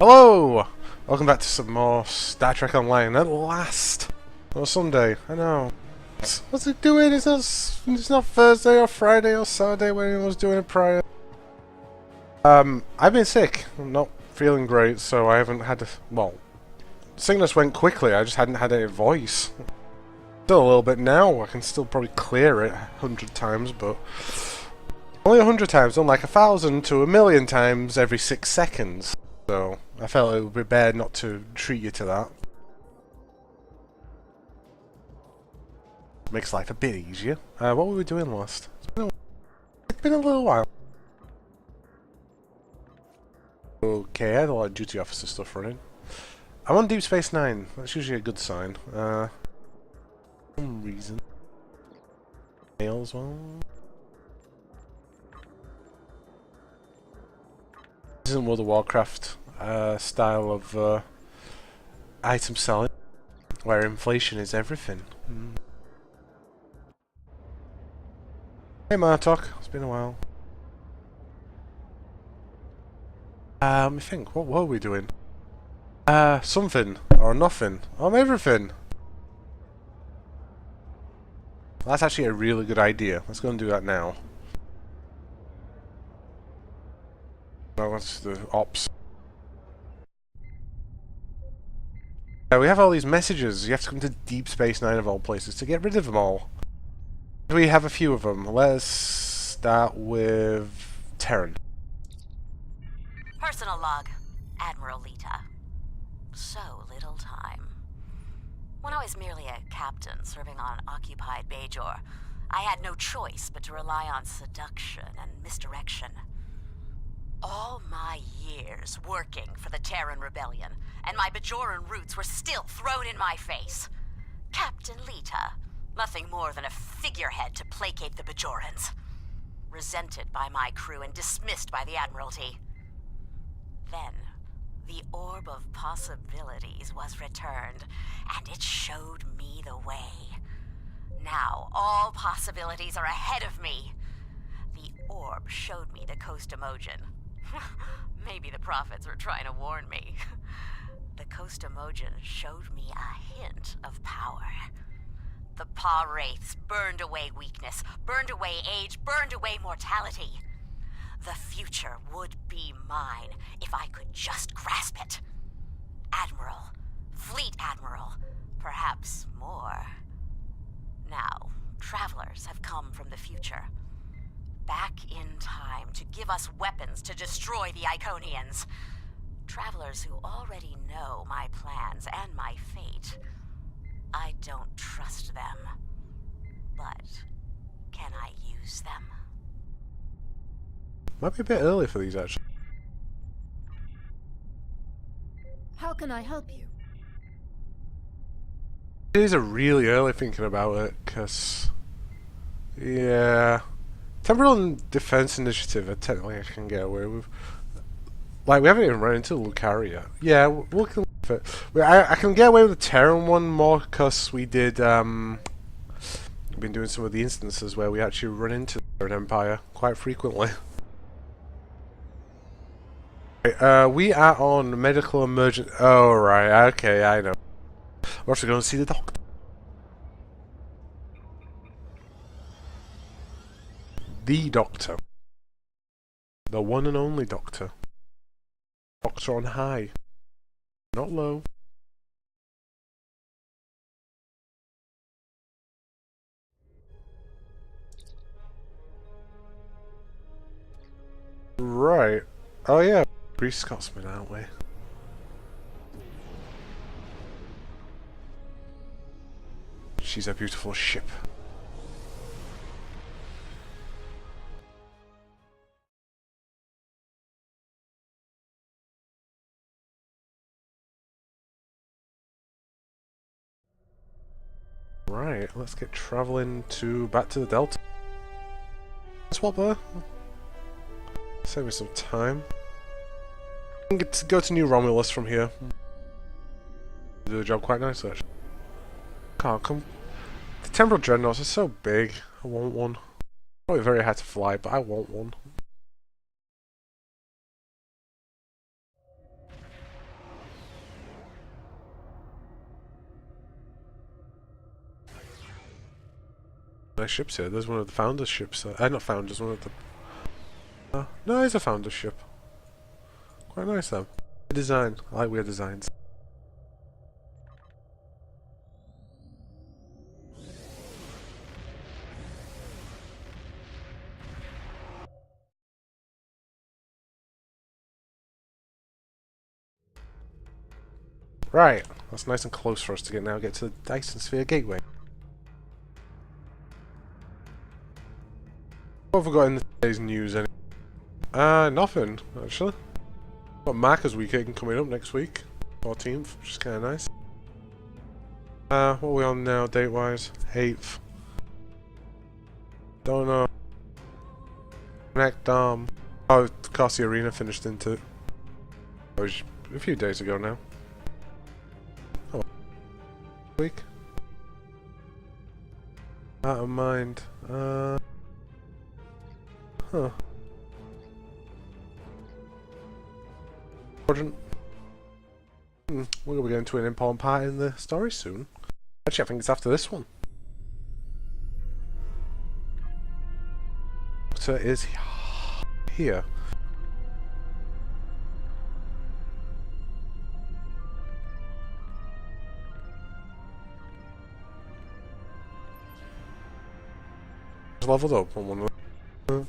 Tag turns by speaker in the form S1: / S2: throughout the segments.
S1: Hello! Welcome back to some more Star Trek Online. At last! On Sunday, I know. What's it doing? It's not Thursday or Friday or Saturday when anyone was doing it prior. I've been sick. I'm not feeling great, so I haven't had well, sickness went quickly, I just hadn't had any voice. Still a little bit now, I can still probably clear it 100 times, but only 100 times, unlike 1,000 to 1,000,000 times every 6 seconds. So I felt it would be bad not to treat you to that. Makes life a bit easier. What were we doing last? It's been a little while. Okay, I had a lot of duty officer stuff running. I'm on Deep Space Nine. That's usually a good sign. For some reason. Mail as well. This isn't World of Warcraft style of item selling, where inflation is everything. Hey Martok, it's been a while. Let me think, what were we doing? Something, or nothing, or everything. That's actually a really good idea. Let's go and do that now. No, that's the ops. We have all these messages. You have to come to Deep Space Nine of all places to get rid of them all. We have a few of them. Let's start with Terran.
S2: Personal log, Admiral Lita. So little time. When I was merely a captain serving on occupied Bajor, I had no choice but to rely on seduction and misdirection. All my years working for the Terran Rebellion, and my Bajoran roots were still thrown in my face. Captain Lita, nothing more than a figurehead to placate the Bajorans. Resented by my crew and dismissed by the Admiralty. Then, the Orb of Possibilities was returned, and it showed me the way. Now, all possibilities are ahead of me. The Orb showed me the Coast Emojin. Maybe the prophets were trying to warn me. The Coast Emojin showed me a hint of power. The Pa Wraiths burned away weakness, burned away age, burned away mortality. The future would be mine if I could just grasp it. Admiral, Fleet Admiral, perhaps more. Now, travelers have come from the future. Back in time to give us weapons to destroy the Iconians. Travelers who already know my plans and my fate. I don't trust them. But can I use them?
S1: Might be a bit early for these, actually.
S3: How can I help you?
S1: These are really early thinking about it, because... yeah... Temporal and Defense Initiative, technically I can get away with. Like, we haven't even run into Lucaria yet. Yeah, we'll look at it. I can get away with the Terran one more because we did, we've been doing some of the instances where we actually run into the Terran Empire quite frequently. Right, we are on medical emergency. Oh, right, okay, I know. We're actually going to see the doctor. The Doctor. The one and only Doctor. Doctor on high. Not low. Right. Oh yeah. Grease Scotsman, aren't we? She's a beautiful ship. Right, let's get traveling back to the Delta. Swap there. Save me some time. I can get to go to New Romulus from here. Do the job quite nicely, actually. Can't come. The Temporal Dreadnoughts are so big. I want one. Probably very hard to fly, but I want one. nice ships here. There's one of the founders' ships. Not founders, one of the... no, it's a founder's ship. Quite nice though. Weird design. I like weird designs. Right, that's nice and close for us to get to the Dyson Sphere Gateway. What have we got in today's news anyway? Nothing, actually. Got Markers Weekend coming up next week, 14th, which is kind of nice. What are we on now, date-wise? 8th. Don't know. Connect Dom. Oh, of course the arena finished into it. That was a few days ago now. Oh, week. Out of mind. Huh. We're going to be getting to an important part in the story soon. Actually, I think it's after this one. So it is here. It's leveled up on one of them.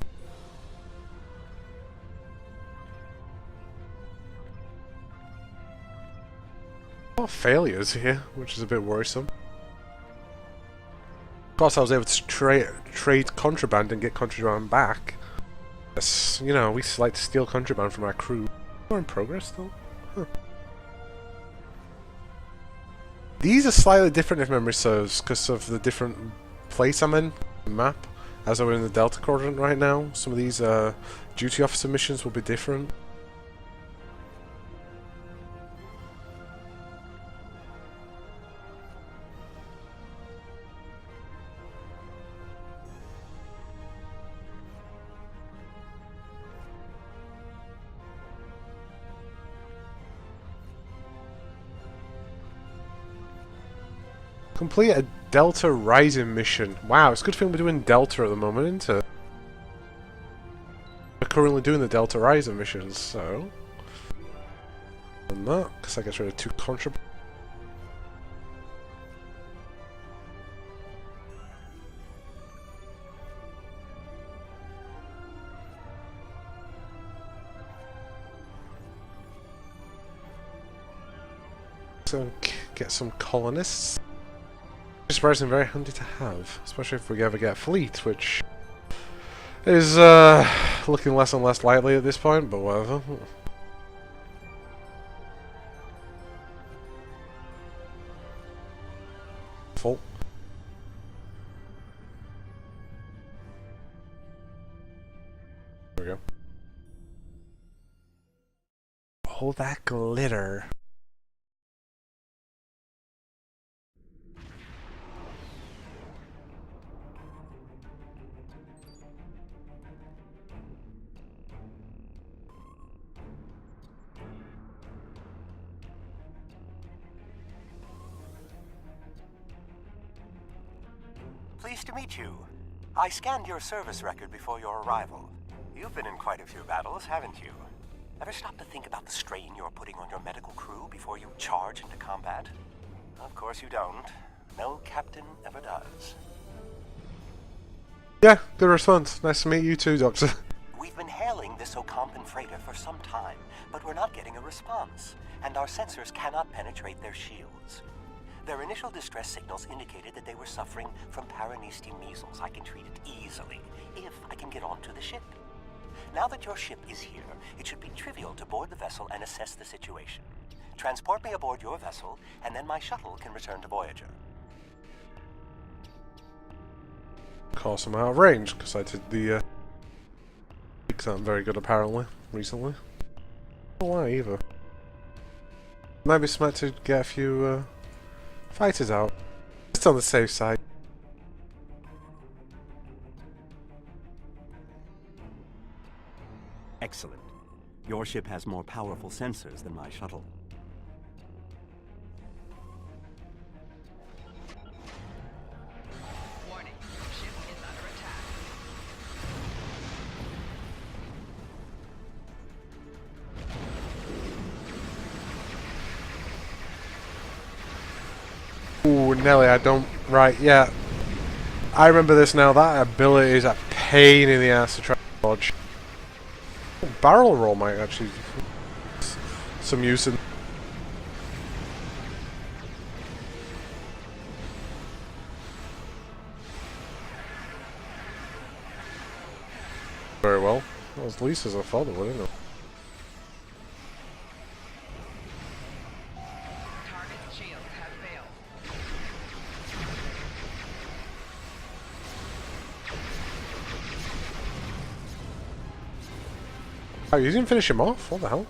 S1: Failures here, which is a bit worrisome. Of course, I was able to trade contraband and get contraband back. Yes, you know, we like to steal contraband from our crew. We're in progress, though. Huh. These are slightly different, if memory serves, because of the different place I'm in the map. As we're in the Delta Quadrant right now, some of these duty officer missions will be different. Complete a Delta Rising mission. Wow, it's a good thing we're doing Delta at the moment, isn't it? We're currently doing the Delta Rising missions, so... And that, because I get rid of 2 contraband. So, get some colonists. Surprisingly very handy to have, especially if we ever get a fleet, which is looking less and less likely at this point, but whatever. Full. There we go. All that glitter.
S4: Pleased to meet you. I scanned your service record before your arrival. You've been in quite a few battles, haven't you? Ever stop to think about the strain you're putting on your medical crew before you charge into combat? Of course you don't. No captain ever does.
S1: Yeah, good response. Nice to meet you too, Doctor.
S4: We've been hailing this Ocampan freighter for some time, but we're not getting a response, and our sensors cannot penetrate their shields. Their initial distress signals indicated that they were suffering from Paranesti measles. I can treat it easily, if I can get onto the ship. Now that your ship is here, it should be trivial to board the vessel and assess the situation. Transport me aboard your vessel, and then my shuttle can return to Voyager.
S1: Of course, I'm out of range, because I did the exam very good apparently, recently. Not why either. Might be smart to get a few fighters out. Just on the safe side.
S4: Excellent. Your ship has more powerful sensors than my shuttle.
S5: Warning. Ship
S1: Oh, Nelly, I don't... Right, yeah. I remember this now. That ability is a pain in the ass to try to dodge. Barrel roll might actually... some use in... Very well. That was Lisa's I thought it would, isn't it?
S5: Target's shields have failed.
S1: Oh, you didn't finish him off? What the hell?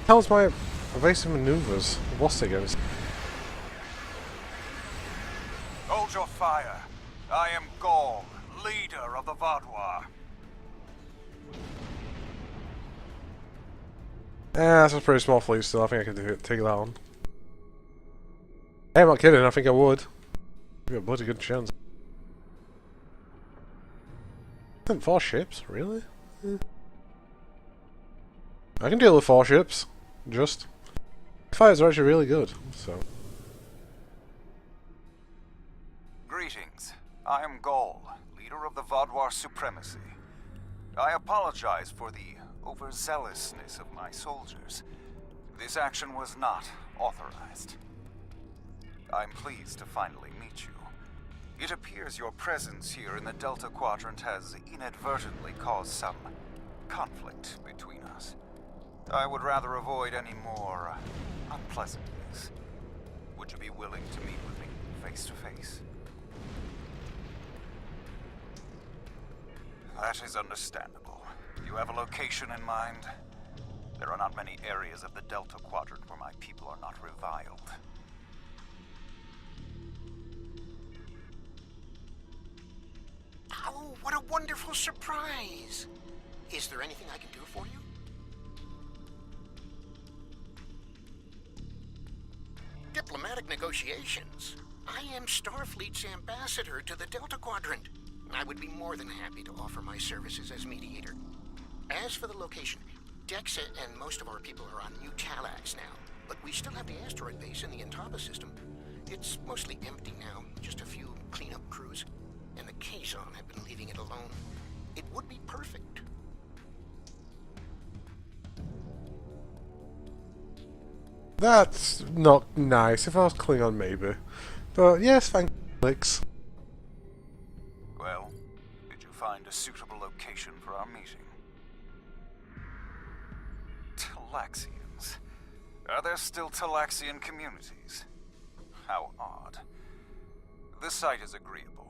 S1: How's my evasive maneuvers? What's against?
S6: Hold your fire. I am Gaul, leader of the Vaudois.
S1: That's a pretty small fleet still. I think I could do it. Take that on. Hey, I'm not kidding. I think I would. Give it a bloody good chance. I think 4 ships? Really? I can deal with 4 ships. Just. Fires are actually really good. So.
S6: Greetings. I am Gaul, leader of the Vaudois supremacy. I apologize for the overzealousness of my soldiers. This action was not authorized. I'm pleased to finally meet you. It appears your presence here in the Delta Quadrant has inadvertently caused some conflict between us. I would rather avoid any more unpleasantness. Would you be willing to meet with me face to face? That is understandable. You have a location in mind? There are not many areas of the Delta Quadrant where my people are not reviled.
S7: Oh, what a wonderful surprise! Is there anything I can do for you? Diplomatic negotiations. I am Starfleet's ambassador to the Delta Quadrant. I would be more than happy to offer my services as mediator. As for the location, Dexa and most of our people are on New Talax now, but we still have the asteroid base in the Intaba system. It's mostly empty now, just a few cleanup crews, and the Kazon have been leaving it alone. It would be perfect.
S1: That's not nice. If I was Klingon, maybe. But yes, thank you, Alex.
S6: Well, did you find a suitable location for our meeting? Talaxians. Are there still Talaxian communities? How odd. The site is agreeable.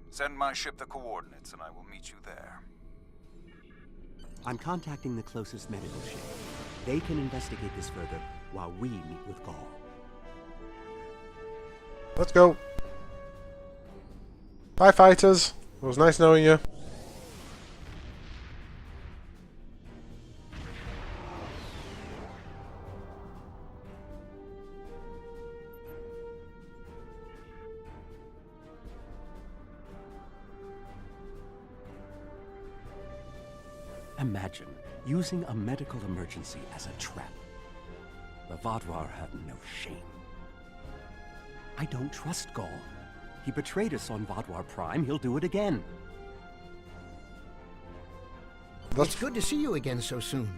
S6: Send my ship the coordinates and I will meet you there.
S4: I'm contacting the closest medical ship. They can investigate this further while we meet with Gaul.
S1: Let's go. Bye, fighters. It was nice knowing you.
S4: Imagine using a medical emergency as a trap. The Vaudois have no shame. I don't trust Gaul. He betrayed us on Vaudois Prime. He'll do it again.
S7: It's good to see you again so soon.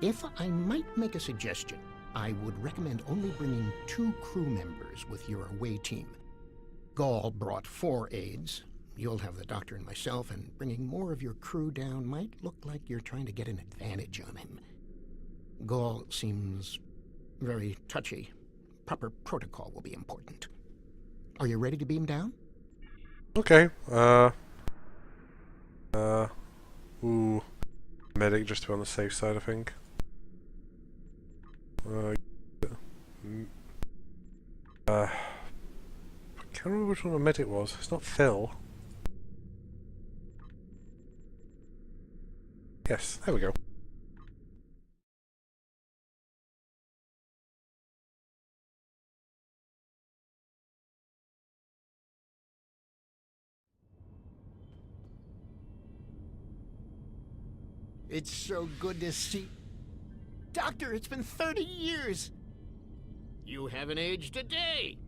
S7: If I might make a suggestion, I would recommend only bringing 2 crew members with your away team. Gaul brought 4 aides. You'll have the doctor and myself, and bringing more of your crew down might look like you're trying to get an advantage on him. Gaul seems very touchy. Proper protocol will be important. Are you ready to beam down?
S1: Okay. Ooh. Medic just to be on the safe side, I think. I can't remember which one the medic was. It's not Phil. Yes, there we go.
S7: It's so good to see... Doctor, it's been 30 years! You haven't aged a day!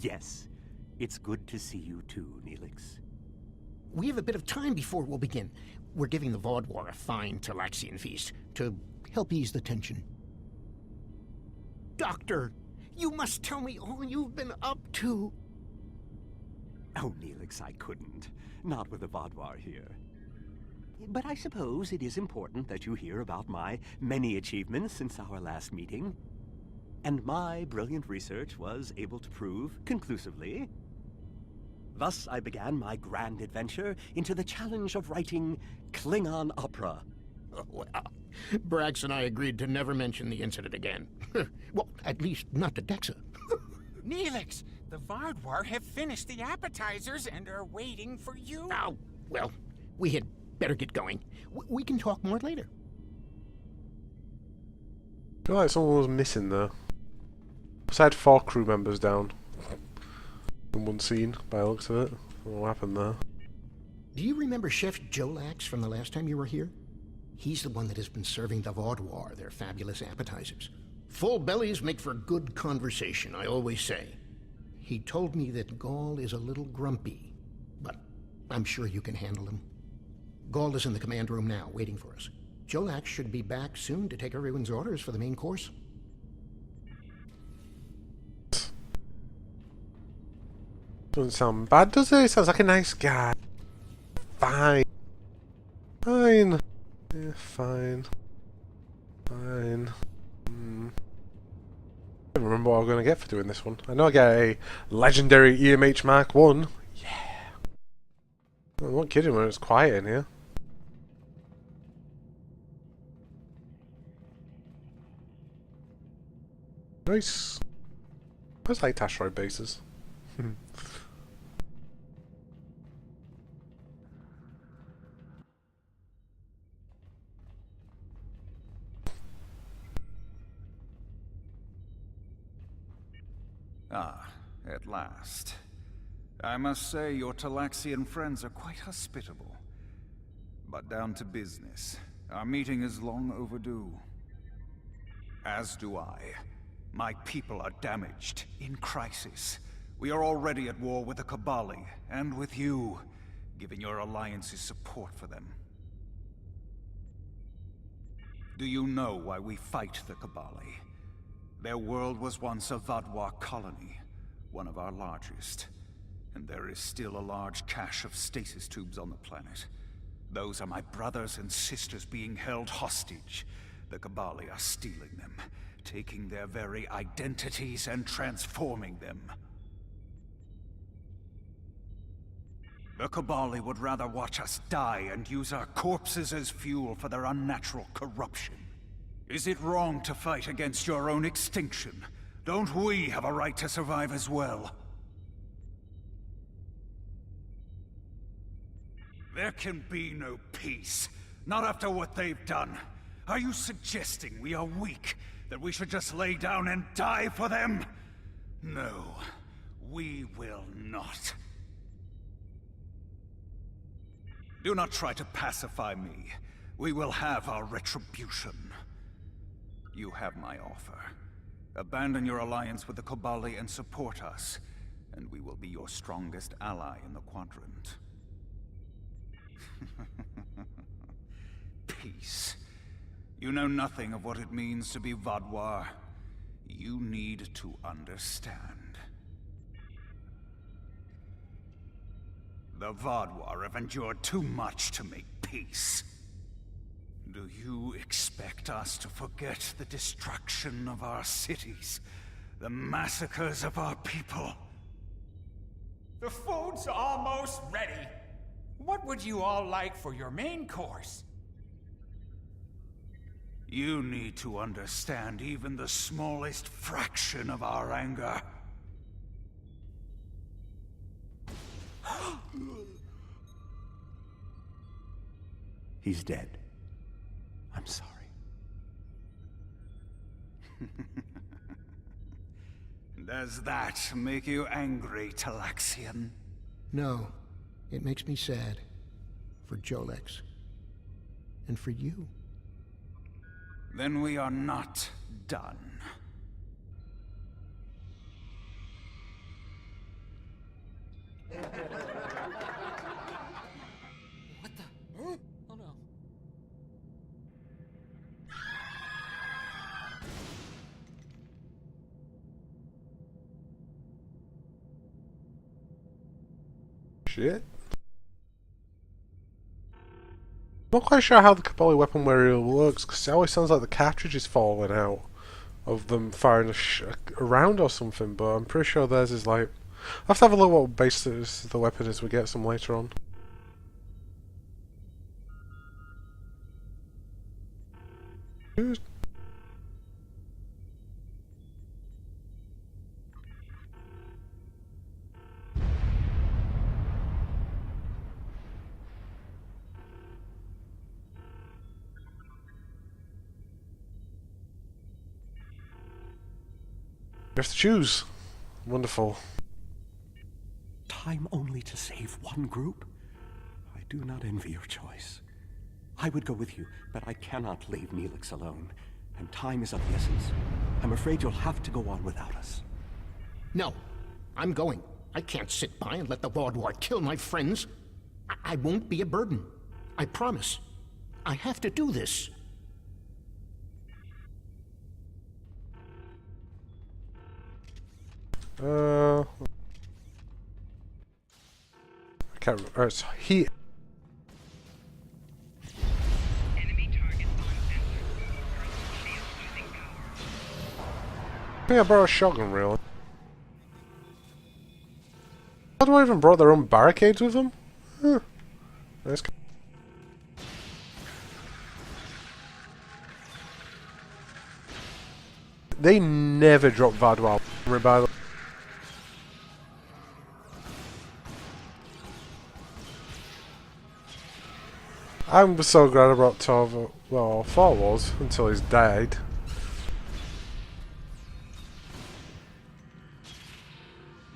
S4: Yes, it's good to see you too, Neelix.
S7: We have a bit of time before we'll begin. We're giving the Vaudwar a fine Talaxian feast to help ease the tension. Doctor, you must tell me all you've been up to.
S4: Oh, Neelix, I couldn't. Not with the Vaudwar here. But I suppose it is important that you hear about my many achievements since our last meeting. And my brilliant research was able to prove, conclusively. Thus, I began my grand adventure into the challenge of writing Klingon opera.
S7: Well, Brax and I agreed to never mention the incident again. Well, at least not to Dexa.
S8: Neelix, the Vaudwar have finished the appetizers and are waiting for you.
S7: Oh, well, we had better get going. We can talk more later.
S1: I feel like someone was missing there. I had 4 crew members down in one scene, by the looks of it. What happened there?
S7: Do you remember Chef Jolax from the last time you were here? He's the one that has been serving the Vaudwar their fabulous appetizers. Full bellies make for good conversation, I always say. He told me that Gaul is a little grumpy, but I'm sure you can handle him. Gaul is in the command room now, waiting for us. Jolax should be back soon to take everyone's orders for the main course.
S1: Doesn't sound bad, does it? Sounds like a nice guy. Fine. Fine. Yeah, fine. Fine. I don't remember what I'm going to get for doing this one. I know I get a legendary EMH Mark 1. Yeah. I'm not kidding when it's quiet in here. Nice. I just like asteroid bases.
S6: Ah, at last. I must say your Talaxian friends are quite hospitable. But down to business. Our meeting is long overdue. As do I. My people are damaged, in crisis. We are already at war with the Kabali, and with you, giving your alliance's support for them. Do you know why we fight the Kabali? Their world was once a Vaudwar colony, one of our largest. And there is still a large cache of stasis tubes on the planet. Those are my brothers and sisters being held hostage. The Kabali are stealing them, taking their very identities and transforming them. The Kabali would rather watch us die and use our corpses as fuel for their unnatural corruption. Is it wrong to fight against your own extinction? Don't we have a right to survive as well? There can be no peace. Not after what they've done. Are you suggesting we are weak? That we should just lay down and die for them? No, we will not. Do not try to pacify me. We will have our retribution. You have my offer. Abandon your alliance with the Kabali and support us, and we will be your strongest ally in the Quadrant. Peace. You know nothing of what it means to be Vaudwar. You need to understand. The Vaudwar have endured too much to make peace. Do you expect us to forget the destruction of our cities? The massacres of our people?
S8: The food's almost ready. What would you all like for your main course?
S6: You need to understand even the smallest fraction of our anger.
S4: He's dead. I'm sorry.
S6: Does that make you angry, Talaxian?
S7: No, it makes me sad. For Jolax. and for you.
S8: Then we are not done.
S9: What the? Huh? Oh no.
S1: Shit. I'm not quite sure how the Cabali weapon really works, because it always sounds like the cartridge is falling out of them firing around or something, but I'm pretty sure theirs is like... I'll have to have a look what base the weapon is, we get some later on. You have to choose. Wonderful.
S10: Time only to save one group? I do not envy your choice. I would go with you, but I cannot leave Neelix alone. And time is of the essence. I'm afraid you'll have to go on without us.
S7: No, I'm going. I can't sit by and let the Vaudouar kill my friends. I won't be a burden. I promise. I have to do this.
S1: I can't remember. It's he.
S5: Enemy target on sensor. Personal shield losing power.
S1: I think I brought a shotgun, really. How do I even brought their own barricades with them? Huh. Nice. They never drop Vaudouar by the... I'm so glad I brought Tova. Well, I thought I was until he's died.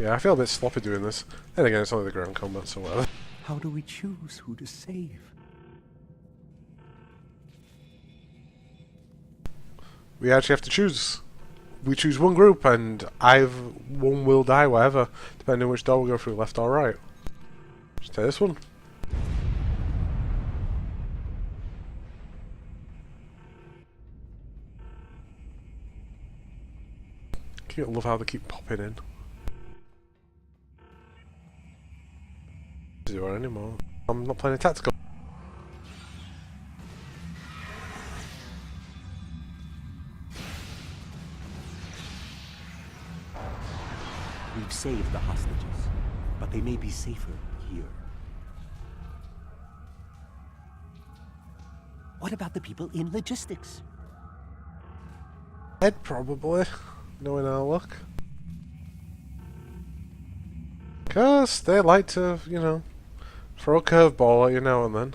S1: Yeah, I feel a bit sloppy doing this. Then again, it's only the ground combat, so whatever.
S10: How do we choose who to save?
S1: We actually have to choose. We choose one group, and one will die, whatever, depending on which door we go through, left or right. Just take this one. I love how they keep popping in. Zero anymore. I'm not playing a tactical.
S10: We've saved the hostages, but they may be safer here. What about the people in logistics?
S1: Dead, probably. Knowing our luck. Because they like to, you know, throw a curveball at you now and then.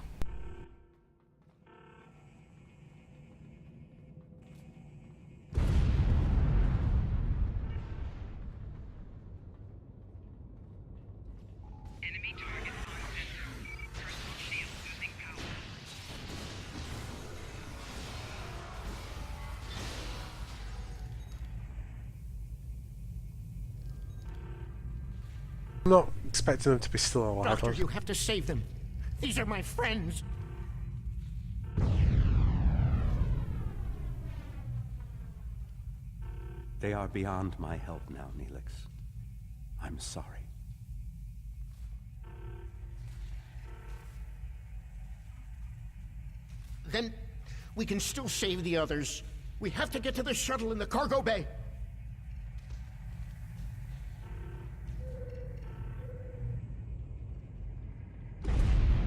S5: Enemy target on sensor. Personal shield losing power.
S1: I'm not expecting them to be still alive.
S7: Doctor, you have to save them. These are my friends.
S10: They are beyond my help now, Neelix. I'm sorry.
S7: Then we can still save the others. We have to get to the shuttle in the cargo bay.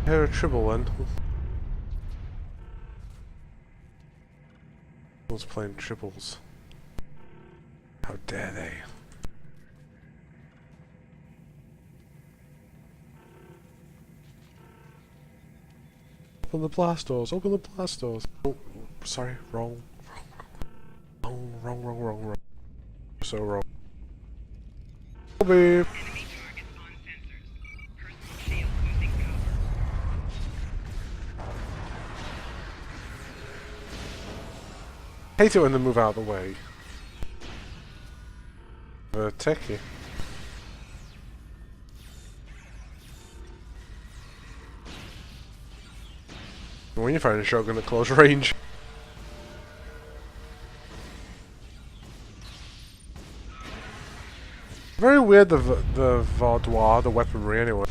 S1: Hear a tribble then. I was playing tribbles. How dare they? Open the blast doors, open the blast doors. Oh, sorry, wrong. Wrong. So wrong. Bobby.
S5: Enemy target on sensors. Personal shield losing power.
S1: Hate it when they move out of the way. Techie. When you find a shotgun at close range. Very weird the vaudoir, the weaponry anyway.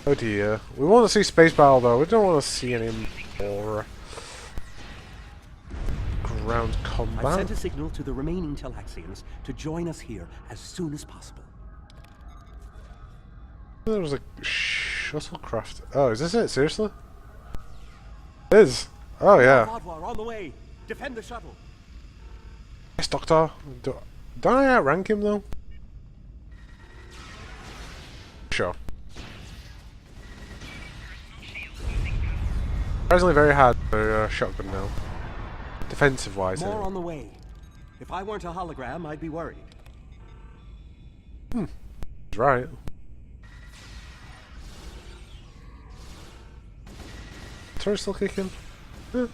S1: Oh dear. We want to see space battle though. We don't want to see any more ground combat.
S10: I sent a signal to the remaining Talaxians to join us here as soon as possible.
S1: There was a shuttlecraft. Oh, is this it? Seriously? It is. Oh yeah.
S10: Vaudoir on the way. Defend the shuttle.
S1: Yes, Doctor. Don't I outrank him though? Sure. Surprisingly very hard for shotgun now. Defensive wise.
S10: More on the way. If I weren't a hologram, I'd be worried.
S1: He's right. Turret still kicking? Yeah.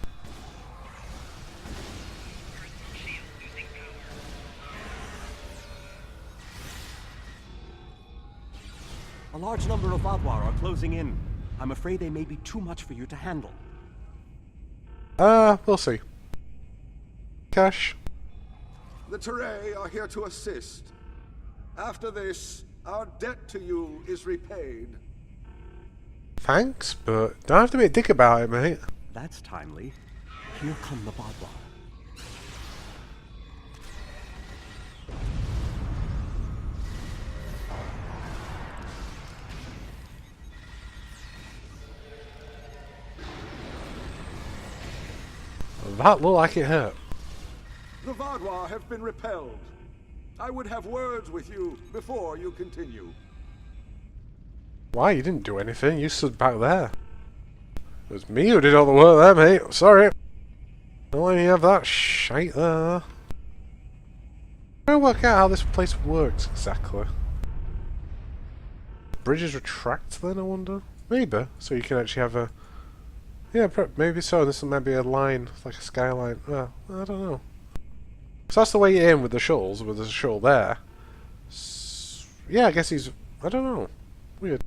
S10: A large number of Vaudoir are closing in. I'm afraid they may be too much for you to handle.
S1: We'll see. Cash.
S11: The Teray are here to assist. After this, our debt to you is repaid.
S1: Thanks, but don't have to be a dick about it, mate.
S10: That's timely. Here come the Vaudoir.
S1: That looked like it hurt.
S11: The Vaudoir have been repelled. I would have words with you before you continue.
S1: Why? You didn't do anything. You stood back there. It was me who did all the work there, mate. Sorry. Don't let me have that shite there. I'm trying to work out how this place works exactly. Bridges retract then, I wonder? Maybe. So you can actually have a... Yeah, maybe so. This might be a line, like a skyline. Well, I don't know. So that's the way you're in with the shuttles, with the shuttle there. Yeah, I guess he's... I don't know. Weird.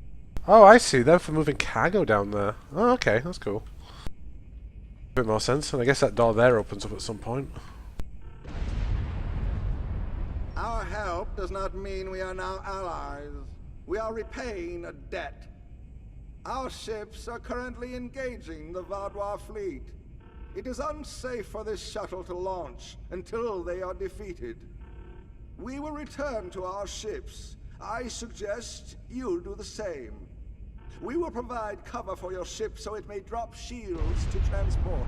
S1: Oh, I see. They're for moving cargo down there. Oh, okay. That's cool. A bit more sense. And I guess that door there opens up at some point.
S11: Our help does not mean we are now allies. We are repaying a debt. Our ships are currently engaging the Vaudoir fleet. It is unsafe for this shuttle to launch until they are defeated. We will return to our ships. I suggest you do the same. We will provide cover for your ship so it may drop shields to transport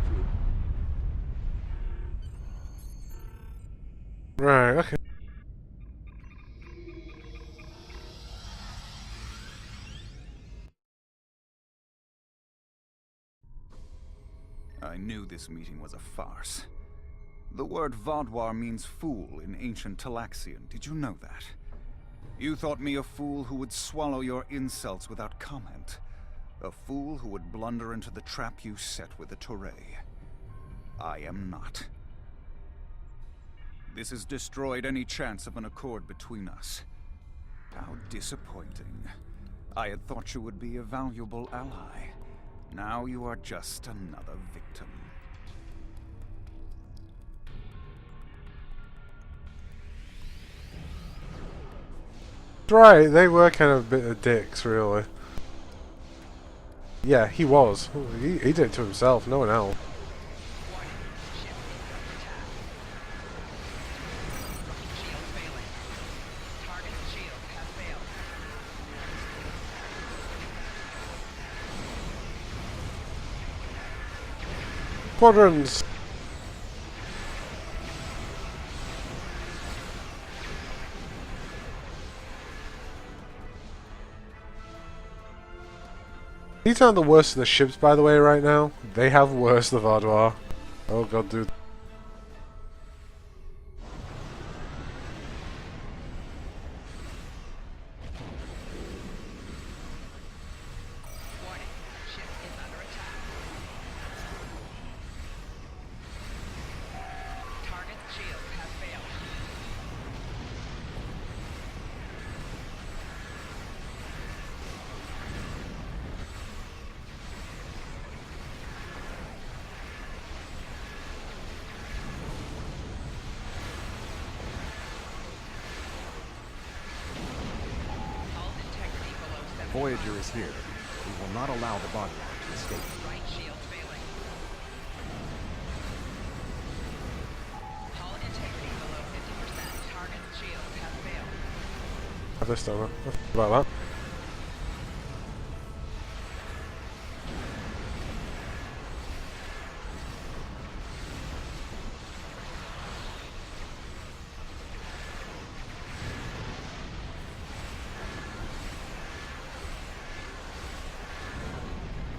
S11: you.
S1: Right, okay.
S6: I knew this meeting was a farce. The word Vaudoir means fool in ancient Talaxian. Did you know that? You thought me a fool who would swallow your insults without comment. A fool who would blunder into the trap you set with the Teray. I am not. This has destroyed any chance of an accord between us. How disappointing. I had thought you would be a valuable ally. Now you are just another victim.
S1: Right, they were kind of a bit of dicks, really. Yeah, he was. He did it to himself, no one else. Quadrants! These aren't the worst of the ships, by the way, right now. They have worse the Vardwar. Oh god, dude.
S5: Warning. Ship is under attack. Target's shields have failed. Hull integrity below 70.
S12: Voyager is here. We will not allow the body to escape.
S5: Right shield failing. Hull integrity below 50%. Target's shields have failed.
S1: Have this done. About that.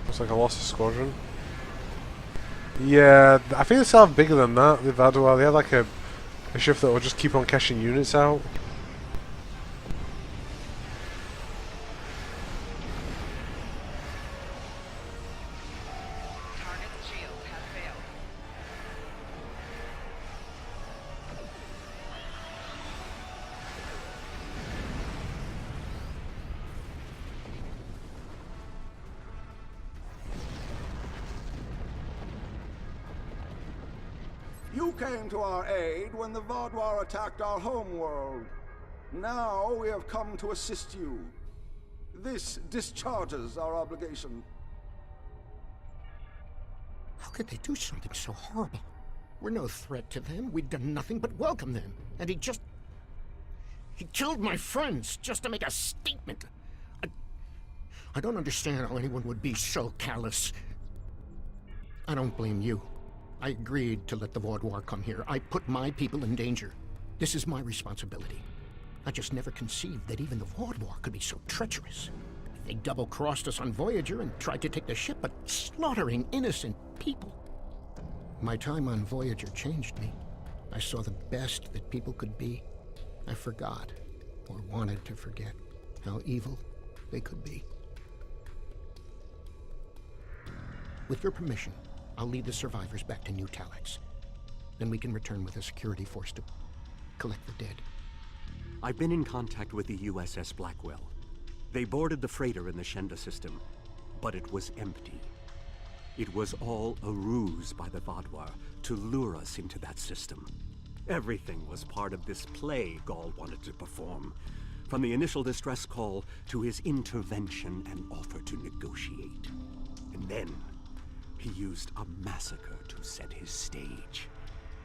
S1: Looks like I lost a squadron. Yeah, I think they still have bigger than that. They've had, well, they have like a ship that will just keep on cashing units out.
S5: Target's shields have failed.
S11: You came to our aid when the Vardwar attacked our homeworld. Now we have come to assist you. This discharges our obligation.
S7: How could they do something so horrible? We're no threat to them. We'd done nothing but welcome them. And he killed my friends just to make a statement. I don't understand how anyone would be so callous. I don't blame you. I agreed to let the Vardwar come here. I put my people in danger. This is my responsibility. I just never conceived that even the Vardwar could be so treacherous. They double-crossed us on Voyager and tried to take the ship, but slaughtering innocent people. My time on Voyager changed me. I saw the best that people could be. I forgot, or wanted to forget, how evil they could be. With your permission, I'll lead the survivors back to New Talax. Then we can return with a security force to collect the dead.
S10: I've been in contact with the USS Blackwell. They boarded the freighter in the Shenda system, but it was empty. It was all a ruse by the Vardwar to lure us into that system. Everything was part of this play Gaul wanted to perform, from the initial distress call to his intervention and offer to negotiate. And then he used a massacre to set his stage.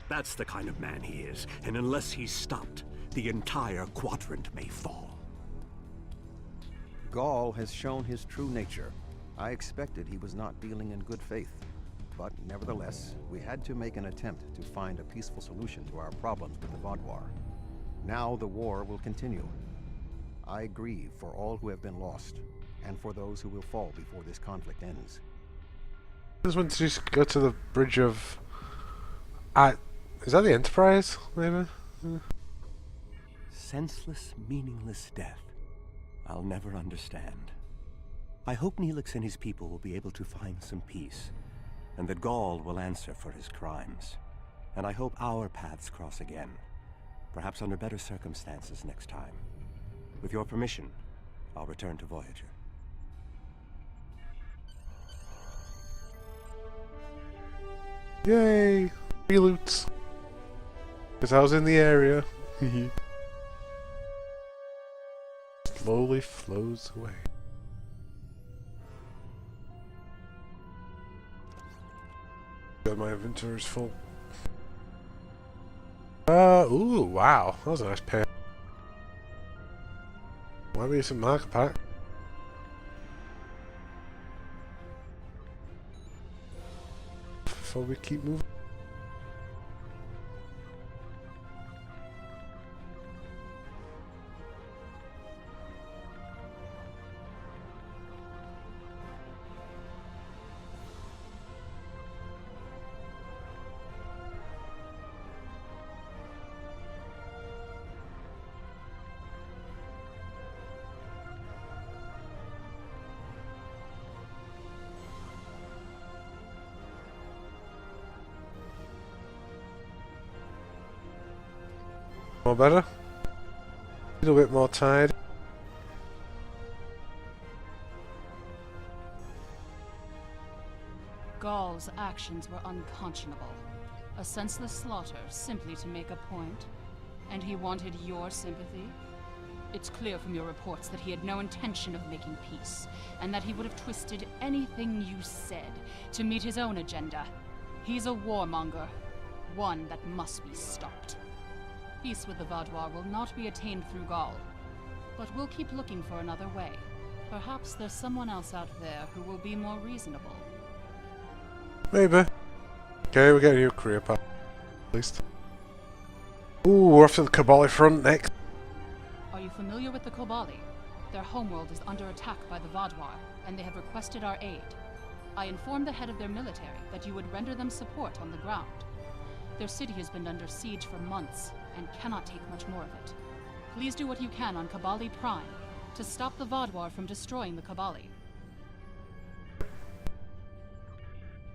S10: That's the kind of man he is, and unless he's stopped, the entire quadrant may fall.
S12: Gaul has shown his true nature. I expected he was not dealing in good faith. But nevertheless, we had to make an attempt to find a peaceful solution to our problems with the Vardwar. Now the war will continue. I grieve for all who have been lost, and for those who will fall before this conflict ends.
S1: I just want to just go to the bridge of... is that the Enterprise, maybe?
S10: Senseless, meaningless death. I'll never understand. I hope Neelix and his people will be able to find some peace, and that Gaul will answer for his crimes. And I hope our paths cross again, perhaps under better circumstances next time. With your permission, I'll return to Voyager.
S1: Yay! Free loot. Because I was in the area. Slowly flows away. God, my inventory's full. Ooh, wow. That was a nice pair. Why be some marker pack? Before we keep moving. More better? A little bit more tired.
S13: Gaul's actions were unconscionable. A senseless slaughter simply to make a point. And he wanted your sympathy? It's clear from your reports that he had no intention of making peace, and that he would have twisted anything you said to meet his own agenda. He's a warmonger, one that must be stopped. Peace with the Vaudois will not be attained through Gaul, but we'll keep looking for another way. Perhaps there's someone else out there who will be more reasonable.
S1: Maybe. Okay, we're getting a new career path, at least. Ooh, we're off to the Kabali front next.
S13: Are you familiar with the Kobali? Their homeworld is under attack by the Vaudois, and they have requested our aid. I informed the head of their military that you would render them support on the ground. Their city has been under siege for months, and cannot take much more of it. Please do what you can on Kabali Prime, to stop the Vaudois from destroying the Kabali.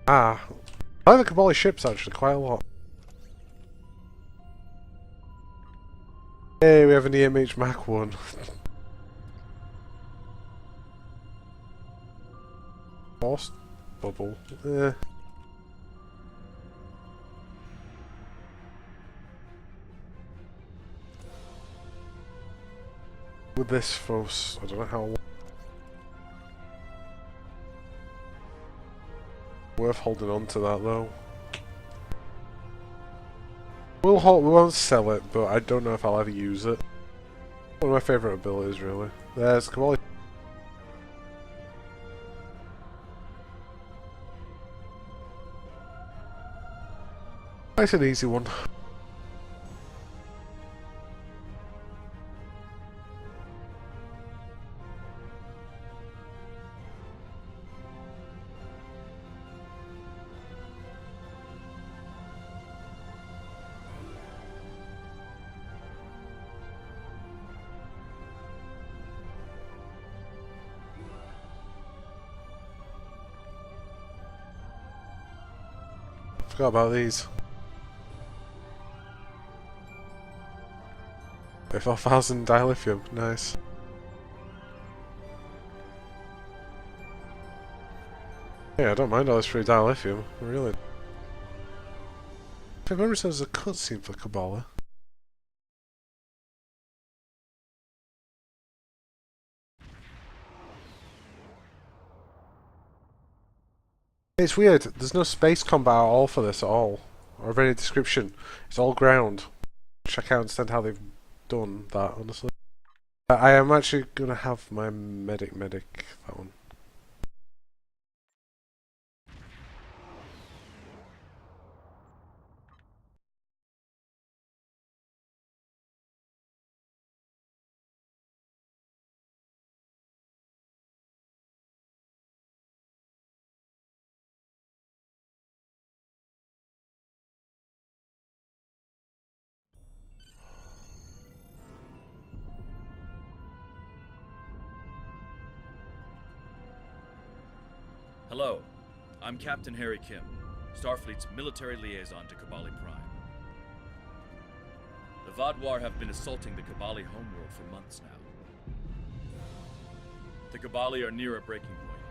S1: Ah, I like the Kabali ships actually quite a lot. Hey, we have an EMH Mach 1. Force bubble. With this force, I don't know how long. Worth holding on to that though. We won't sell it, but I don't know if I'll ever use it. One of my favourite abilities, really. There's Kabali. Nice and easy one. Forgot about these. 4,000 dilithium, nice. Yeah, I don't mind all this free dilithium, really. If I remember, there's a cutscene for Kabbalah. It's weird, there's no space combat at all for this at all, or of any description. It's all ground. Which I can't understand how they've done that, honestly. I am actually gonna have my medic, that one.
S14: Hello, I'm Captain Harry Kim, Starfleet's military liaison to Kabali Prime. The Vaudois have been assaulting the Kabali homeworld for months now. The Kabali are near a breaking point.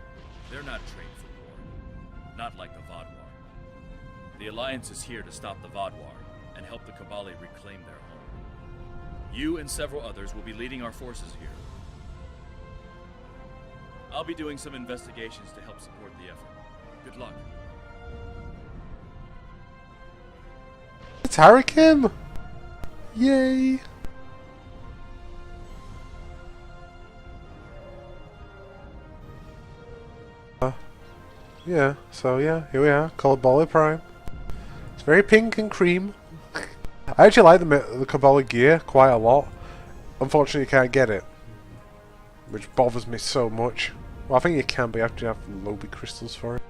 S14: They're not trained for war, not like the Vaudois. The Alliance is here to stop the Vaudois and help the Kabali reclaim their home. You and several others will be leading our forces here. I'll be doing some investigations to help support the effort. Good luck.
S1: It's Harry Kim! Yay! Yeah, so yeah, here we are, Kabali Prime. It's very pink and cream. I actually like the Kabali gear quite a lot. Unfortunately, you can't get it, which bothers me so much. Well, I think you can, but you have to have Lobby crystals for it.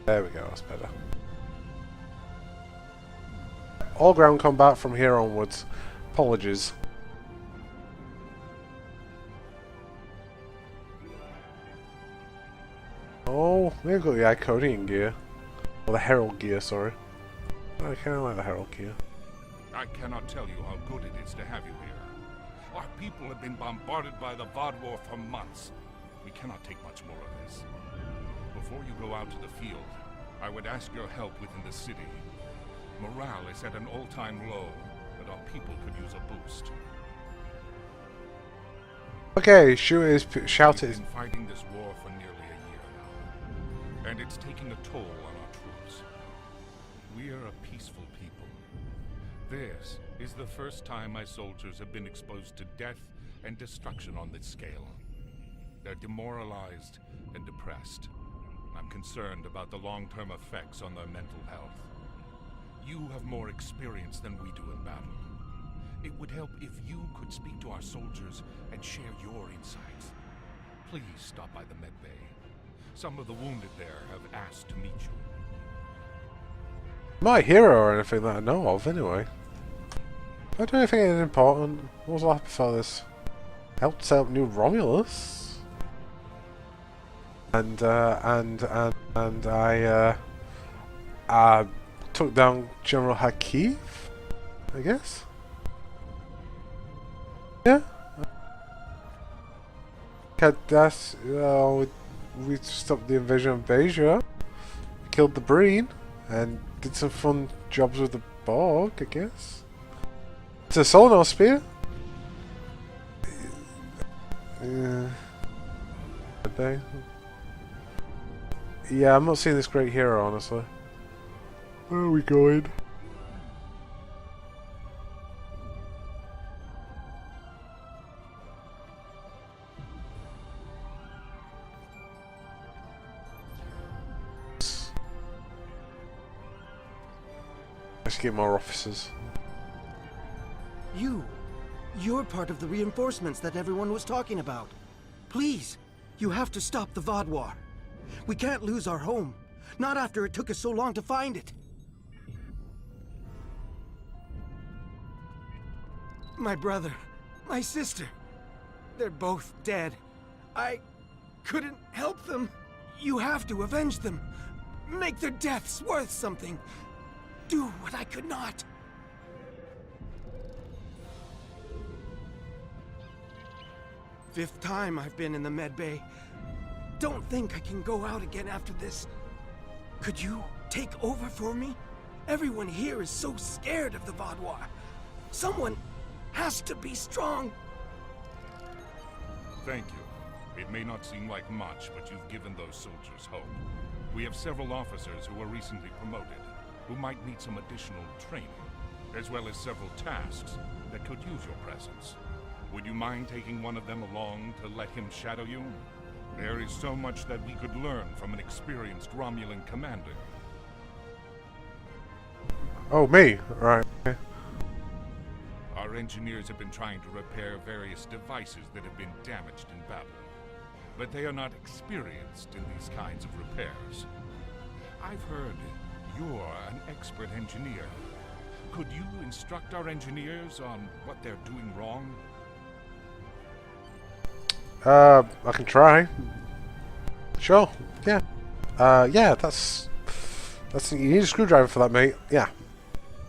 S1: There we go, that's better. All ground combat from here onwards. Apologies. Oh, they've got the Iconian gear. Or the Herald gear, sorry. I kind of like the Herald gear.
S15: I cannot tell you how good it is to have you here. Our people have been bombarded by the Vodwar for months. We cannot take much more of this. Before you go out to the field, I would ask your help within the city. Morale is at an all-time low, but our people could use a boost.
S1: Okay, shout
S15: We've
S1: it.
S15: been fighting this war for nearly a year now, and it's taking a toll on our troops. We are a peaceful people. This is the first time my soldiers have been exposed to death and destruction on this scale. They're demoralized and depressed. I'm concerned about the long-term effects on their mental health. You have more experience than we do in battle. It would help if you could speak to our soldiers and share your insights. Please stop by the med bay. Some of the wounded there have asked to meet you.
S1: My hero or anything that I know of, anyway. I don't think it's important. What was last before this? Helped set up new Romulus. And I took down General Hakeef, I guess. Yeah. That's we stopped the invasion of Beja, killed the Breen, and did some fun jobs with the Borg, I guess. It's a Solar Spear. Yeah, I'm not seeing this great hero, honestly. Where are we going? Let's get more officers.
S16: You're part of the reinforcements that everyone was talking about. Please, you have to stop the Vodwar. We can't lose our home. Not after it took us so long to find it. My brother, my sister, they're both dead. I couldn't help them. You have to avenge them. Make their deaths worth something. Do what I could not. Fifth time I've been in the med bay. Don't think I can go out again after this. Could you take over for me? Everyone here is so scared of the Vodwar. Someone has to be strong.
S15: Thank you. It may not seem like much, but you've given those soldiers hope. We have several officers who were recently promoted, who might need some additional training, as well as several tasks that could use your presence. Would you mind taking one of them along to let him shadow you? There is so much that we could learn from an experienced Romulan commander.
S1: Oh, me? Right. Okay.
S15: Our engineers have been trying to repair various devices that have been damaged in battle, but they are not experienced in these kinds of repairs. I've heard you're an expert engineer. Could you instruct our engineers on what they're doing wrong?
S1: I can try. Sure. Yeah. Yeah, that's you need a screwdriver for that, mate. Yeah.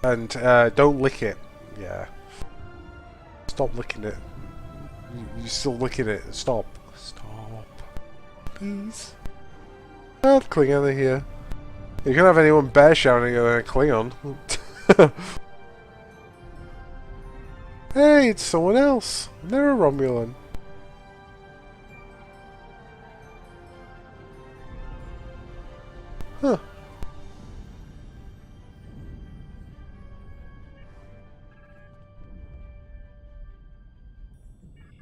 S1: And don't lick it. Yeah. Stop licking it. You're still licking it. Stop. Stop. Please. Oh, Klingon are here. You can't have anyone bear shouting at a Klingon. Hey, it's someone else. They're a Romulan. Huh.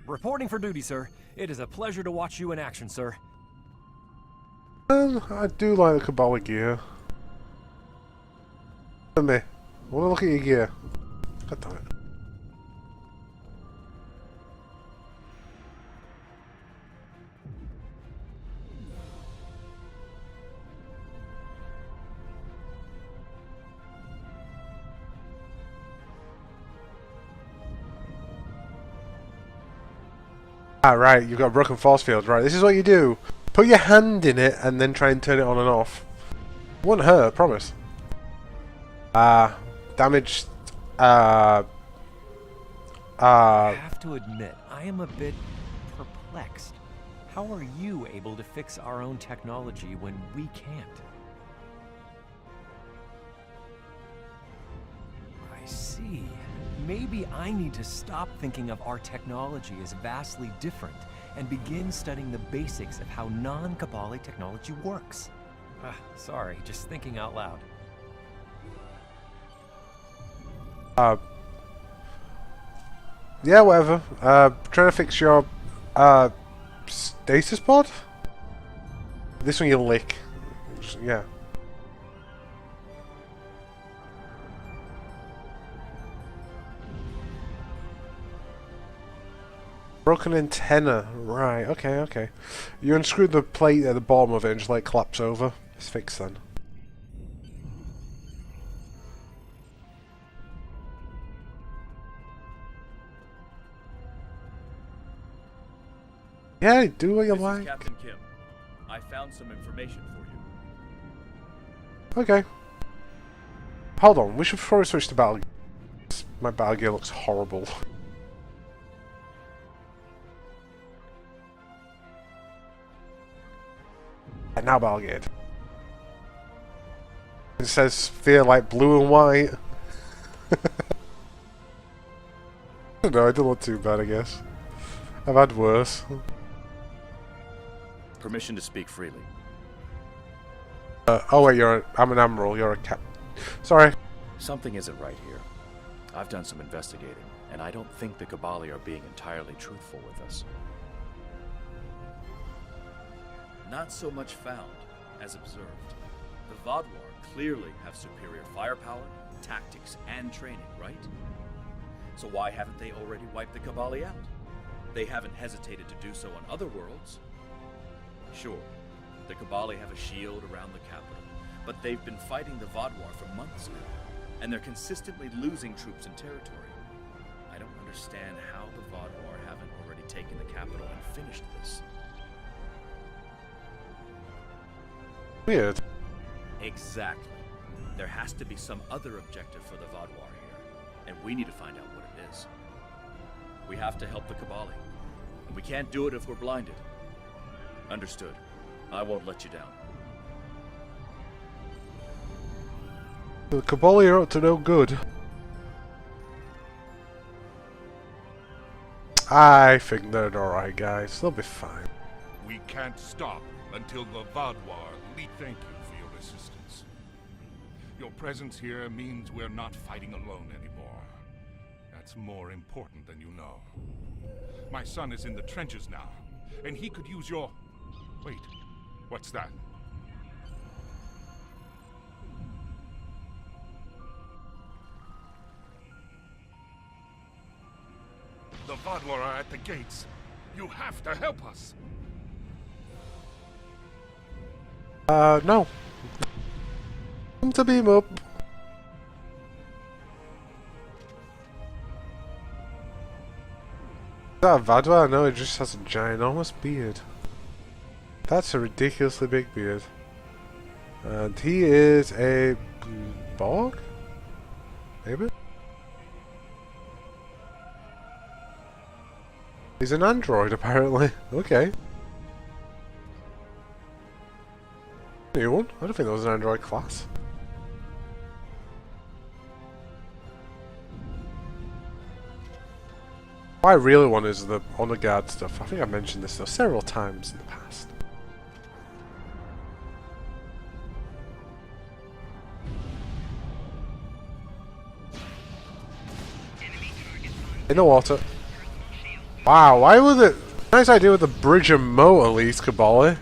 S17: Reporting for duty, sir. It is a pleasure to watch you in action, sir.
S1: I do like the Cabal gear. Look at me. I want to look at your gear. God damn it. Ah, right, you've got a broken force field. Right, this is what you do. Put your hand in it and then try and turn it on and off. Won't hurt, I promise. Damaged.
S18: I have to admit, I am a bit perplexed. How are you able to fix our own technology when we can't? I see. Maybe I need to stop thinking of our technology as vastly different and begin studying the basics of how non-Kabali technology works. Sorry, just thinking out loud.
S1: Yeah, whatever. Trying to fix your status pod? This one you lick. Yeah. Broken antenna. Right, okay. You unscrew the plate at the bottom of it and just let it collapse over. It's fixed then. Yeah, do what you like.
S14: This is Captain Kim. I found some information for you.
S1: Okay. Hold on, we should probably switch to battle. My battle gear looks horrible. And now battle gear. It says fear like blue and white. I don't know, I don't look too bad, I guess. I've had worse.
S14: Permission to speak freely.
S1: Oh wait, I'm an admiral, you're a cap. Sorry.
S14: Something isn't right here. I've done some investigating, and I don't think the Kabali are being entirely truthful with us. Not so much found as observed. The Vodwar clearly have superior firepower, tactics, and training, right? So why haven't they already wiped the Kabali out? They haven't hesitated to do so on other worlds. Sure, the Kabali have a shield around the capital, but they've been fighting the Vodwar for months now, and they're consistently losing troops and territory. I don't understand how the Vodwar haven't already taken the capital and finished this.
S1: Weird.
S14: Exactly. There has to be some other objective for the Vodwar here, and we need to find out what it is. We have to help the Kabali, and we can't do it if we're blinded. Understood. I won't let you down.
S1: The Kabali are up to no good. I think they're alright, guys. They'll be fine.
S15: We can't stop until the Vodwar thank you for your assistance. Your presence here means we're not fighting alone anymore. That's more important than you know. My son is in the trenches now, and he could use your... Wait, what's that? The Vodwar are at the gates. You have to help us.
S1: No. Time to beam up. Is that a Vodwar? No, it just has a ginormous beard. That's a ridiculously big beard. And he is a Borg? Maybe? He's an android, apparently. Okay. New one? I don't think that was an android class. What I really want is the honor guard stuff. I think I mentioned this though several times in the past. In the water. Wow, why was it? Nice idea with the bridge and moat at least, Kabali.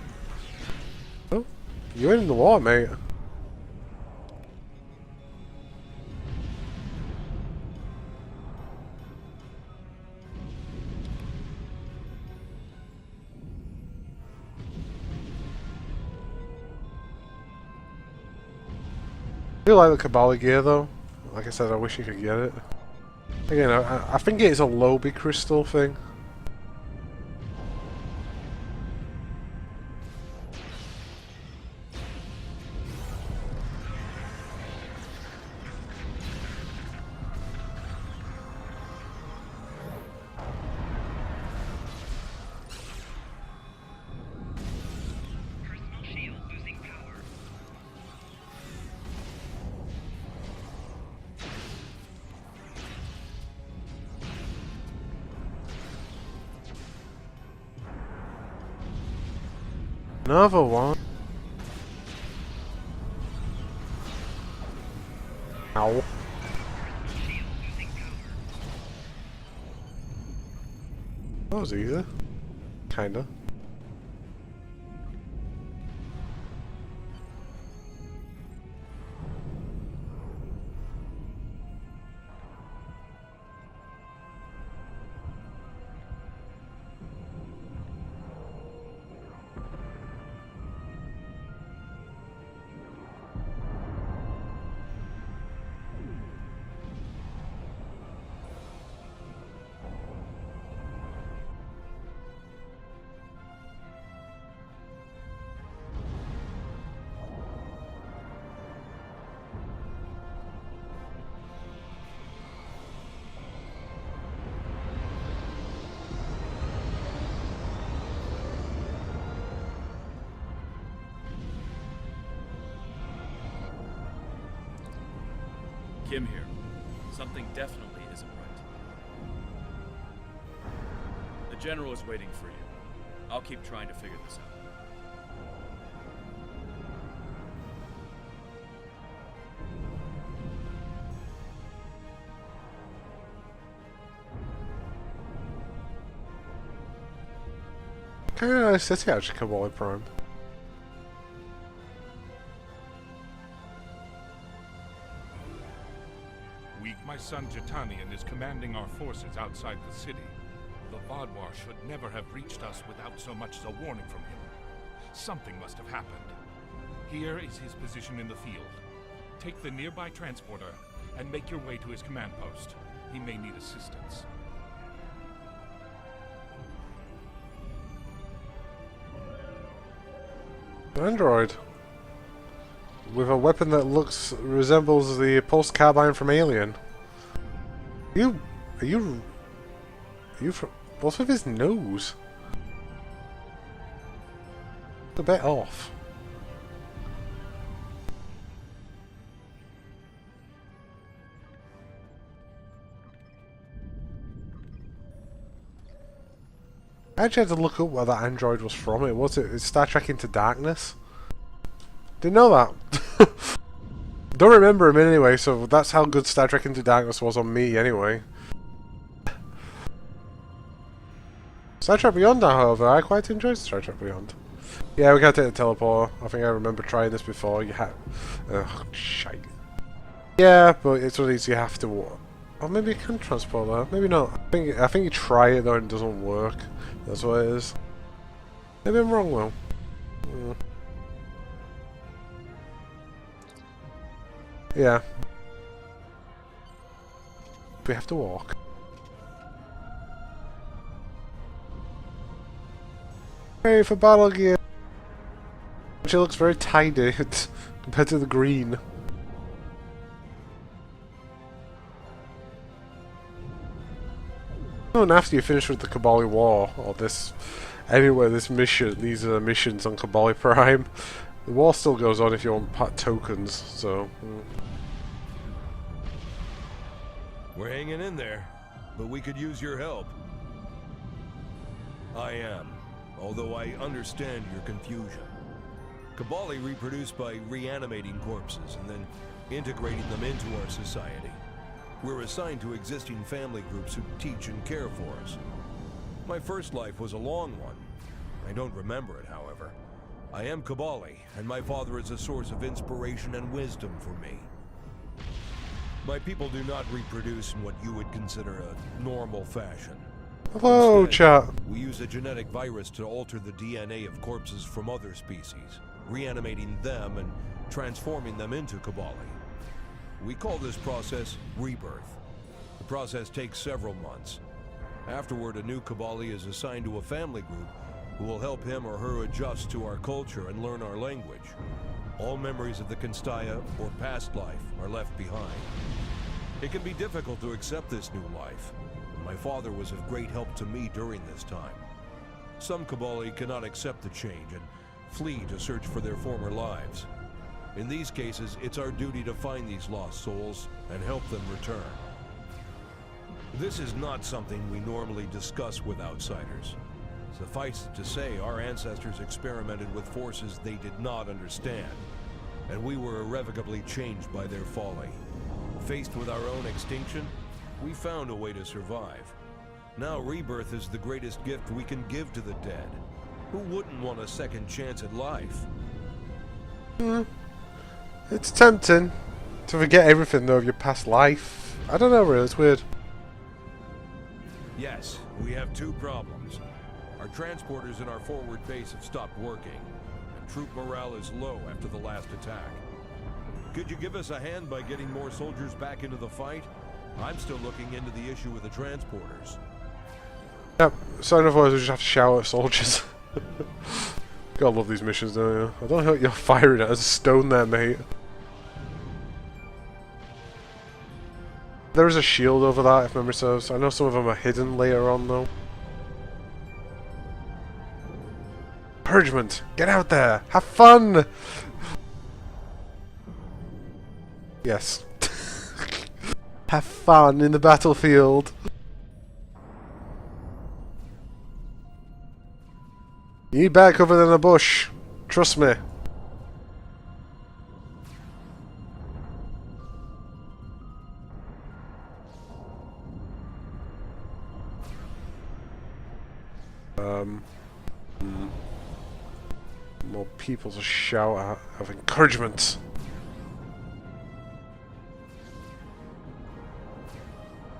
S1: Oh, you're in the water, mate. I do like the Kabali gear though. Like I said, I wish you could get it. Again, I think it's a Lobby crystal thing. Another one. Ow. That was easy. Kinda.
S14: Kim here. Something definitely isn't right. The General is waiting for you. I'll keep trying to figure this out.
S1: Kinda nice city actually, Kabbalah Prime.
S15: My son Jitanian is commanding our forces outside the city. The Vodwar should never have reached us without so much as a warning from him. Something must have happened. Here is his position in the field. Take the nearby transporter and make your way to his command post. He may need assistance.
S1: Android. With a weapon that resembles the pulse carbine from Alien. Are you from, what's with his nose? It's a bit off. I actually had to look up where that android was from. It's Star Trek Into Darkness. Didn't know that. Don't remember him anyway, so that's how good Star Trek Into Darkness was on me anyway. Star Trek Beyond, however, I quite enjoyed Star Trek Beyond. Yeah, we gotta take the teleporter. I think I remember trying this before. You had... Ugh, shite. Yeah, but it's one of these you have to... Or maybe you can transport that. Maybe not. I think you try it though and it doesn't work. That's what it is. Maybe I'm wrong though. Yeah. We have to walk. Ready for battle gear. She looks very tidy compared to the green. And after you finish with the Kabali War, or this, anywhere this mission, these are missions on Kabali Prime, the war still goes on if you want tokens, so...
S19: We're hanging in there, but we could use your help. I am, although I understand your confusion. Kabali reproduce by reanimating corpses and then integrating them into our society. We're assigned to existing family groups who teach and care for us. My first life was a long one. I don't remember it, however. I am Kabali, and my father is a source of inspiration and wisdom for me. My people do not reproduce in what you would consider a normal fashion.
S1: Hello,
S19: Instead,
S1: chat.
S19: we use a genetic virus to alter the DNA of corpses from other species, reanimating them and transforming them into Kabali. We call this process rebirth. The process takes several months. Afterward, a new Kabali is assigned to a family group who will help him or her adjust to our culture and learn our language. All memories of the Constaya or past life are left behind. It can be difficult to accept this new life, and my father was of great help to me during this time. Some Kabali cannot accept the change and flee to search for their former lives. In these cases, it's our duty to find these lost souls and help them return. This is not something we normally discuss with outsiders. Suffice it to say, our ancestors experimented with forces they did not understand, and we were irrevocably changed by their folly. Faced with our own extinction, we found a way to survive. Now rebirth is the greatest gift we can give to the dead. Who wouldn't want a second chance at life?
S1: It's tempting to forget everything though of your past life. I don't know, really, it's weird.
S19: Yes, we have two problems. Our transporters in our forward base have stopped working, and troop morale is low after the last attack. Could you give us a hand by getting more soldiers back into the fight? I'm still looking into the issue with the transporters.
S1: Yep, so in other words, we just have to shout at soldiers. Gotta love these missions, don't you? I don't know what you're firing at. There's a stone there, mate. There is a shield over that, if memory serves. I know some of them are hidden later on, though. Encouragement! Get out there! Have fun! Yes. Have fun in the battlefield! You need better cover than a bush. Trust me. More people to shout at of encouragement.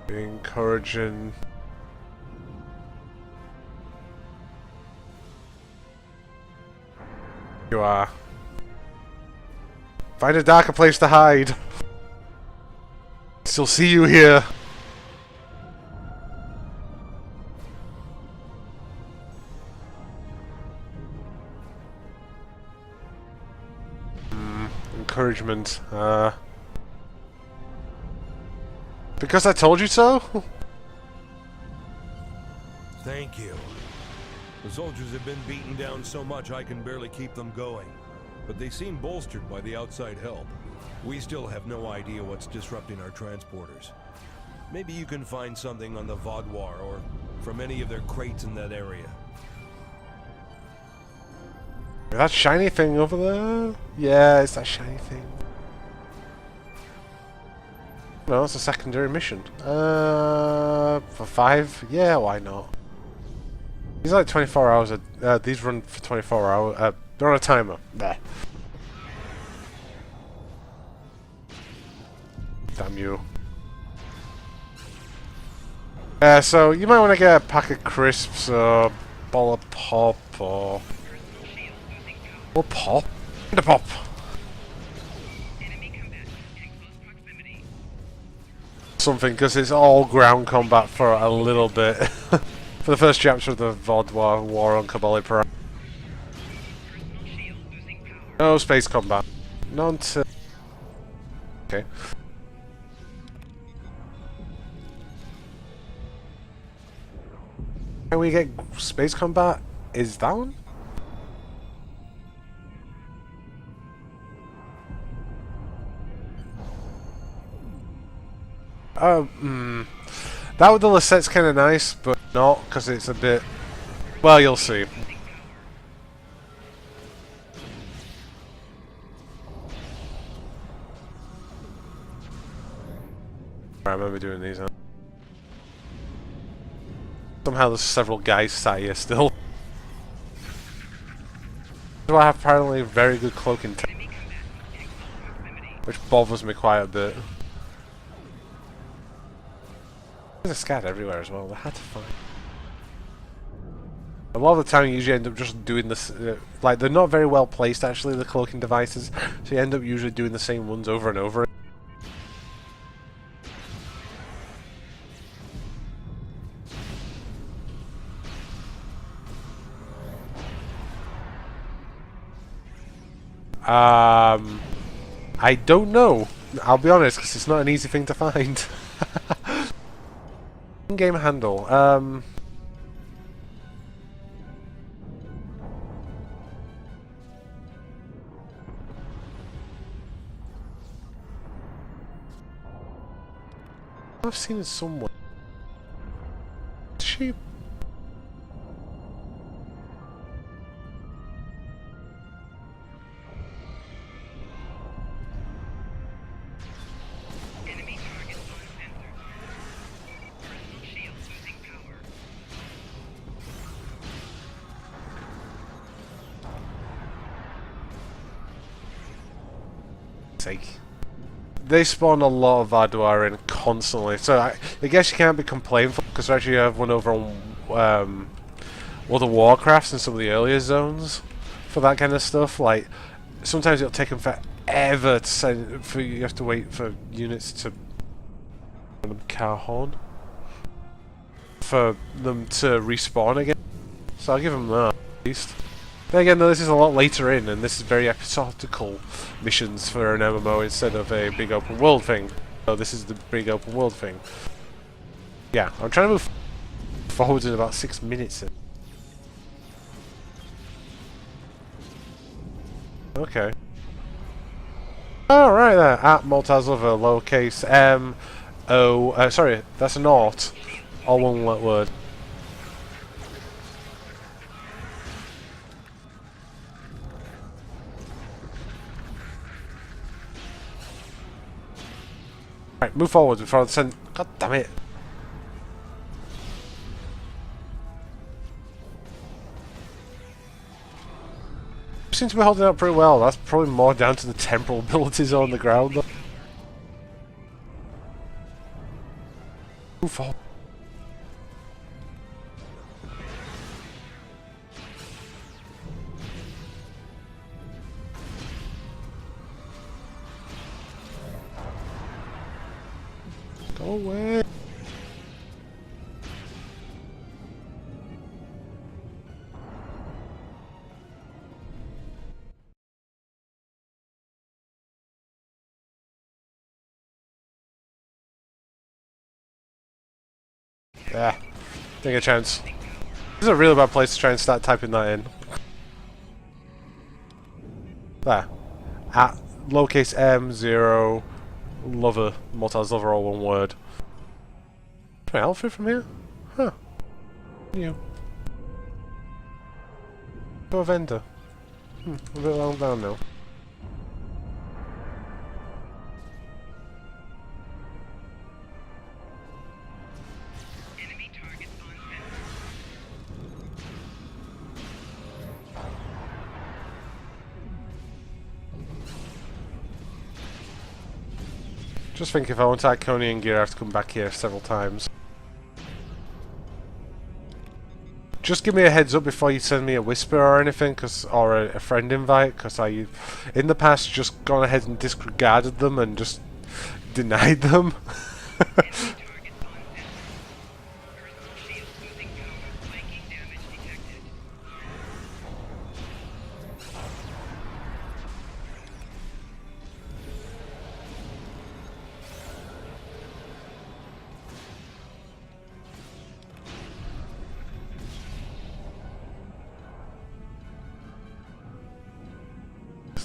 S1: Encouraging. You are. Find a darker place to hide. Still see you here. Encouragement. Because I told you so?
S19: Thank you. The soldiers have been beaten down so much I can barely keep them going. But they seem bolstered by the outside help. We still have no idea what's disrupting our transporters. Maybe you can find something on the Vaudouar or from any of their crates in that area.
S1: That shiny thing over there? Yeah, it's that shiny thing. No, it's a secondary mission. For 5? Yeah, why not? These are like 24 hours. These run for 24 hours. They're on a timer. Bah. Damn you. So you might want to get a pack of crisps or ball of pop or pop. The pop. Something, because it's all ground combat for a little bit. For the first chapter of the Vaudouar War on Kabali Prime. No space combat. None to... Okay. Can we get space combat? Is that one? That with the Lassette's kind of nice, but not, because it's a bit... Well, you'll see. I remember doing these, huh? Somehow there's several guys sat here still. So I have apparently very good cloaking time, which bothers me quite a bit. There's a scat everywhere as well. They're hard to find. A lot of the time you usually end up just doing this, like they're not very well placed actually, the cloaking devices, so you end up usually doing the same ones over and over. I don't know. I'll be honest, because it's not an easy thing to find. In-game handle. I've seen it somewhere. She. sake. They spawn a lot of Vaadwaur in constantly, so I guess you can't be complaining because actually you have one over on World of Warcraft and some of the earlier zones for that kind of stuff. Like sometimes it'll take them forever to send. You have to wait for units to Cajon for them to respawn again. So I'll give them that at least. Then again, though, this is a lot later in, and this is very episodical missions for an MMO instead of a big open world thing. So this is the big open world thing. Yeah, I'm trying to move forward in about 6 minutes. Okay. Alright there, at Multazlover, lowercase M-O... sorry, that's an alt. All one word. Right, move forward before I send... God damn it. Seems to be holding up pretty well. That's probably more down to the temporal abilities on the ground though. Move forward. Go away. Yeah, take a chance. This is a really bad place to try and start typing that in. There. At lowercase M0 lover, Multazlover, all one word. Can I outfit from here? Huh. New. Go a vendor. A bit long down now. Just think if I want Iconian gear I have to come back here several times. Just give me a heads up before you send me a whisper or anything, or a friend invite, because in the past, just gone ahead and disregarded them and just denied them.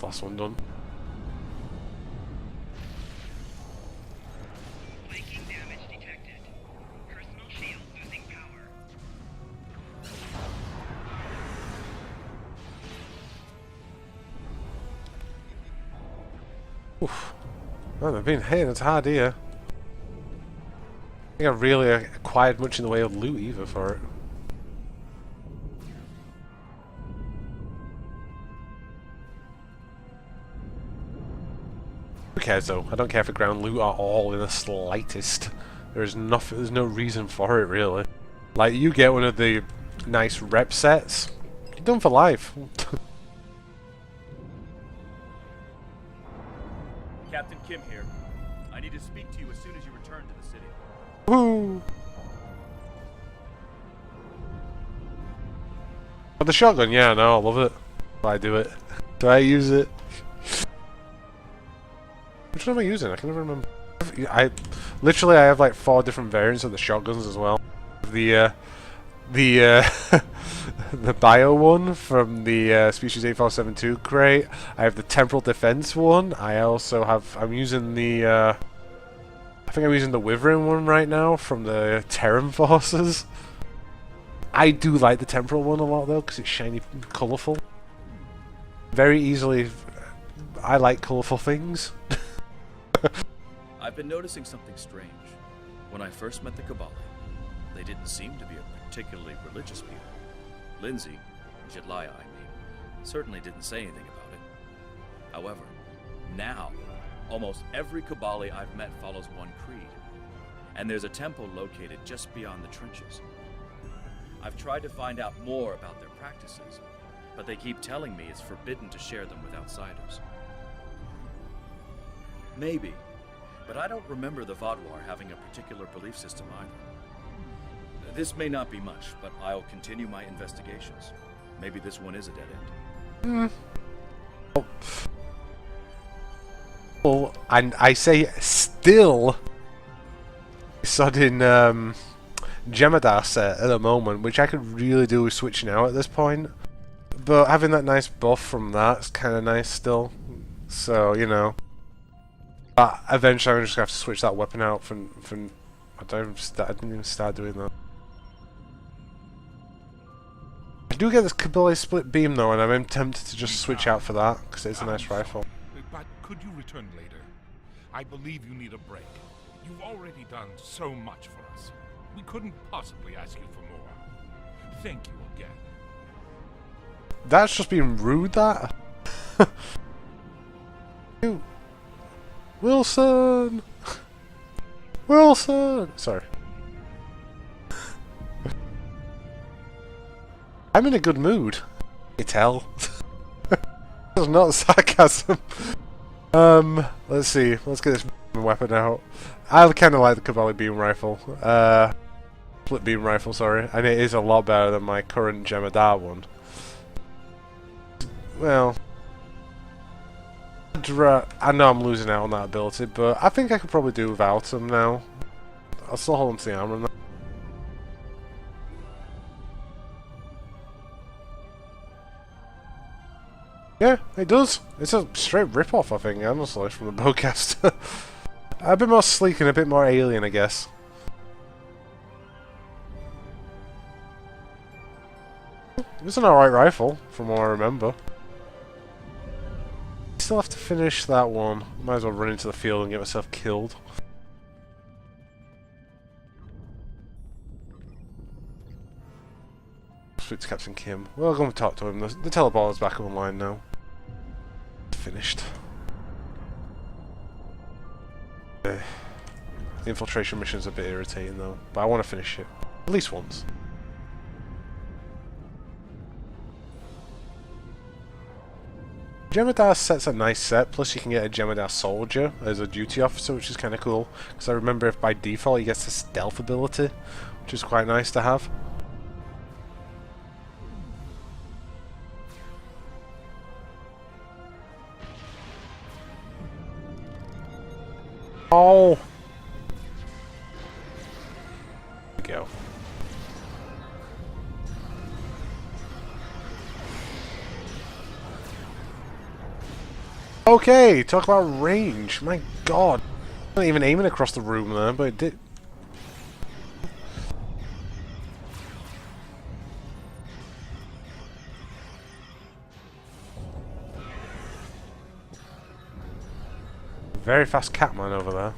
S1: Last one done.
S5: Flanking damage detected. Personal shield losing power.
S1: Oof. Man, I've been hitting it hard here. I think I've really acquired much in the way of loot either for it. Who cares though? I don't care for ground loot at all in the slightest. There's nothing. There's no reason for it really. Like you get one of the nice rep sets, you're done for life.
S14: Captain Kim here. I need to speak to you as soon as you return to the city.
S1: Woo! Oh, the shotgun, yeah, no, I love it. Do I do it? Do I use it? Which one am I using? I can never remember. I have like 4 different variants of the shotguns as well. The the bio one from the Species 8472 crate. I have the temporal defense one. I also have. I'm using the. I think I'm using the Wyvern one right now from the Terran forces. I do like the temporal one a lot though because it's shiny and colourful. Very easily. I like colourful things.
S14: I've been noticing something strange. When I first met the Kabbalah, they didn't seem to be a particularly religious people. Lindsay, Jedliah I mean, certainly didn't say anything about it. However, now Almost every Kibali I've met follows one creed, and there's a temple located just beyond the trenches. I've tried to find out more about their practices, but they keep telling me it's forbidden to share them with outsiders. Maybe, but I don't remember the Vodwar having a particular belief system either. This may not be much, but I'll continue my investigations. Maybe this one is a dead end.
S1: Well, and I say still sodding Jemadar set at the moment, which I could really do with switching out at this point. But having that nice buff from that's kind of nice still. So, you know. Eventually I'm just going to have to switch that weapon out from I didn't even start doing that. I do get this Kibali split beam though, and I'm tempted to just switch out for that, because it's a nice rifle.
S15: But could you return later? I believe you need a break. You've already done so much for us. We couldn't possibly ask you for more. Thank you again.
S1: That's just being rude, that. Ew. Wilson! Wilson! Sorry. I'm in a good mood. You tell. It's not sarcasm. Let's see. Let's get this weapon out. I kind of like the Kibali beam rifle. Split beam rifle, sorry. And it is a lot better than my current Jemadar one. Well, I know I'm losing out on that ability, but I think I could probably do without them now. I'll still hold on to the armor now. Yeah, it does. It's a straight rip-off, I think, honestly, from the bowcaster. A bit more sleek and a bit more alien, I guess. It's an alright rifle, from what I remember. Still have to finish that one. Might as well run into the field and get myself killed. Speak to Captain Kim. Well, go and talk to him. The teleporter's back online now. Finished. The infiltration mission's a bit irritating though, but I want to finish it. At least once. Jemadar set's a nice set, plus you can get a Jemadar soldier as a duty officer, which is kind of cool. Because I remember if by default he gets the stealth ability, which is quite nice to have. Oh! There we go. Okay, talk about range. My god. I'm not even aiming across the room there, but it did. Very fast Catman over there.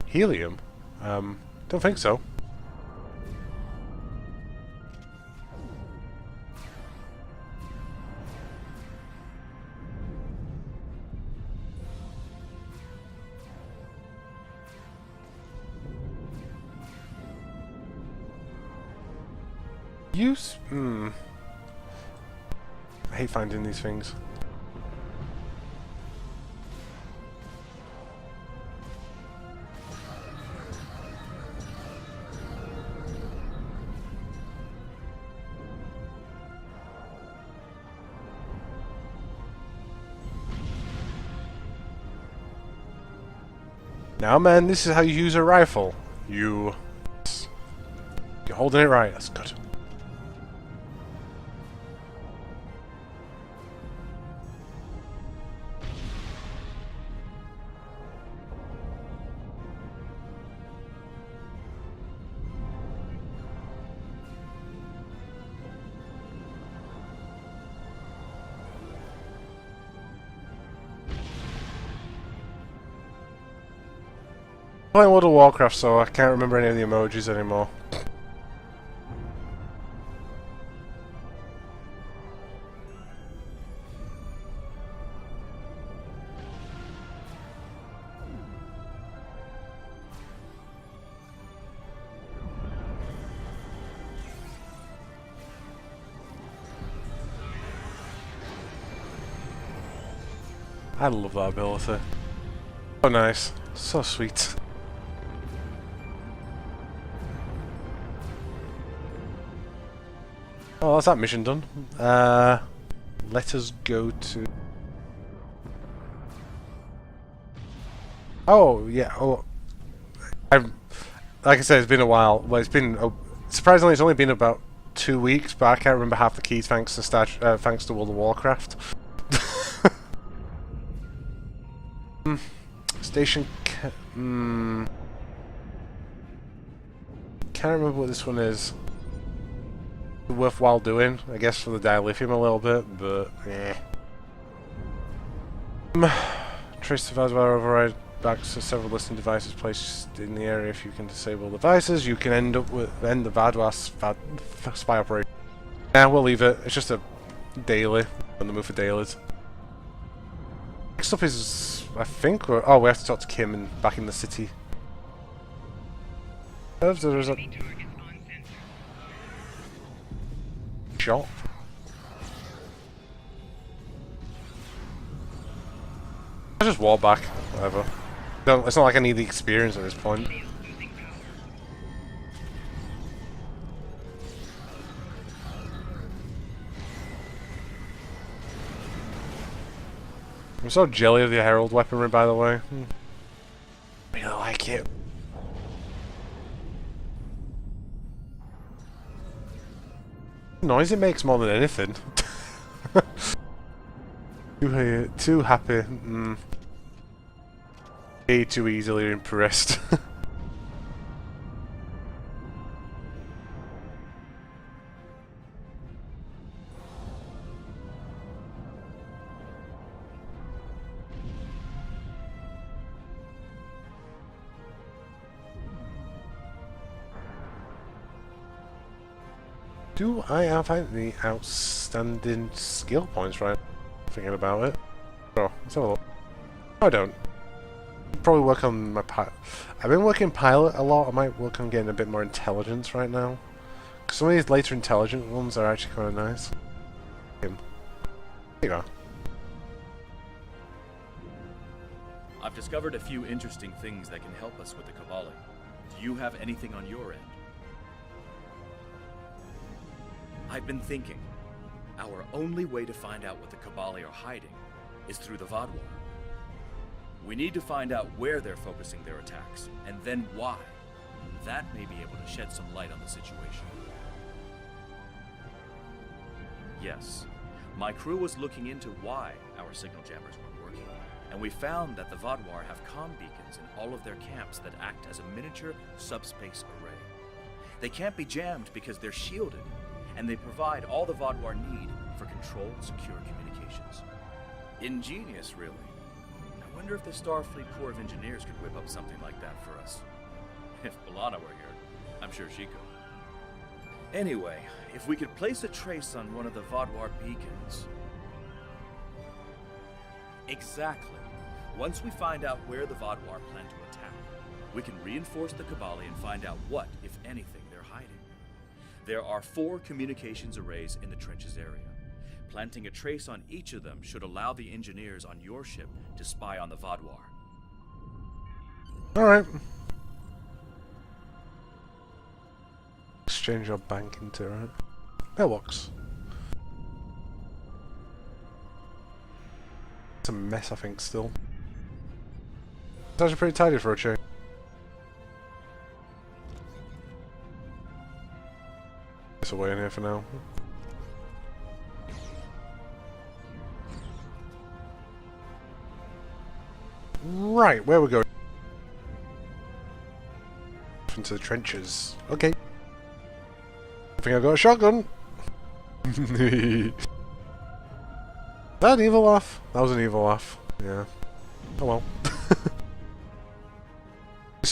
S1: Helium? Don't think so. Use? I hate finding these things. Now, man, this is how you use a rifle. You're holding it right. That's good. Playing World of Warcraft, so I can't remember any of the emojis anymore. I love that ability. So nice. So sweet. Oh, that's that mission done. Let us go to... Oh, yeah. Oh, like I said, it's been a while. Well, it's been... surprisingly, it's only been about 2 weeks, but I can't remember half the keys thanks to World of Warcraft. Station... can't remember what this one is. Worthwhile doing, I guess, for the dilithium a little bit, but yeah. Trace the Vadwar override back to several listening devices placed in the area. If you can disable devices, you can end the Vadwar spy operation. Yeah, we'll leave it. It's just a daily. On the move for dailies. Next up is, I think, we have to talk to Kim and back in the city. There's a shop. I just walk back, whatever. It's not like I need the experience at this point. I'm so jelly of the Herald weaponry, by the way. I really like it. The noise it makes more than anything. Too happy. Way too easily impressed. Do I have any outstanding skill points right? Thinking about it. Oh, let's have a look. No, I don't. Probably work on my I've been working pilot a lot. I might work on getting a bit more intelligence right now. Some of these later intelligent ones are actually kind of nice. There you go.
S14: I've discovered a few interesting things that can help us with the Kabali. Do you have anything on your end? I've been thinking, our only way to find out what the Kabali are hiding is through the Vadwar. We need to find out where they're focusing their attacks, and then why. That may be able to shed some light on the situation. Yes, my crew was looking into why our signal jammers weren't working, and we found that the Vadwar have comm beacons in all of their camps that act as a miniature subspace array. They can't be jammed because they're shielded, and they provide all the Vadwar need for controlled, secure communications. Ingenious, really. I wonder if the Starfleet Corps of Engineers could whip up something like that for us. If B'Elanna were here, I'm sure she could. Anyway, if we could place a trace on one of the Vadwar beacons... Exactly. Once we find out where the Vadwar plan to attack, we can reinforce the Kabali and find out what, if anything, they're hiding. There are 4 communications arrays in the trenches area. Planting a trace on each of them should allow the engineers on your ship to spy on the Vadwar.
S1: Alright. Exchange your bank into, right? Mailbox. It's a mess, I think, still. It's actually pretty tidy for a change. It's away in here for now. Right, where are we going? Into the trenches. Okay. I think I got a shotgun. That an evil laugh? That was an evil laugh. Yeah. Oh well.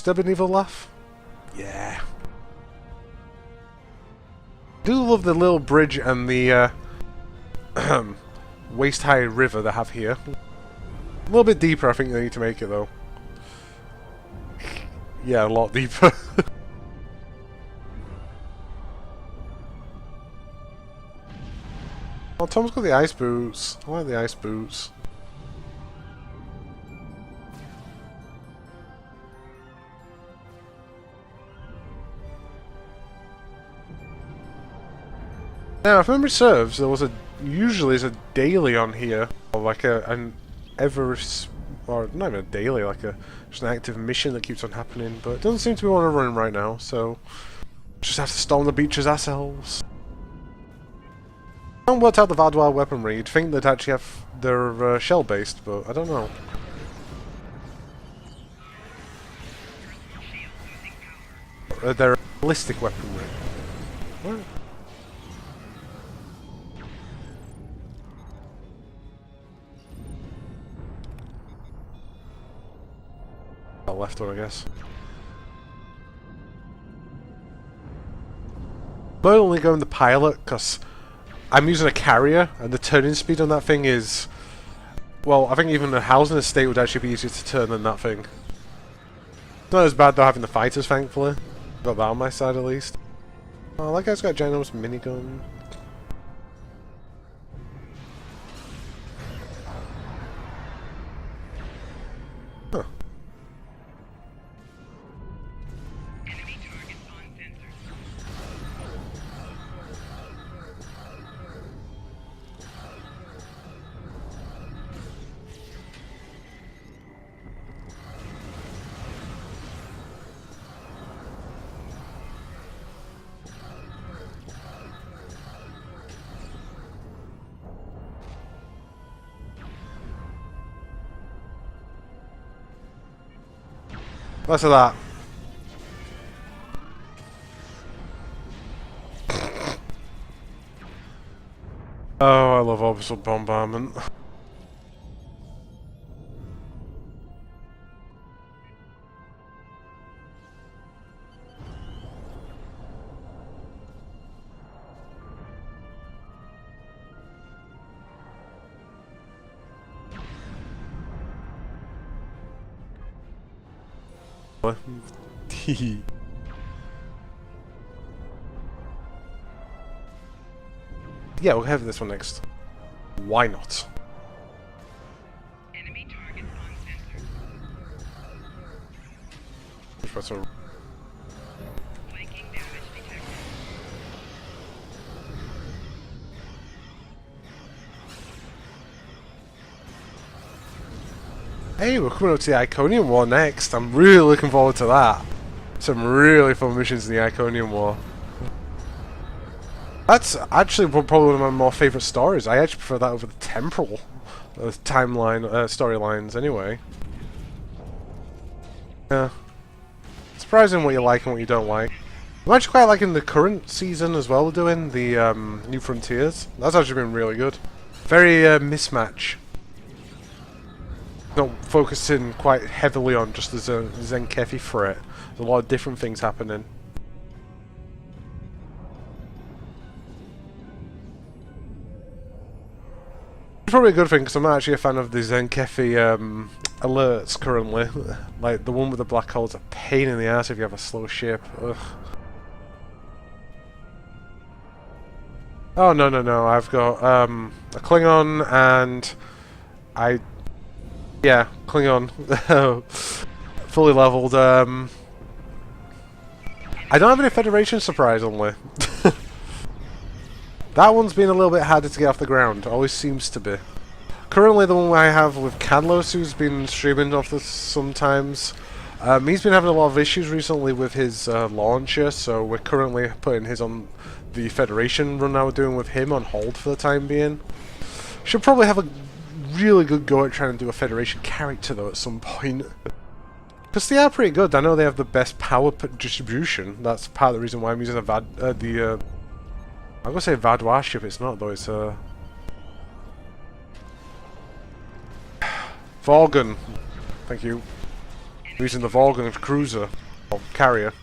S1: Mr. Benevolent Laugh? Yeah. I do love the little bridge and the waist-high river they have here. A little bit deeper, I think they need to make it though. Yeah, a lot deeper. Oh, Tom's got the ice boots. I like the ice boots. Now, if memory serves, there was usually is a daily on here, or like an or not even a daily, like just an active mission that keeps on happening. But it doesn't seem to be on a run right now, so just have to storm the beaches ourselves. I haven't worked out the Vadwar weaponry. You'd think they'd actually have their shell-based, but I don't know. They're ballistic weaponry. What? Left one, I guess. I'm only going the pilot because I'm using a carrier, and the turning speed on that thing is... Well, I think even a housing estate would actually be easier to turn than that thing. Not as bad though having the fighters, thankfully. Got that on my side at least. Oh, that guy's got a ginormous minigun. Huh. Less of that. Oh, I love orbital bombardment. Yeah, we'll have this one next. Why not?
S5: Enemy targets on sensor. Flanking damage detected.
S1: Hey, we're coming up to the Iconium War next. I'm really looking forward to that. Some really fun missions in the Iconium War. That's actually probably one of my more favourite stories. I actually prefer that over the temporal timeline storylines anyway. Yeah. Surprising what you like and what you don't like. I'm actually quite liking the current season as well we're doing, the New Frontiers. That's actually been really good. Very mismatch. Not focusing quite heavily on just the Zenkefi threat. There's a lot of different things happening. It's probably a good thing because I'm not actually a fan of the Zenkefi alerts currently. Like the one with the black hole's a pain in the ass if you have a slow ship. Ugh. Oh no! I've got a Klingon and yeah, Klingon, fully leveled. I don't have any Federation, surprisingly. That one's been a little bit harder to get off the ground. Always seems to be. Currently, the one I have with Cadlos, who's been streaming off this sometimes. He's been having a lot of issues recently with his launcher, so we're currently putting his on the Federation run I was doing with him on hold for the time being. Should probably have a really good go at trying to do a Federation character though at some point. Because they are pretty good. I know they have the best power distribution. That's part of the reason why I'm using a I'm gonna say Vadwar ship, it's not though, it's Vorgon. Thank you. using the Volgan cruiser or carrier.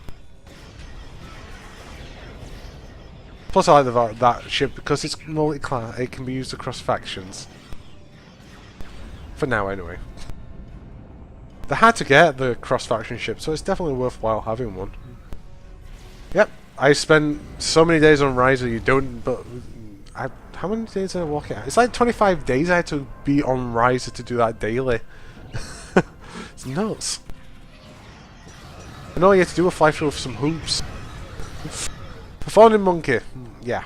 S1: Plus, I like that ship because it's multi-class. It can be used across factions. For now, anyway. They had to get the cross-faction ship, so it's definitely worthwhile having one. Yep, I spent so many days on Riser. You don't, but how many days did I walk it out? It's like 25 days I had to be on Riser to do that daily. It's nuts. And all you had to do was fly through some hoops. Performing monkey, yeah.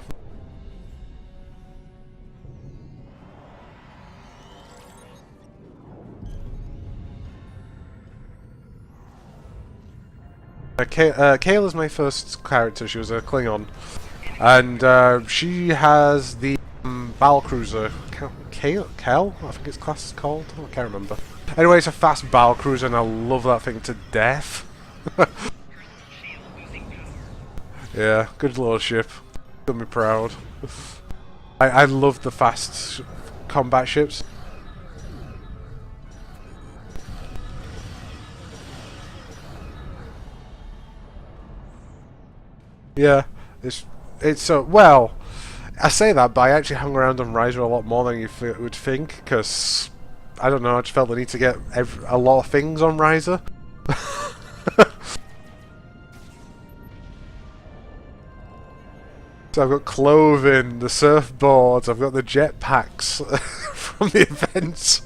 S1: Kayla's my first character. She was a Klingon, and she has the battle cruiser. Kel, I think its class is called. I can't remember. Anyway, it's a fast battle cruiser, and I love that thing to death. Yeah, good little ship. Got me proud. I love the fast combat ships. Yeah, it's well, I say that, but I actually hung around on Riser a lot more than you would think, because I don't know, I just felt the need to get a lot of things on Riser. So I've got clothing, the surfboards, I've got the jetpacks from the events.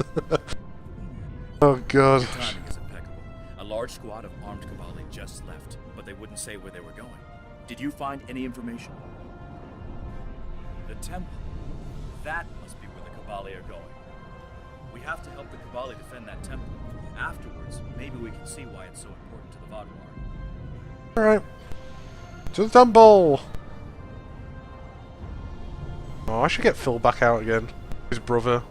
S1: Oh god.
S14: Your timing is impeccable. A large squad of armed Cabali just left, but they wouldn't say where they were going. Did you find any information? The temple. That must be where the Cabali are going. We have to help the Cabali defend that temple. Afterwards, maybe we can see why it's so important to the Vaadwaur.
S1: Alright. To the temple! Oh, I should get Phil back out again. His brother.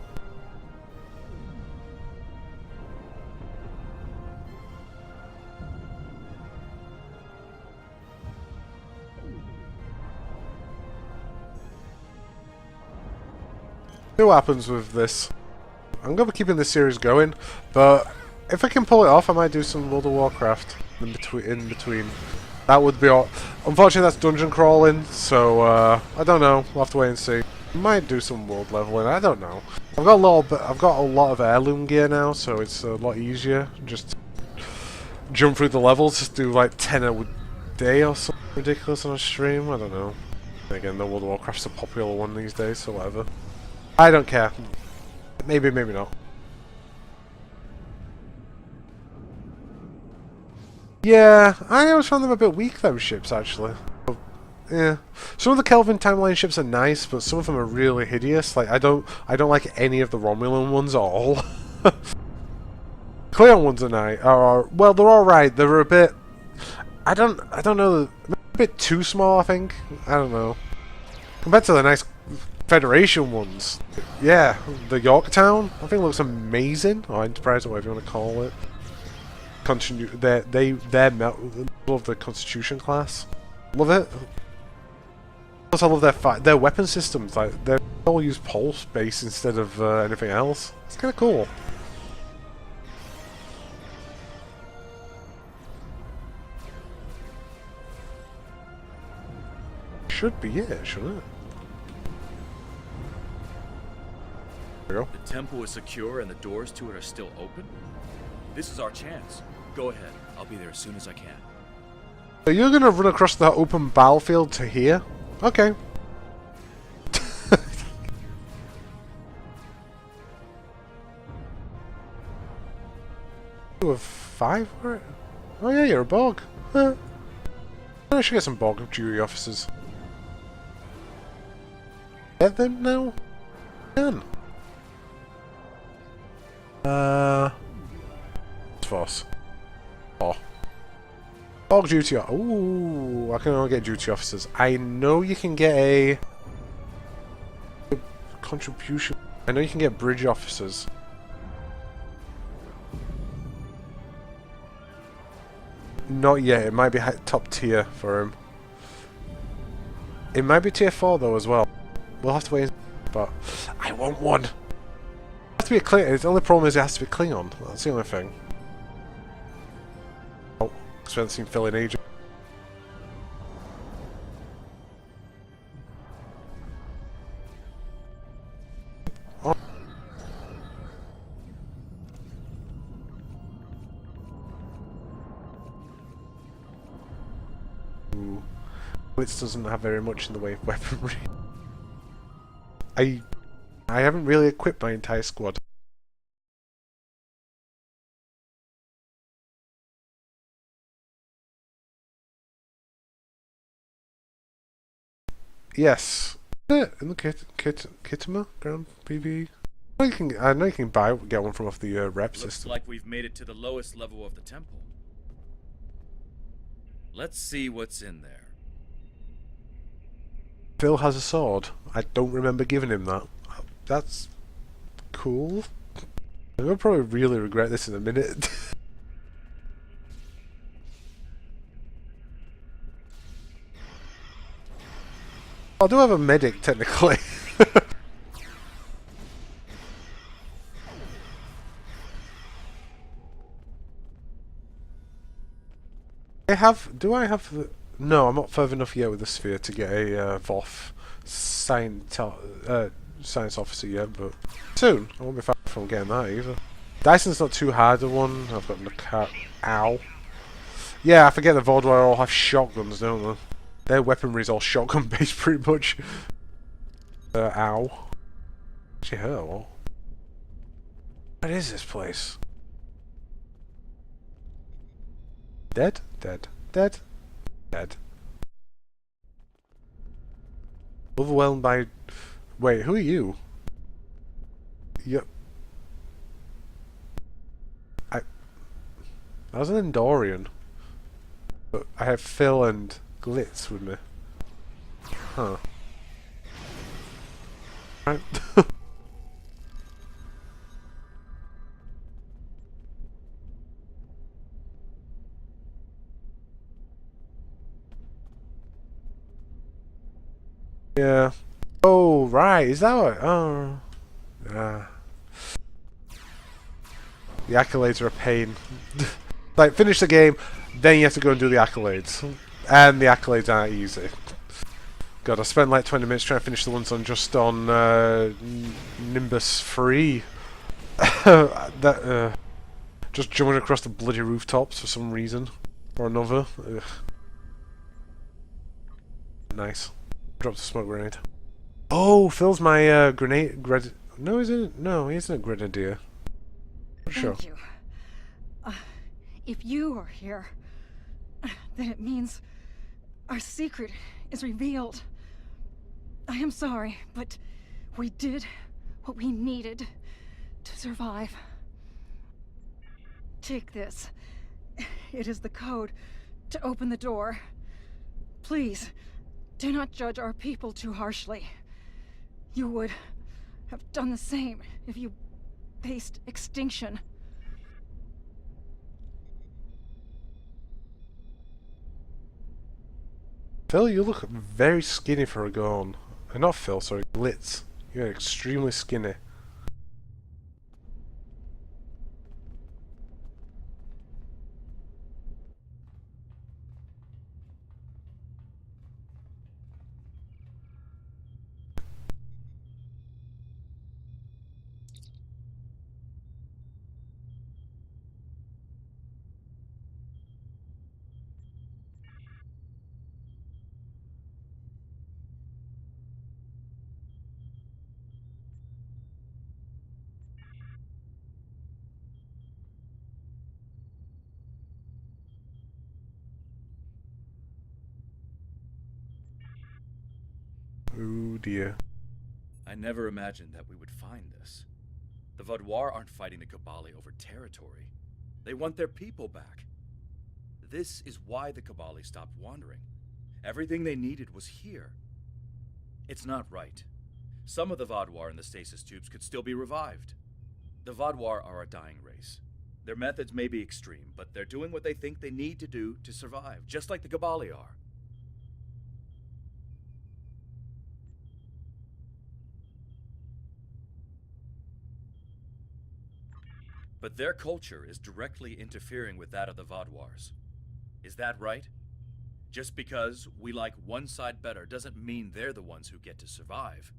S1: See what happens with this. I'm going to be keeping this series going, but if I can pull it off, I might do some World of Warcraft in between. That would be all. Unfortunately, that's dungeon crawling, so I don't know. We'll have to wait and see. Might do some world leveling. I don't know. I've got a lot of heirloom gear now, so it's a lot easier. Just jump through the levels. Just do like 10 a day or something ridiculous on a stream. I don't know. Again, the World of Warcraft's a popular one these days, so whatever. I don't care. Maybe, maybe not. Yeah, I always found them a bit weak, them ships, actually. Yeah. Some of the Kelvin timeline ships are nice, but some of them are really hideous. Like, I don't like any of the Romulan ones at all. Cleon ones are nice. Well, they're alright. They're a bit... I don't know. They're a bit too small, I think. I don't know. Compared to the nice Federation ones. Yeah, the Yorktown, I think looks amazing. Or Enterprise, or whatever you want to call it. They're of the Constitution class. Love it. Plus, I love their weapon systems. Like they all use pulse base instead of anything else. It's kind of cool. Should be it, shouldn't it? There we go.
S14: The temple is secure and the doors to it are still open? This is our chance. Go ahead. I'll be there as soon as I can.
S1: So you're gonna run across the open battlefield to here? Okay. You have 5 for it? Oh yeah, you're a Borg. Huh. I should get some Borg jury officers. Get them now? Can. Force. Oh. Borg duty. Ooh, I can only get duty officers. I know you can get a contribution. I know you can get bridge officers. Not yet. It might be top tier for him. It might be tier 4 though as well. We'll have to wait. But I want one. It has to be a Klingon. The only problem is it has to be Klingon. That's the only thing. 'Cause we haven't seen Phil in ages. Blitz doesn't have very much in the way of weaponry. I haven't really equipped my entire squad. Yes. In the Kittima Ground PvE. I know you can get one from off the rep system.
S14: Looks like we've made it to the lowest level of the temple. Let's see what's in there.
S1: Phil has a sword. I don't remember giving him that. That's cool. I'm gonna probably really regret this in a minute. I do have a medic, technically. Do I have the... No, I'm not further enough yet with the sphere to get a VOF science officer yet, but soon. I won't be far from getting that either. Dyson's not too hard a one. I've got the cat. Ow. Yeah, I forget the Vaudouar all have shotguns, don't they? Their weaponry's all shotgun based pretty much. Ow. Actually hurt a lot. What is this place? Dead? Dead. Dead? Dead. Overwhelmed by... Wait, who are you? Yep. I was an Endorian. But I have Phil and Glitz with me. Huh. Right. Yeah. Oh, right. Is that what... Oh. Ah. The accolades are a pain. Like, finish the game, then you have to go and do the accolades. And the accolades aren't easy. God, I spent like 20 minutes trying to finish the ones on just on Nimbus 3. Just jumping across the bloody rooftops for some reason or another. Ugh. Nice. Dropped a smoke grenade. Oh, Phil's my grenade. No, isn't? No, he isn't a grenadier. Sure.
S3: Thank you. If you are here, then it means our secret is revealed. I am sorry, but we did what we needed to survive. Take this. It is the code to open the door. Please, do not judge our people too harshly. You would have done the same if you faced extinction.
S1: Phil, you look very skinny for a gone. Not Phil, sorry, Glitz. You're extremely skinny. Oh dear.
S14: I never imagined that we would find this. The Vaudois aren't fighting the Kabali over territory. They want their people back. This is why the Kabali stopped wandering. Everything they needed was here. It's not right. Some of the Vaudois in the stasis tubes could still be revived. The Vaudois are a dying race. Their methods may be extreme, but they're doing what they think they need to do to survive, just like the Kabali are. But their culture is directly interfering with that of the Vaudoirs. Is that right? Just because we like one side better doesn't mean they're the ones who get to survive.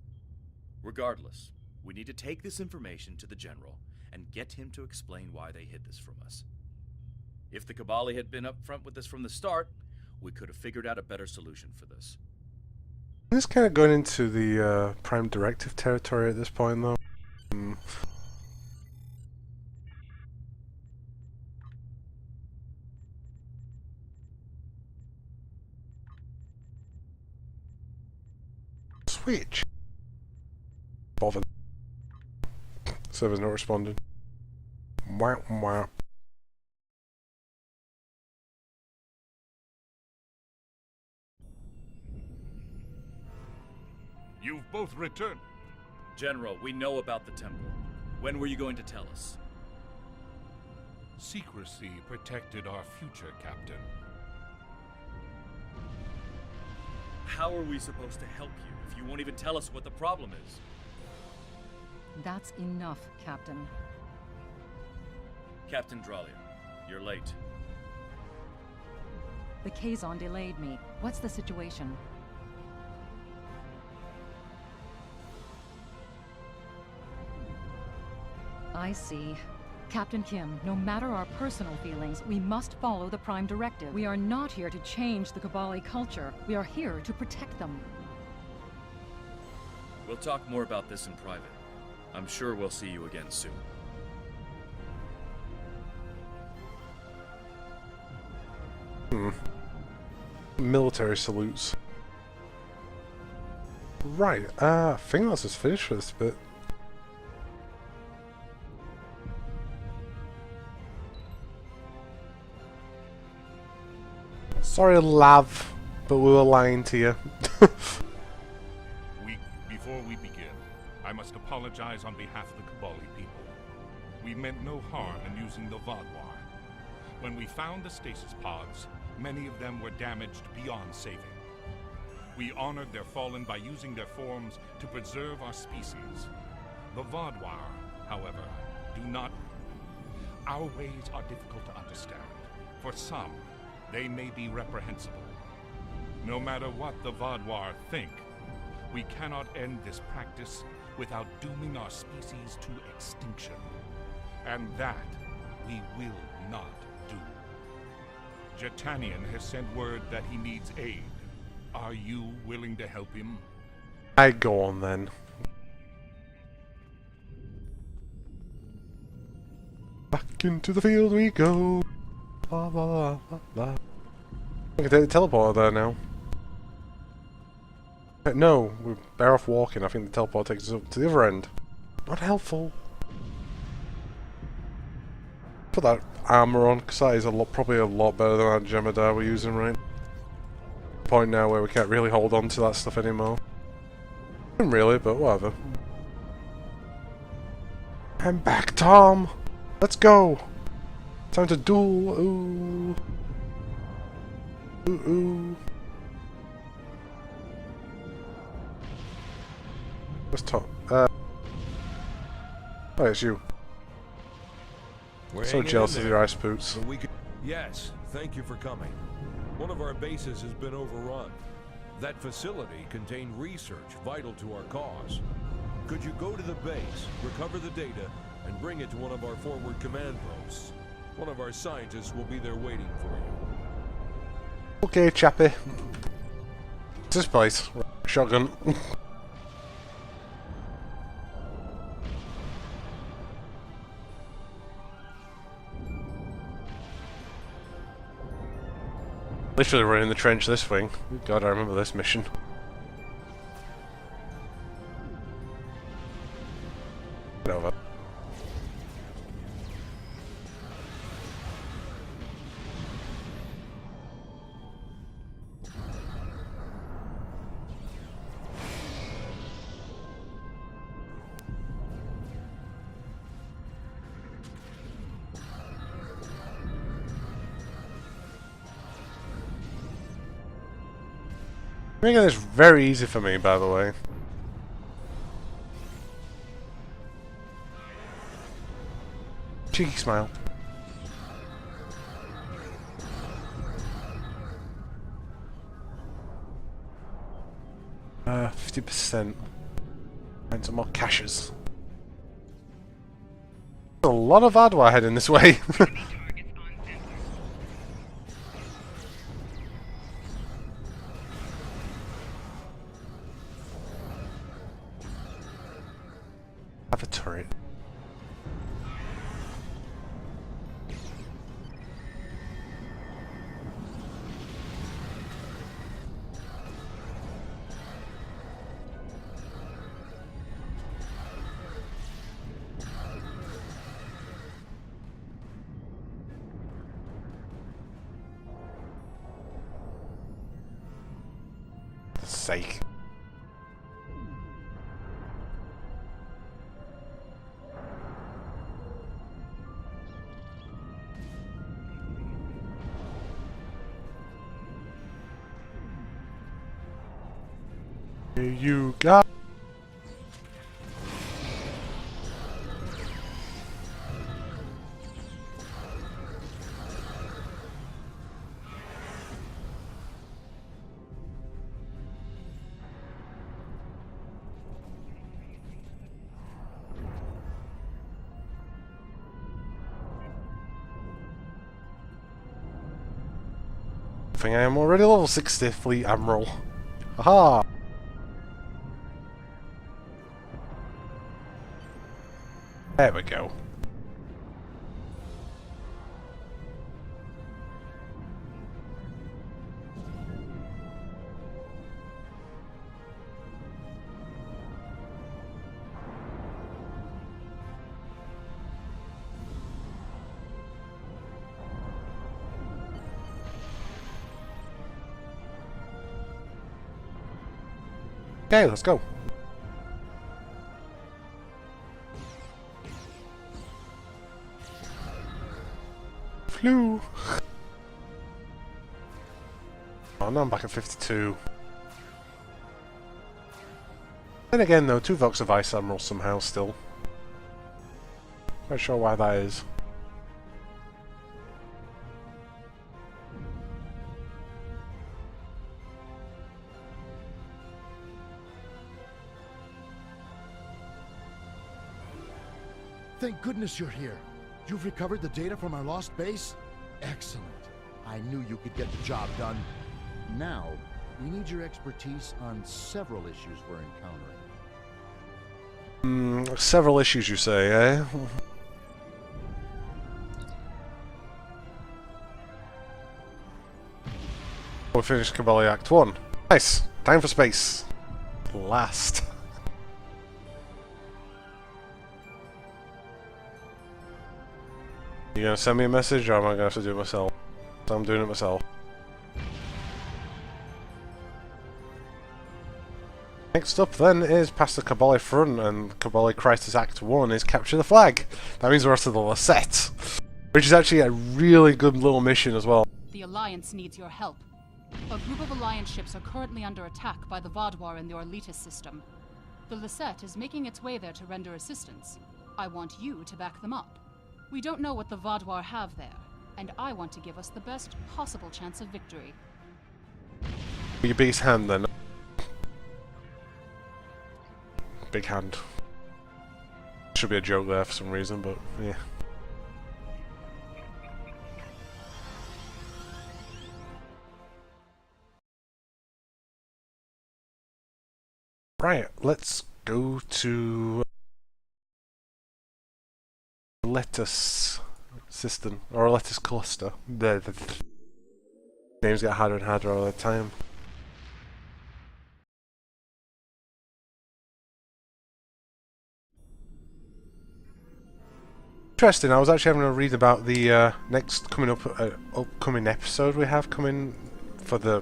S14: Regardless, we need to take this information to the General and get him to explain why they hid this from us. If the Cabali had been upfront with this from the start, we could have figured out a better solution for this.
S1: This kind of going into the Prime Directive territory at this point, though. Switch. Bothered. Server's not responding. Wow, wow.
S15: You've both returned.
S14: General, we know about the temple. When were you going to tell us?
S15: Secrecy protected our future, Captain.
S14: How are we supposed to help you if you won't even tell us what the problem is?
S3: That's enough, Captain.
S14: Captain Dralia, you're late.
S3: The Kazon delayed me. What's the situation? I see. Captain Kim, no matter our personal feelings, we must follow the Prime Directive. We are not here to change the Cabali culture. We are here to protect them.
S14: We'll talk more about this in private. I'm sure we'll see you again soon.
S1: Military salutes. Right, I think that's just finished for this bit. Sorry, love, but we were lying to you.
S15: Before we begin, I must apologize on behalf of the Cabali people. We meant no harm in using the Vadwar. When we found the stasis pods, many of them were damaged beyond saving. We honored their fallen by using their forms to preserve our species. The Vadwar, however, do not... Our ways are difficult to understand. For some, they may be reprehensible. No matter what the Vadwar think, we cannot end this practice without dooming our species to extinction. And that we will not do. Jetanian has sent word that he needs aid. Are you willing to help him?
S1: I go on then. Back into the field we go. La la la la la. I can take the teleporter there now. No, we're better off walking. I think the teleporter takes us up to the other end. Not helpful. Put that armor on, because that is probably a lot better than that Jemadar we're using right now. Point now where we can't really hold on to that stuff anymore. Not really, but whatever. I'm back, Tom! Let's go! Time to duel! Ooh! Ooh ooh! Where's Tom? Oh, it's you. So jealous of your ice boots.
S19: Yes, thank you for coming. One of our bases has been overrun. That facility contained research vital to our cause. Could you go to the base, recover the data, and bring it to one of our forward command posts? One of our scientists will be there waiting for you.
S1: Okay, chappy. It's this place. Shotgun. Literally running the trench this wing. God, I remember this mission. Get over. Making this very easy for me, by the way. Cheeky smile. 50%. Find some more caches. A lot of Adwa heading this way. Have a turret. Sake. Here you go. I think I am already level 60 Fleet Admiral. Haha! There we go. Okay, let's go. Flew. Oh no, I'm back at 52. Then again though, 2 Vox of Vice Admiral somehow still. Not sure why that is.
S20: Thank goodness you're here. You've recovered the data from our lost base? Excellent. I knew you could get the job done. Now, we need your expertise on several issues we're encountering.
S1: Several issues you say, eh? We finished Cabali Act 1. Nice! Time for space. Last. You gonna send me a message, or am I gonna have to do it myself? I'm doing it myself. Next up then is past the Cabali front, and Cabali Crisis Act 1 is capture the flag. That means we're off to the Lasette, which is actually a really good little mission as well.
S13: The Alliance needs your help. A group of Alliance ships are currently under attack by the Vaadwaur in the Orletus system. The Lasette is making its way there to render assistance. I want you to back them up. We don't know what the Vaadwaur have there, and I want to give us the best possible chance of victory.
S1: Your biggest hand then. Big hand. Should be a joke there for some reason, but yeah. Right, let's go to lettuce system, or lettuce cluster. The names get harder and harder all the time. Interesting, I was actually having a read about the next upcoming episode we have coming for the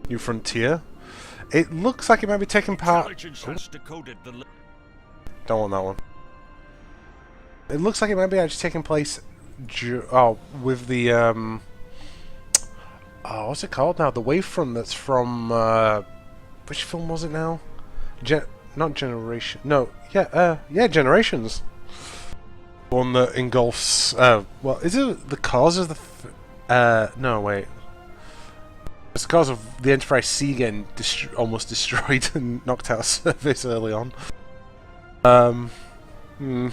S1: New Frontier. It looks like it might be taking part... Don't want that one. It looks like it might be actually taking place with the what's it called now? The Wavefront that's from which film was it now? Not Generation. No, yeah, Generations. One that engulfs well, is it the cause of the no, wait. It's because of the Enterprise C getting almost destroyed and knocked out of service early on. Yeah,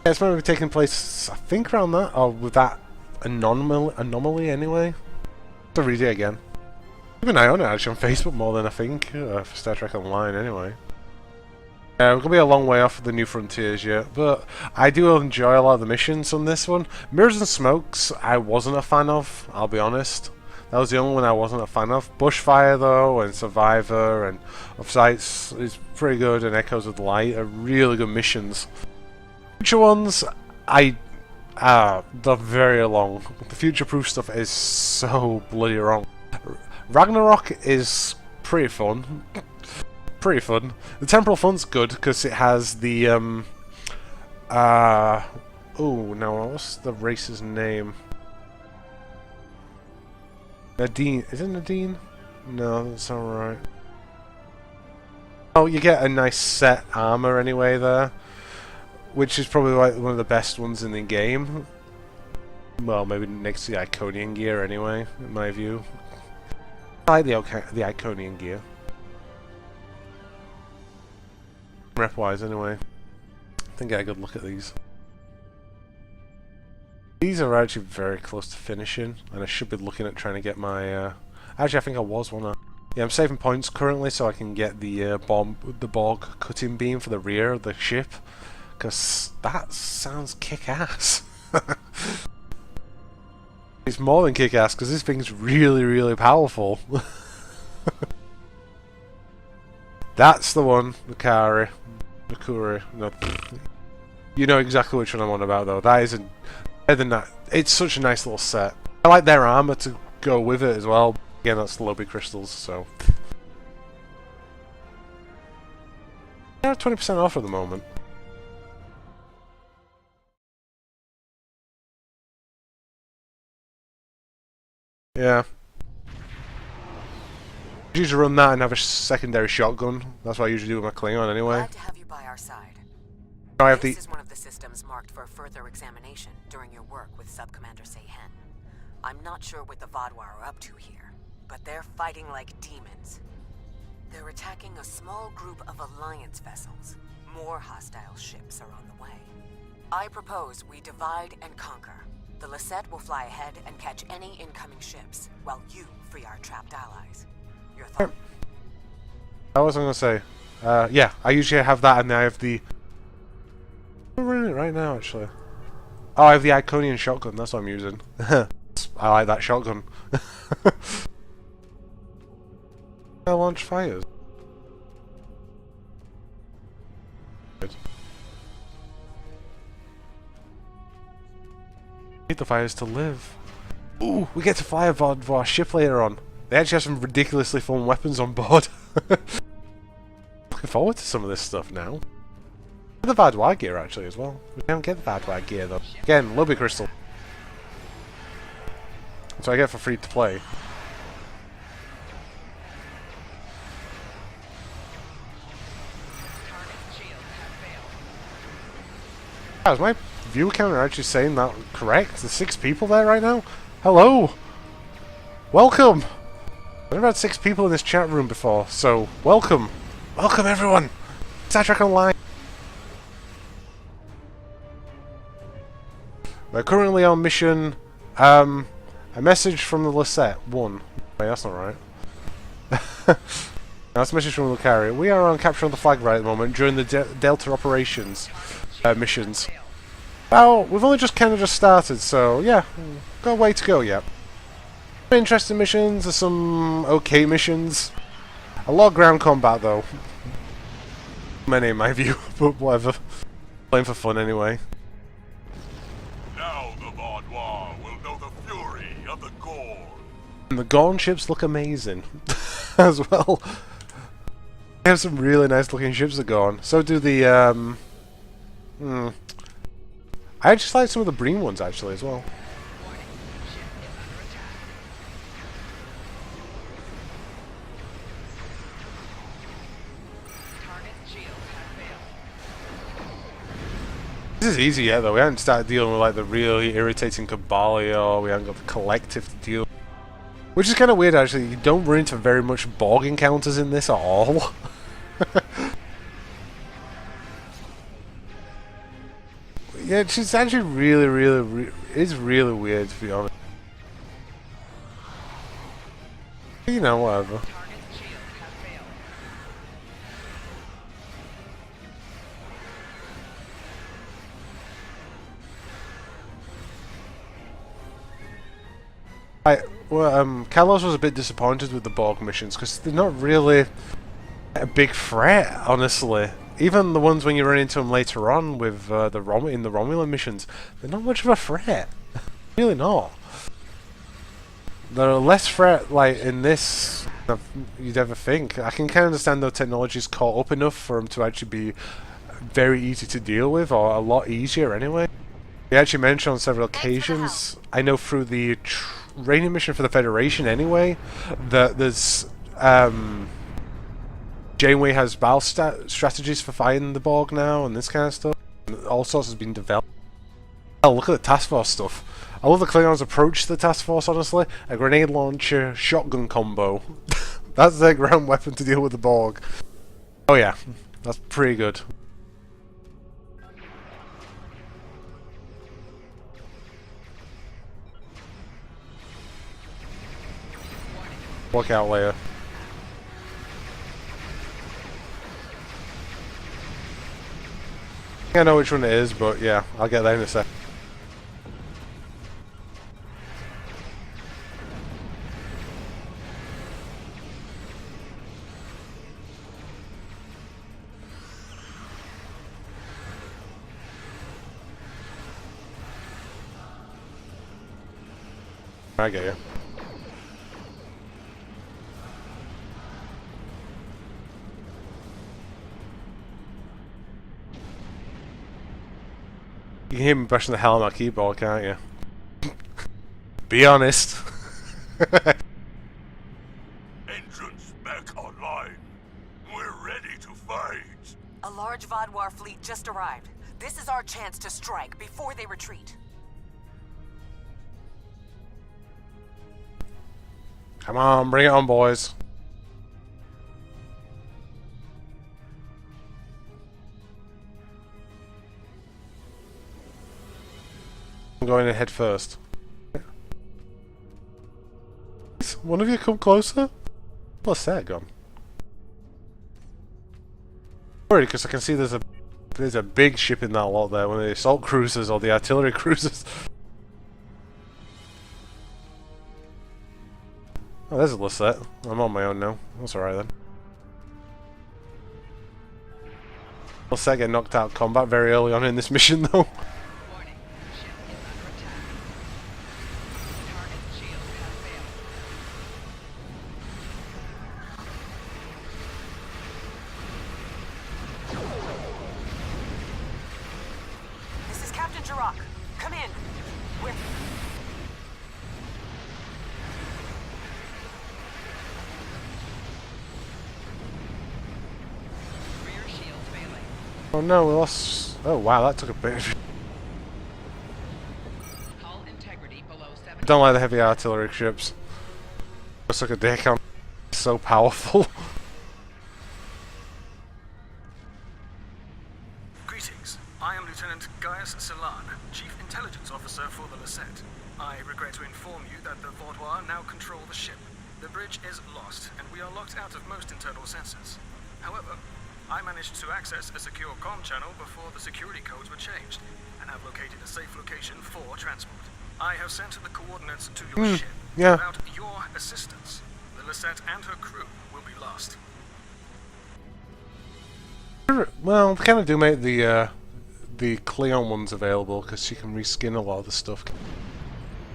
S1: it's maybe taking place, I think, around that, or with that anomaly anyway. To read it again. Keep an eye on it actually on Facebook more than I think, for Star Trek Online anyway. We're going to be a long way off of the New Frontiers yet, but I do enjoy a lot of the missions on this one. Mirrors and Smokes, I wasn't a fan of, I'll be honest. That was the only one I wasn't a fan of. Bushfire, though, and Survivor, and Offsites is pretty good, and Echoes of the Light are really good missions. Future ones, they're very long. The future-proof stuff is so bloody wrong. Ragnarok is pretty fun. Pretty fun. The Temporal Fun's good because it has the oh no, what's the race's name? Nadine. Is it Nadine? No, that's alright. Oh, you get a nice set armor anyway there, which is probably like one of the best ones in the game. Well, maybe next to the Iconian gear anyway, in my view. I like the Iconian gear. Rep-wise, anyway. I think I get a good look at these. These are actually very close to finishing, and I should be looking at trying to get my. Actually, I think I was one. Yeah, I'm saving points currently so I can get the Borg cutting beam for the rear of the ship, because that sounds kick-ass. It's more than kick-ass because this thing's really, really powerful. That's the one, Nakuri. No, you know exactly which one I'm on about, though. That is better than that. It's such a nice little set. I like their armor to go with it as well. Again, that's the Lobby crystals, so. Yeah, 20% off at the moment. Yeah. I usually run that and have a secondary shotgun. That's what I usually do with my Klingon anyway.
S2: Glad to have you by our side.
S1: I have
S2: This is one of the systems marked for further examination during your work with Subcommander Seyhen. I'm not sure what the Vodwar are up to here, but they're fighting like demons. They're attacking a small group of Alliance vessels. More hostile ships are on the way. I propose we divide and conquer. The Lisette will fly ahead and catch any incoming ships, while you free our trapped allies. Your thought?
S1: I was gonna say, yeah, I usually have that, and I have the. I'm running it right now, actually. Oh, I have the Iconian shotgun. That's what I'm using. I like that shotgun. I launch fires. Good. Need the fires to live. Ooh, we get to fly a Vodvar ship later on. They actually have some ridiculously fun weapons on board. Looking forward to some of this stuff now. The Vodvar gear actually as well. We don't get the Vodvar gear though. Again, Lobby crystal. So I get for free to play. Is my view counter actually saying that correct? There's 6 people there right now? Hello! Welcome! I've never had 6 people in this chat room before, so welcome! Welcome everyone! Star Trek Online! We're currently on mission, a message from the Lisette 1. Wait, that's not right. That's a message from the carrier. We are on capture on the flag right at the moment during the Delta operations missions. Well, we've only just kind of started, so yeah, got a way to go yet. Some interesting missions, there's some okay missions. A lot of ground combat though. Many in my view, but whatever. Playing for fun anyway.
S15: Now the Vodwar will know the fury of the Gorn.
S1: And the Gorn ships look amazing as well. They have some really nice looking ships that go on. So do the I just like some of the Breen ones actually as well. This is easy yet though, we haven't started dealing with like the really irritating Cabali, or we haven't got the Collective to deal with. Which is kind of weird, actually. You don't run into very much Borg encounters in this at all. Yeah, it's actually it's really weird, to be honest. You know, whatever. Kalos was a bit disappointed with the Borg missions because they're not really a big threat, honestly. Even the ones when you run into them later on with in the Romulan missions, they're not much of a threat. Really not. They're less threat like in this than you'd ever think. I can kind of understand though technology's caught up enough for them to actually be very easy to deal with, or a lot easier anyway. They actually mentioned on several occasions, I know through the training mission for the Federation anyway, that there's Janeway has battle strategies for fighting the Borg now and this kind of stuff. All sorts has been developed. Oh, look at the task force stuff. I love the Klingons' approach to the task force, honestly. A grenade launcher shotgun combo. That's their ground weapon to deal with the Borg. Oh yeah, that's pretty good. Work out later. I know which one it is, but yeah, I'll get there in a sec. I get you. You can hear me brushing the hell out of my keyboard, can't you? Be honest.
S21: Engines back online. We're ready to fight.
S2: A large Vodwar fleet just arrived. This is our chance to strike before they retreat.
S1: Come on, bring it on, boys. I'm going ahead first. One of you come closer? What's that gone? Worried because I can see there's a big ship in that lot there, one of the assault cruisers or the artillery cruisers. Oh, there's a Lisette. I'm on my own now. That's alright then. Lisette get knocked out of combat very early on in this mission though.
S2: This is Captain Jirok. Come in. We're...
S1: Oh no, we lost... Oh wow, that took a bit of... I don't like the heavy artillery ships. Looks like a dick on... So powerful.
S22: Greetings. I am Lieutenant Gaius Salan, Chief Intelligence Officer for the Lisette. I regret to inform you that the Vaudois now control the ship. The bridge is lost, and we are locked out of most internal sensors. However, I managed to access a secure comm channel before the security codes were changed, and have located a safe location for transport. I have sent the coordinates to your ship.
S1: Yeah.
S22: Without your assistance, the Lisette and her crew will be lost.
S1: Well, they kind of do make the Klingon ones available because she can reskin a lot of the stuff.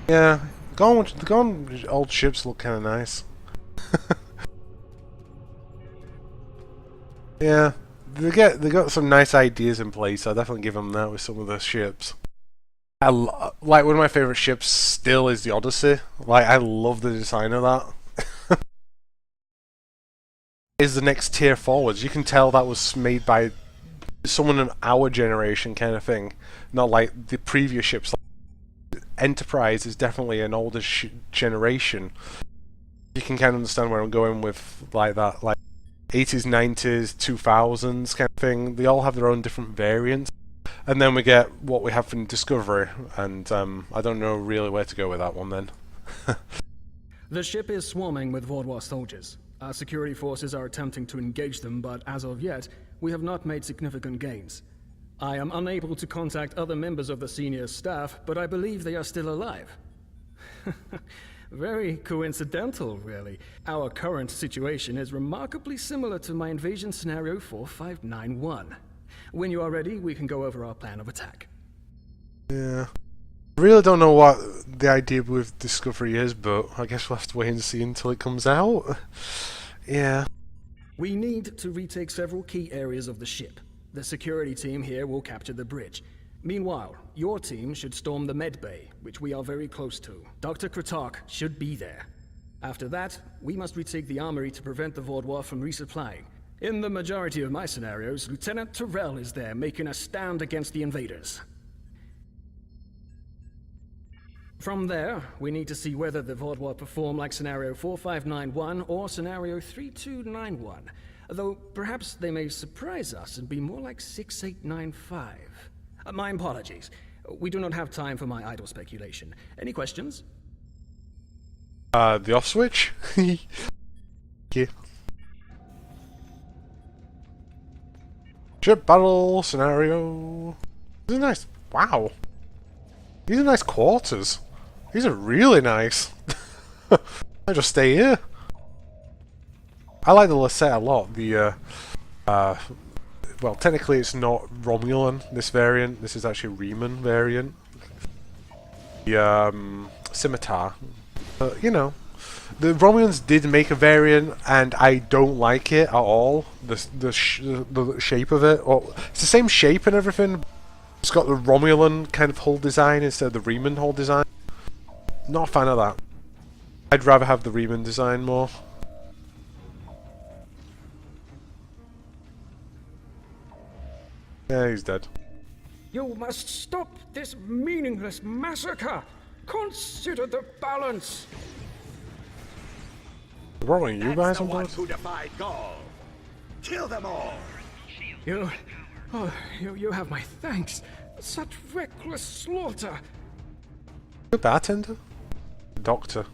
S1: Yeah, the gone old ships look kind of nice. Yeah, they got some nice ideas in place. I'll definitely give them that with some of the ships. Like one of my favorite ships still is the Odyssey. Like I love the design of that. Is the next tier forwards. You can tell that was made by someone in our generation kind of thing, not like the previous ships. Like Enterprise is definitely an older generation. you can kind of understand where I'm going with like that, like 80s, 90s, 2000s kind of thing. They all have their own different variants. And then we get what we have from Discovery, and I don't know really where to go with that one then.
S22: The ship is swarming with Vaudois soldiers. Our security forces are attempting to engage them, but as of yet, we have not made significant gains. I am unable to contact other members of the senior staff, but I believe they are still alive. Very coincidental, really. Our current situation is remarkably similar to my invasion scenario 4591. When you are ready, we can go over our plan of attack.
S1: Yeah. I really don't know what the idea with Discovery is, but I guess we'll have to wait and see until it comes out. Yeah.
S22: We need to retake several key areas of the ship. The security team here will capture the bridge. Meanwhile, your team should storm the med bay, which we are very close to. Dr. Kratark should be there. After that, we must retake the armory to prevent the Vaudois from resupplying. In the majority of my scenarios, Lieutenant Terrell is there making a stand against the invaders. From there, we need to see whether the Vaudois perform like Scenario 4591 or Scenario 3291, though perhaps they may surprise us and be more like 6895. My apologies. We do not have time for my idle speculation. Any questions?
S1: The off switch? Yeah. Ship battle scenario. These are nice. Wow. These are nice quarters. These are really nice. I just stay here. I like the Lasette a lot. The well, technically it's not Romulan, this variant. This is actually Riemann variant. The scimitar. You know, the Romulans did make a variant, and I don't like it at all. The shape of it. Well, it's the same shape and everything. It's got the Romulan kind of hull design instead of the Riemann hull design. Not a fan of that. I'd rather have the Riemann design more. Yeah, he's dead.
S4: You must stop this meaningless massacre. Consider the balance.
S1: What's wrong with you guys?
S8: The ones who defied Gaul. Kill them all.
S4: You have my thanks. Such reckless slaughter.
S1: The bartender? Doctor.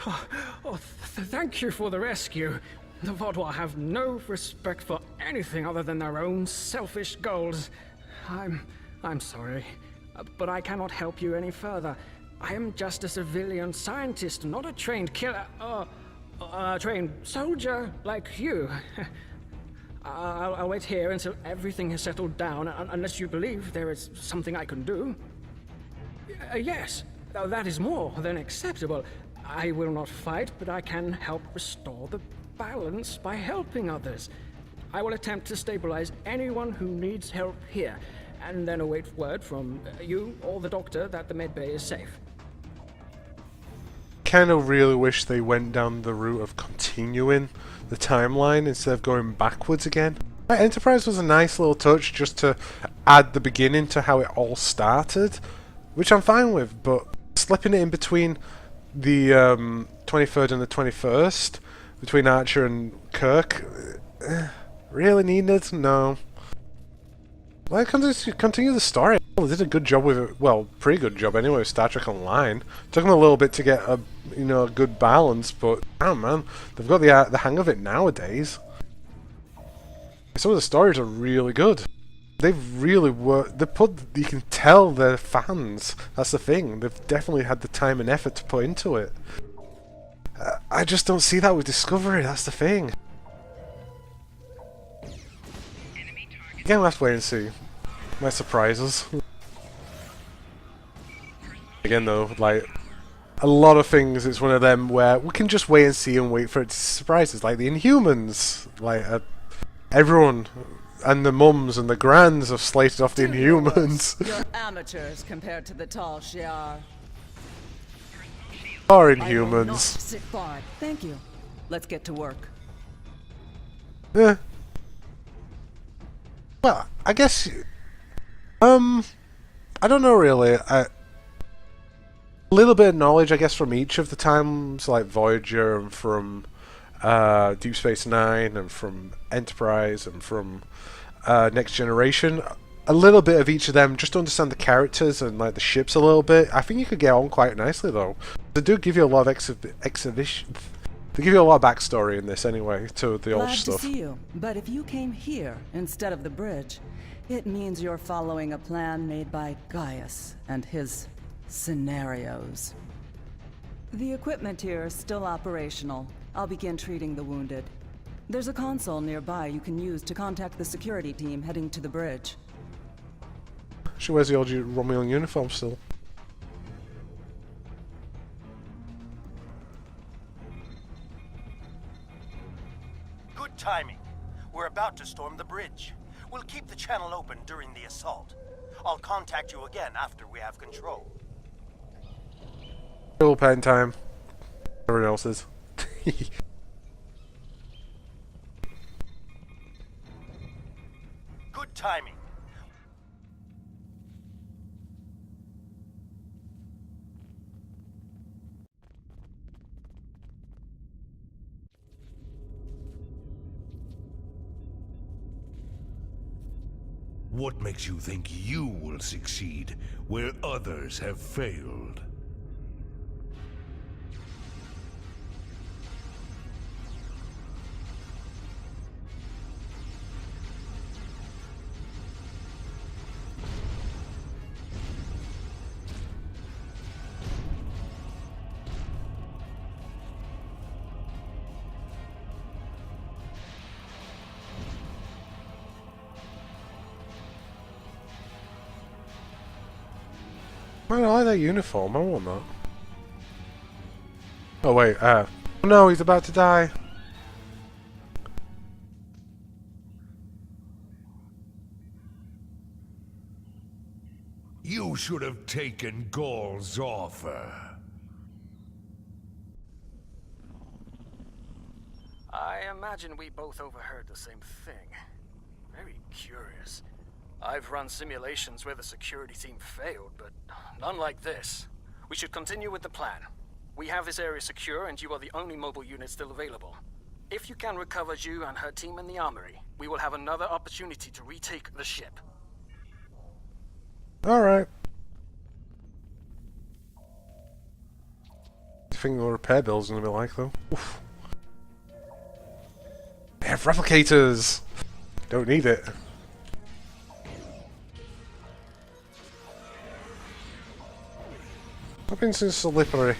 S4: Thank you for the rescue. The Vaudois have no respect for anything other than their own selfish goals. I'm sorry, but I cannot help you any further. I am just a civilian scientist, not a trained killer, a trained soldier like you. I'll wait here until everything has settled down, unless you believe there is something I can do. Yes, that is more than acceptable. I will not fight, but I can help restore the balance by helping others. I will attempt to stabilize anyone who needs help here, and then await word from you or the doctor that the medbay is safe.
S1: Kind of really wish they went down the route of continuing the timeline instead of going backwards again. Enterprise was a nice little touch just to add the beginning to how it all started, which I'm fine with, but slipping it in between the 23rd and the 21st, between Archer and Kirk, really needed? No. Well, continue the story. Well, they did a good job with it. Well, pretty good job anyway with Star Trek Online. Took them a little bit to get a a good balance, but oh man, they've got the hang of it nowadays. Some of the stories are really good. They've really worked. You can tell they're fans. That's the thing. They've definitely had the time and effort to put into it. I just don't see that with Discovery. That's the thing. Again, we'll have to wait and see. Might surprise us. Again, though, like a lot of things, it's one of them where we can just wait and see and wait for it to surprise us. Like the Inhumans, like everyone. And the mums and the grands have slated off the Inhumans.
S23: You're amateurs compared to the tall Shi'ar.
S1: Are
S23: I will not
S1: Inhumans.
S23: sit by. Thank you. Let's get to work.
S1: Yeah. Well, I guess. I don't know really. a little bit of knowledge, I guess, from each of the times, like Voyager and from Deep Space Nine and from Enterprise and from Next Generation. A little bit of each of them, just to understand the characters and like the ships a little bit. I think you could get on quite nicely though. They do give you a lot of exhibition. They give you a lot of backstory in this anyway to the old stuff.
S23: Glad to see you, but if you came here instead of the bridge, it means you're following a plan made by Gaius and his scenarios. The equipment here is still operational. I'll begin treating the wounded. There's a console nearby you can use to contact the security team heading to the bridge.
S1: She wears the old Romulan uniform still.
S6: Good timing. We're about to storm the bridge. We'll keep the channel open during the assault. I'll contact you again after we have control.
S1: Little pen time. Everyone else's.
S6: Good timing.
S21: What makes you think you will succeed where others have failed?
S1: Man, I like that uniform. I want that. Oh wait, oh no, he's about to die.
S21: You should have taken Gaul's offer.
S22: I imagine we both overheard the same thing. Very curious. I've run simulations where the security team failed, but none like this. We should continue with the plan. We have this area secure, and you are the only mobile unit still available. If you can recover Zhu and her team in the armory, we will have another opportunity to retake the ship.
S1: Alright. I think the repair bill's gonna be like though. Oof. They have replicators! Don't need it. I've been so slippery.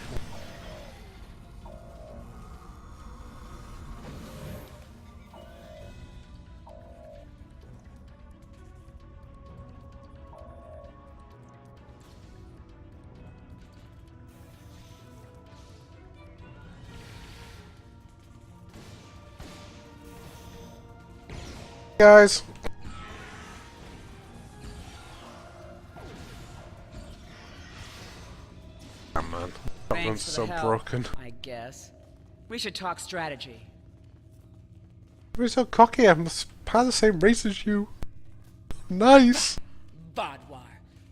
S1: Guys. Oh man, that one's so broken.
S9: I guess. We should talk strategy.
S1: You're so cocky, I'm part of the same race as you. Nice!
S9: Badwar.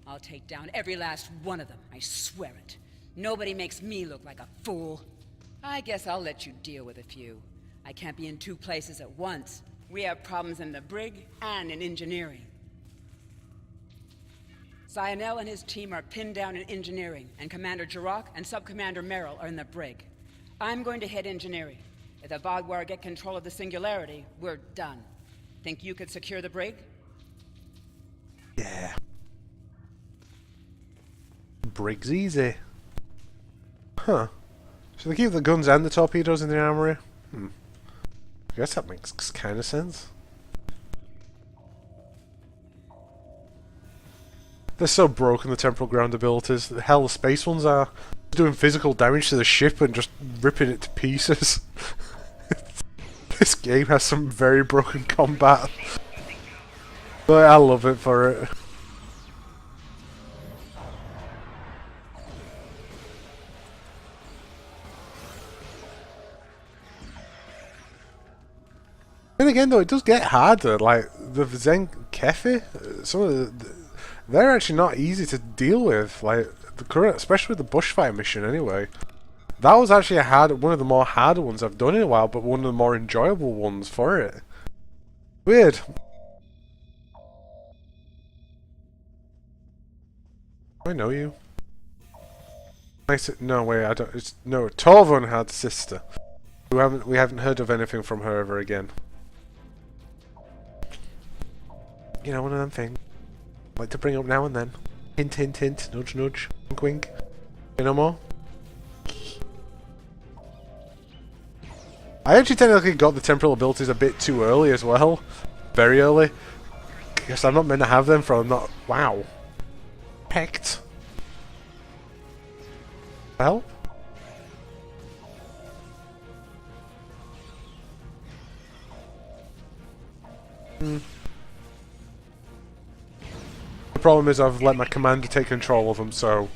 S9: I'll take down every last one of them, I swear it. Nobody makes me look like a fool. I guess I'll let you deal with a few. I can't be in two places at once. We have problems in the brig and in engineering. Zionel and his team are pinned down in engineering, and Commander Jirok and Sub-Commander Merrill are in the brig. I'm going to head engineering. If the Vogwar get control of the Singularity, we're done. Think you could secure the brig?
S1: Yeah. Brig's easy. Huh. So they keep the guns and the torpedoes in the armory? I guess that makes kind of sense. They're so broken, the temporal ground abilities. The hell, the space ones are doing physical damage to the ship and just ripping it to pieces. This game has some very broken combat. But I love it for it. And again though, it does get harder, like the Zen Kefi, some of they're actually not easy to deal with, like the current, especially with the bushfire mission. Anyway, that was actually one of the more harder ones I've done in a while, but one of the more enjoyable ones for it. Weird. I know you. No, wait, I don't. No, Torvun had a sister. We haven't heard of anything from her ever again. You know, one of them things. I like to bring up now and then. Hint, hint, hint. Nudge, nudge. Wink, wink. You know more? I actually technically got the temporal abilities a bit too early as well. Very early. Guess I'm not meant to have them for I'm not. Wow. Pecked. Well? The problem is I've let my commander take control of them, so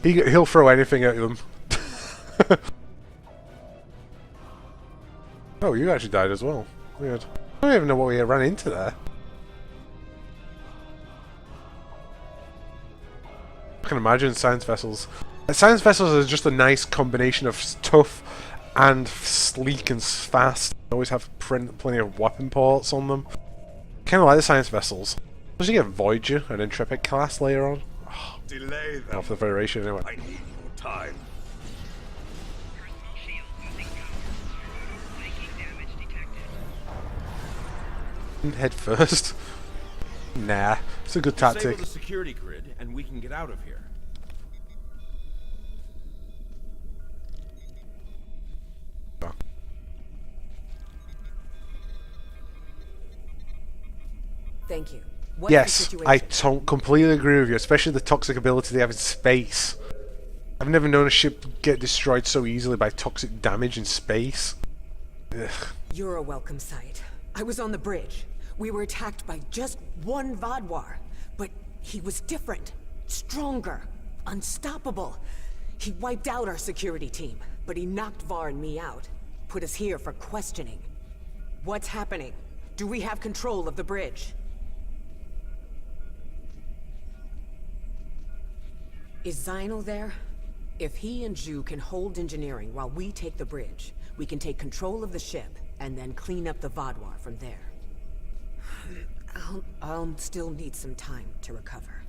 S1: he'll throw anything at them. Oh, you actually died as well. Weird. I don't even know what we ran into there. I can imagine science vessels. Science vessels are just a nice combination of tough and sleek and fast. They always have plenty of weapon ports on them. Kind of like the science vessels. Does you get Voyager and Intrepid class later on? Oh,
S8: delay them.
S1: Off the Federation anyway.
S8: I need more time.
S5: Personal shield losing power. Making damage detected.
S1: Head first. Nah, it's a good tactic.
S7: Disable the security grid, and we can get out of here.
S11: Thank you.
S1: Yes, I completely agree with you, especially the toxic ability they have in space. I've never known a ship get destroyed so easily by toxic damage in space. Ugh.
S11: You're a welcome sight. I was on the bridge. We were attacked by just one Vodwar, but he was different, stronger, unstoppable. He wiped out our security team, but he knocked Var and me out. Put us here for questioning. What's happening? Do we have control of the bridge? Is Zinal there? If he and Zhu can hold engineering while we take the bridge, we can take control of the ship and then clean up the Vodwar from there. I'll still need some time to recover.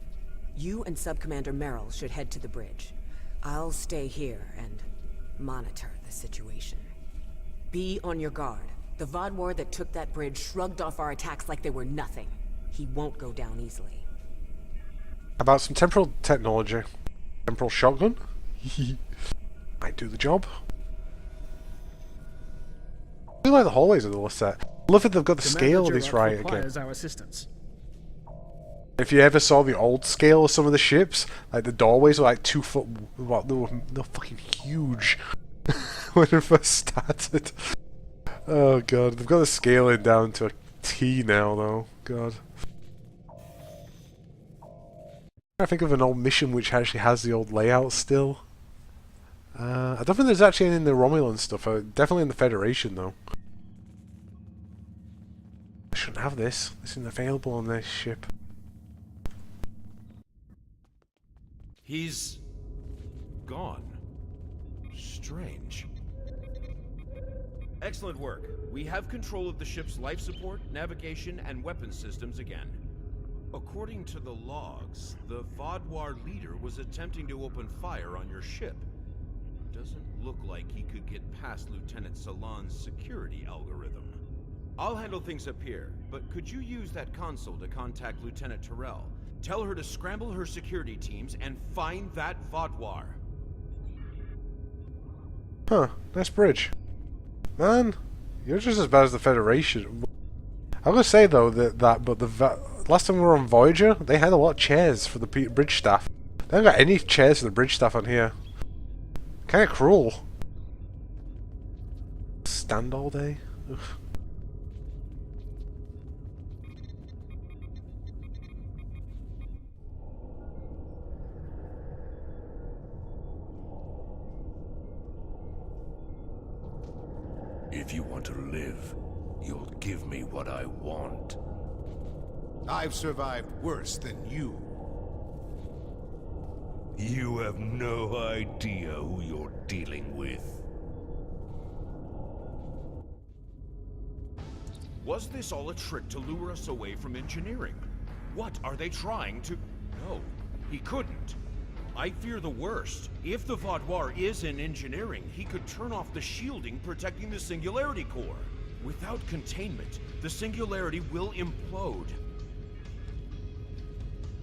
S11: You and Sub-Commander Merrill should head to the bridge. I'll stay here and monitor the situation. Be on your guard. The Vodwar that took that bridge shrugged off our attacks like they were nothing. He won't go down easily.
S1: About some temporal technology. Temporal shotgun? Might do the job. I like the hallways of the Lisette. I love that they've got the scale of this right again.
S4: Our assistance.
S1: If you ever saw the old scale of some of the ships, like the doorways were like 2 foot. What? They're fucking huge when it first started. Oh god, they've got the scaling down to a T now, though. God. I think of an old mission which actually has the old layout still. I don't think there's actually any in the Romulan stuff. Definitely in the Federation, though. I shouldn't have this. This isn't available on this ship.
S7: He's gone. Strange. Excellent work. We have control of the ship's life support, navigation, and weapon systems again. According to the logs, the Vodwar leader was attempting to open fire on your ship. Doesn't look like he could get past Lieutenant Salon's security algorithm. I'll handle things up here, but could you use that console to contact Lieutenant Terrell? Tell her to scramble her security teams and find that Vodwar.
S1: Huh, nice bridge. Man, you're just as bad as the Federation. I was gonna say though last time we were on Voyager, they had a lot of chairs for the bridge staff. They haven't got any chairs for the bridge staff on here. Kinda cruel. Stand all day? Ugh.
S21: If you want to live, you'll give me what I want.
S20: I've survived worse than you.
S21: You have no idea who you're dealing with.
S7: Was this all a trick to lure us away from engineering? What are they trying to... No, he couldn't. I fear the worst. If the Vaudoir is in engineering, he could turn off the shielding protecting the Singularity Core. Without containment, the Singularity will implode.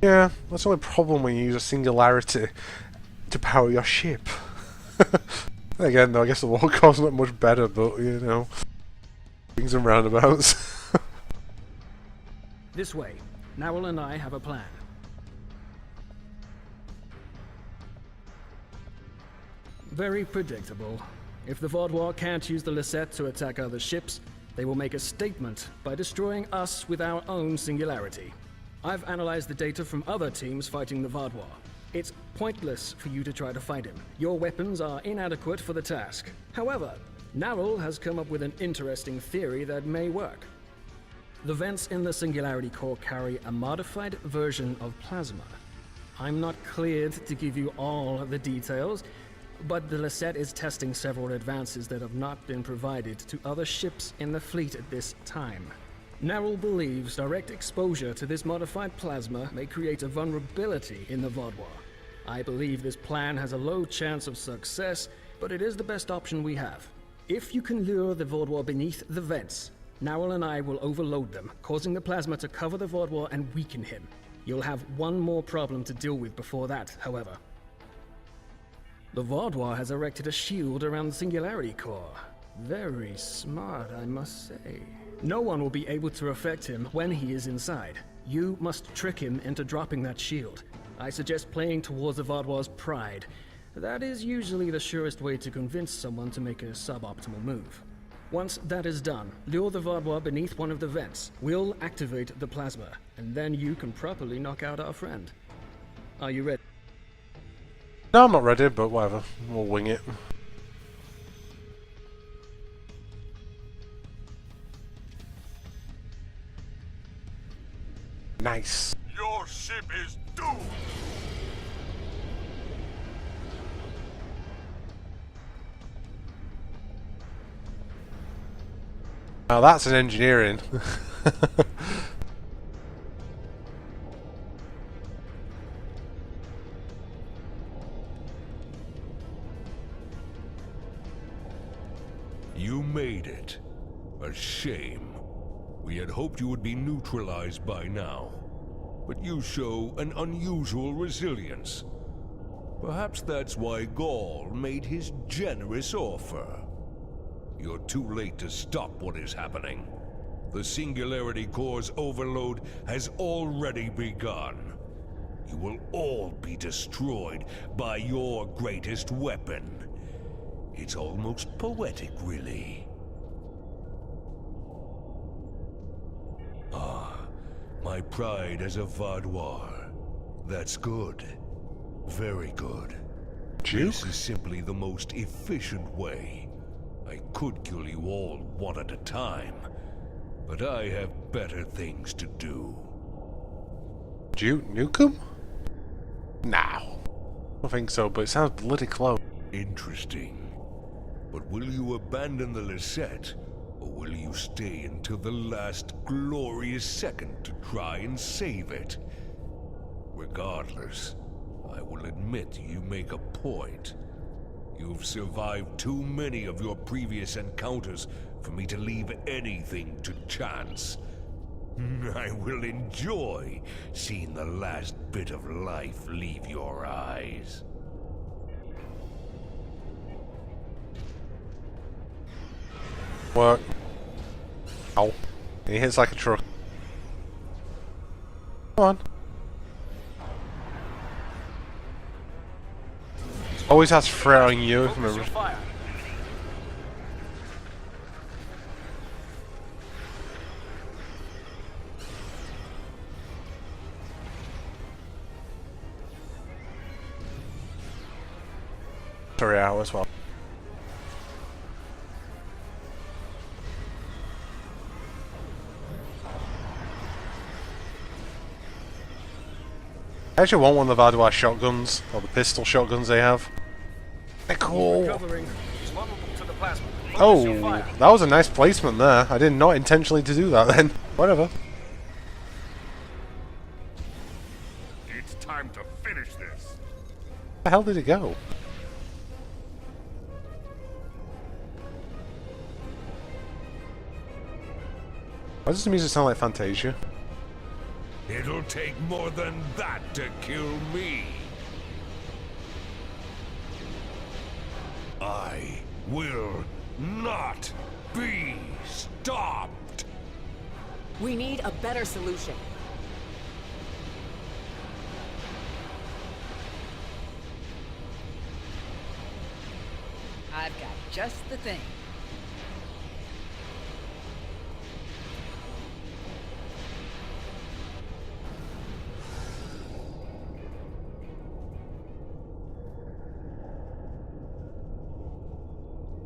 S1: Yeah, that's the only problem when you use a Singularity to power your ship. Again, though, I guess the war core's not much better, but, you know, things and roundabouts.
S4: This way. Narwhal and I have a plan. Very predictable. If the Vaudoir can't use the Lisette to attack other ships, they will make a statement by destroying us with our own Singularity. I've analyzed the data from other teams fighting the Vaudoir. It's pointless for you to try to fight him. Your weapons are inadequate for the task. However, Narwhal has come up with an interesting theory that may work. The vents in the Singularity Core carry a modified version of plasma. I'm not cleared to give you all the details, but the Lisette is testing several advances that have not been provided to other ships in the fleet at this time. Narwhal believes direct exposure to this modified plasma may create a vulnerability in the Vaudoir. I believe this plan has a low chance of success, but it is the best option we have. If you can lure the Vaudoir beneath the vents, Narwhal and I will overload them, causing the plasma to cover the Vaudoir and weaken him. You'll have one more problem to deal with before that, however. The Vaudoir has erected a shield around the Singularity Core. Very smart, I must say. No one will be able to affect him when he is inside. You must trick him into dropping that shield. I suggest playing towards the Vaudoir's pride. That is usually the surest way to convince someone to make a suboptimal move. Once that is done, lure the Vaudoir beneath one of the vents. We'll activate the plasma, and then you can properly knock out our friend. Are you ready?
S1: No, I'm not ready, but whatever. We'll wing it. Nice.
S8: Your ship is doomed!
S1: Now that's an engineering.
S21: You made it. A shame. We had hoped you would be neutralized by now. But you show an unusual resilience. Perhaps that's why Gaul made his generous offer. You're too late to stop what is happening. The Singularity Core's overload has already begun. You will all be destroyed by your greatest weapon. It's almost poetic, really. Ah, my pride as a Vaudoir. That's good. Very good. This is simply the most efficient way. I could kill you all one at a time, but I have better things to do.
S1: Nuke him? No. I don't think so, but it sounds bloody close.
S21: Interesting. But will you abandon the Lisette, or will you stay until the last glorious second to try and save it? Regardless, I will admit you make a point. You've survived too many of your previous encounters for me to leave anything to chance. I will enjoy seeing the last bit of life leave your eyes.
S1: Work. Ow. He hits like a truck. Come on. Always has threat on you, remember. Sorry, out as well. I actually want one of the Vaadwaur shotguns, or the pistol shotguns they have. They're cool.
S22: Recovering. He's vulnerable to the plasma. Focus your
S1: Oh,
S22: fire.
S1: that was a nice placement there. I did not intentionally to do that then. Whatever.
S8: It's time to finish this.
S1: Where the hell did it go? Why does the music sound like Fantasia?
S21: It'll take more than that to kill me. I will not be stopped.
S11: We need a better solution.
S9: I've got just the thing.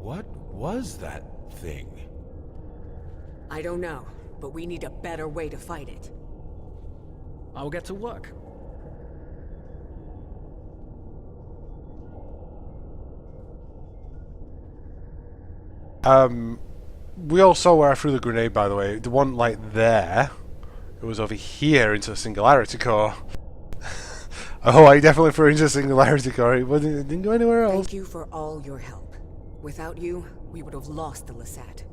S21: What was that thing?
S11: I don't know, but we need a better way to fight it.
S4: I'll get to work.
S1: We all saw where I threw the grenade, by the way. The one like there, it was over here into the singularity core. Oh, I definitely threw into the singularity core. It didn't go anywhere else.
S11: Thank you for all your help. Without you, we would have lost the Lisette.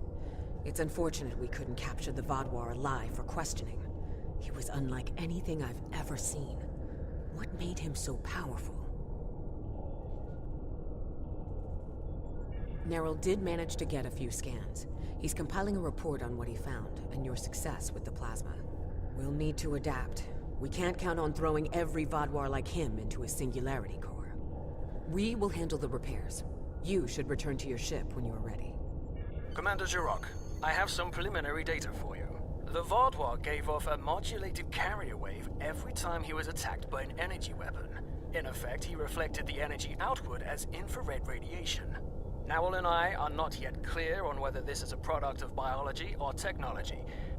S11: It's unfortunate we couldn't capture the Vaadwaur alive for questioning. He was unlike anything I've ever seen. What made him so powerful? Neril did manage to get a few scans. He's compiling a report on what he found, and your success with the plasma. We'll need to adapt. We can't count on throwing every Vaadwaur like him into a singularity core. We will handle the repairs. You should return to your ship when you are ready.
S22: Commander Jirok, I have some preliminary data for you. The Vaadwaur gave off a modulated carrier wave every time he was attacked by an energy weapon. In effect, he reflected the energy outward as infrared radiation. Nowell and I are not yet clear on whether this is a product of biology or technology,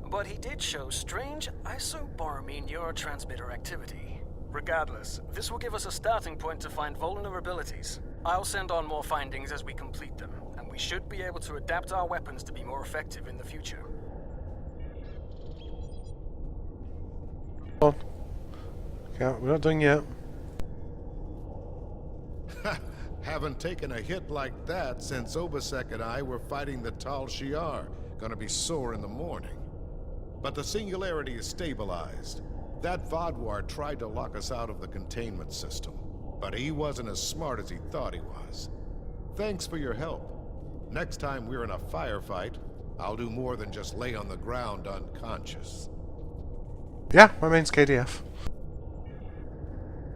S22: but he did show strange isoboromine neurotransmitter activity. Regardless, this will give us a starting point to find vulnerabilities. I'll send on more findings as we complete them, and we should be able to adapt our weapons to be more effective in the future.
S1: Yeah, we're not done yet.
S20: Haven't taken a hit like that since Obasek and I were fighting the Tal Shiar. Gonna be sore in the morning. But the singularity is stabilized. That Vaadwaur tried to lock us out of the containment system, but he wasn't as smart as he thought he was. Thanks for your help. Next time we're in a firefight, I'll do more than just lay on the ground unconscious.
S1: Yeah, my name's KDF.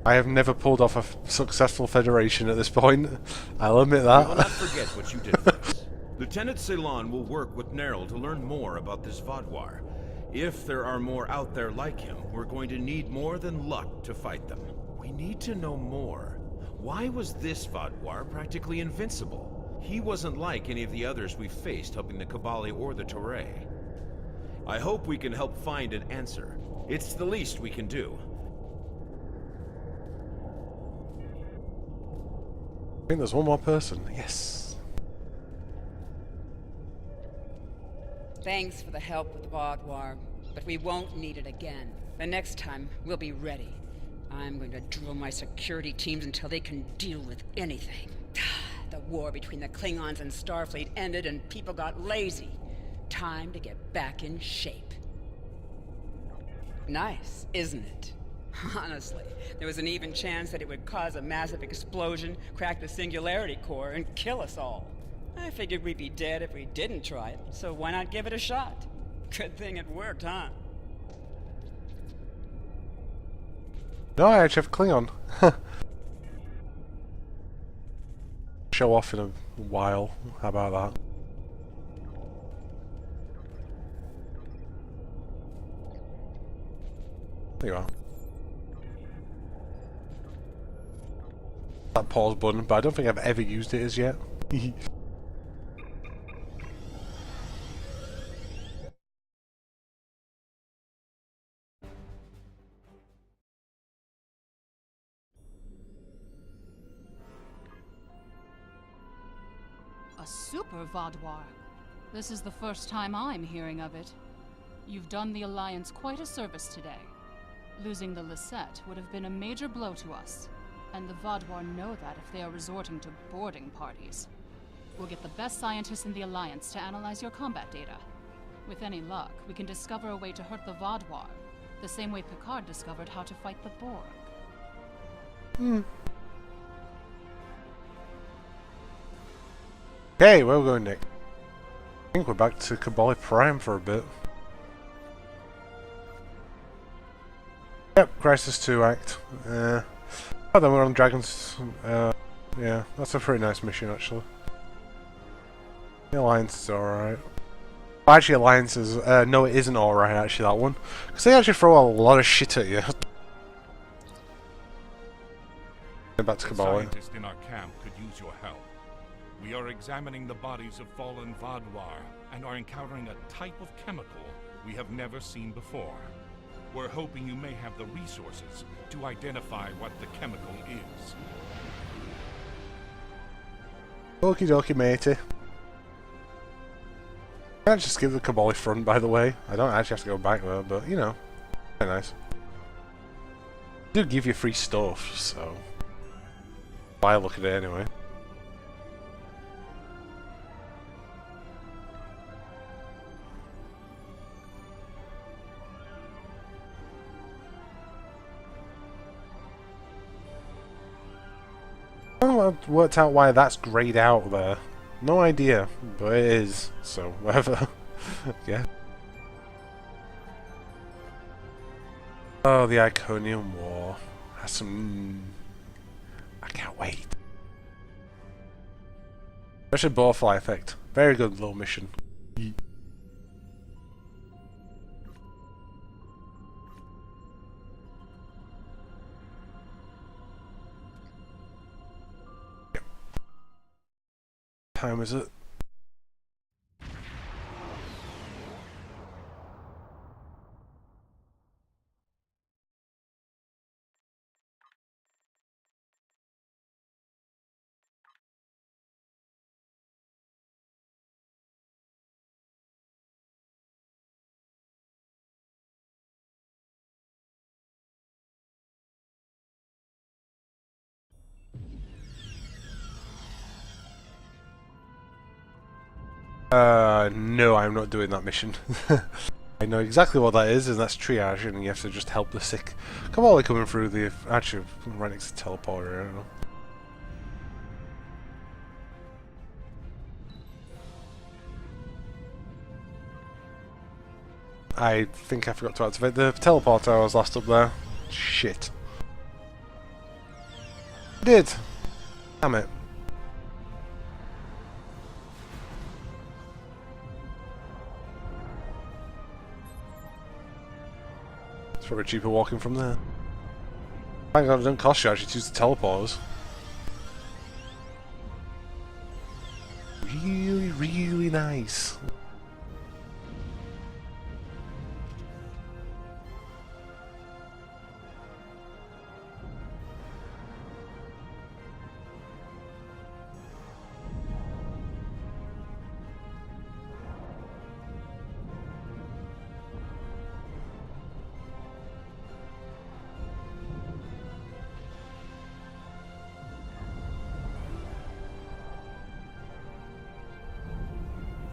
S1: I have never pulled off a successful Federation at this point. I'll admit that.
S7: We will not forget what you did for us. Lieutenant Ceylon will work with Neril to learn more about this Vaadwaur. If there are more out there like him, we're going to need more than luck to fight them. We need to know more. Why was this Vaadwaur practically invincible? He wasn't like any of the others we faced helping the Kabali or the Toray. I hope we can help find an answer. It's the least we can do.
S1: I think there's one more person. Yes.
S9: Thanks for the help with the Vaadwaur, but we won't need it again. The next time, we'll be ready. I'm going to drill my security teams until they can deal with anything. The war between the Klingons and Starfleet ended and people got lazy. Time to get back in shape. Nice, isn't it? Honestly, there was an even chance that it would cause a massive explosion, crack the singularity core, and kill us all. I figured we'd be dead if we didn't try it, so why not give it a shot? Good thing it worked, huh?
S1: No, I actually have a Klingon. Show off in a while. How about that? There you are. That pause button, but I don't think I've ever used it as yet.
S13: super Vaudoir. This is the first time I'm hearing of it. You've done the Alliance quite a service today. Losing the Lisette would have been a major blow to us, and the Vaudoir know that if they are resorting to boarding parties. We'll get the best scientists in the Alliance to analyze your combat data. With any luck, we can discover a way to hurt the Vaudoir, the same way Picard discovered how to fight the Borg.
S1: Okay, where are we going next? I think we're back to Cabali Prime for a bit. Yep, Crisis 2 Act. Oh, then we're on Dragons. Yeah, that's a pretty nice mission, actually. The Alliance is alright. Actually, Alliance is... no, it isn't alright, actually, that one. Because they actually throw a lot of shit at you. Back to
S15: The
S1: Cabali.
S15: scientist in our camp could use your help. We are examining the bodies of fallen Vaudoir and are encountering a type of chemical we have never seen before. We're hoping you may have the resources to identify what the chemical is.
S1: Okie dokie, matey. I can't just give the Cabali front, by the way. I don't actually have to go back there, but, you know, very nice. They do give you free stuff, so... why look at it anyway? I haven't worked out why that's greyed out there. No idea, but it is, so whatever. Yeah. Oh, the Iconium War. Has some... I can't wait. Especially Butterfly Effect. Very good little mission. Time is it? No, I'm not doing that mission. I know exactly what that is, and that's triage, and you have to just help the sick. Come on, coming through the... actually, right next to the teleporter, I don't know. I think I forgot to activate the teleporter. I was last up there. Shit. I did. Damn it. It's probably cheaper walking from there. Thank God it doesn't cost you actually to use the teleporters. Really, really nice.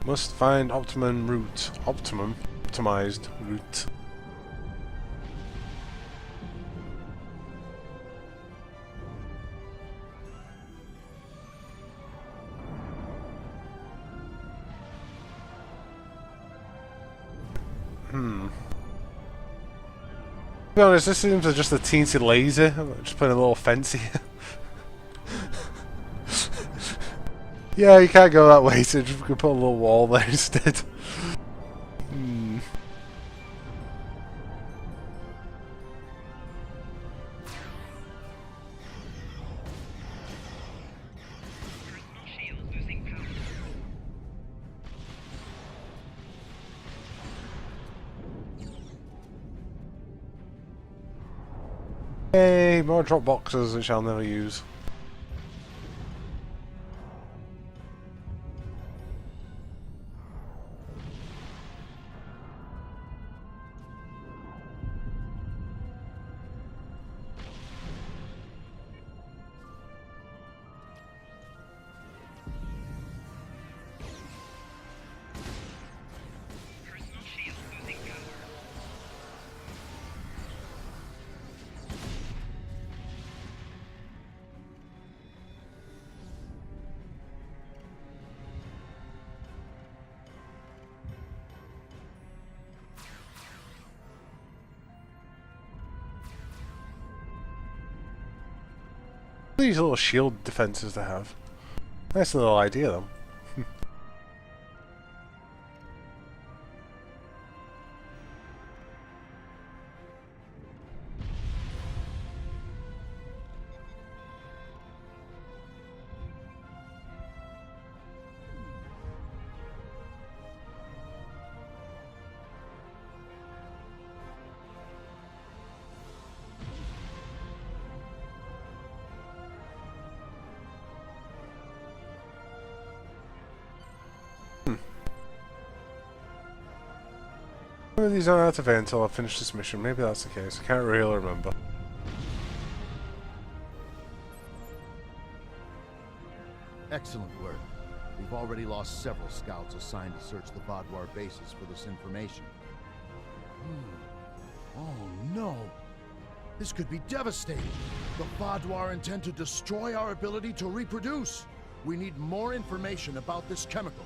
S1: Must find optimum route. Optimized route. To be honest, this seems like just a teensy lazy. I'm just putting a little fence here. Yeah, you can't go that way, so just put a little wall there instead. Yay, more drop boxes which I'll never use. these little shield defenses they have. Nice little idea, though. Maybe these aren't activated until I finish this mission. Maybe that's the case. I can't really remember.
S20: Excellent work. We've already lost several scouts assigned to search the Vaadwaur bases for this information. Oh no! This could be devastating! The Vaadwaur intend to destroy our ability to reproduce! We need more information about this chemical.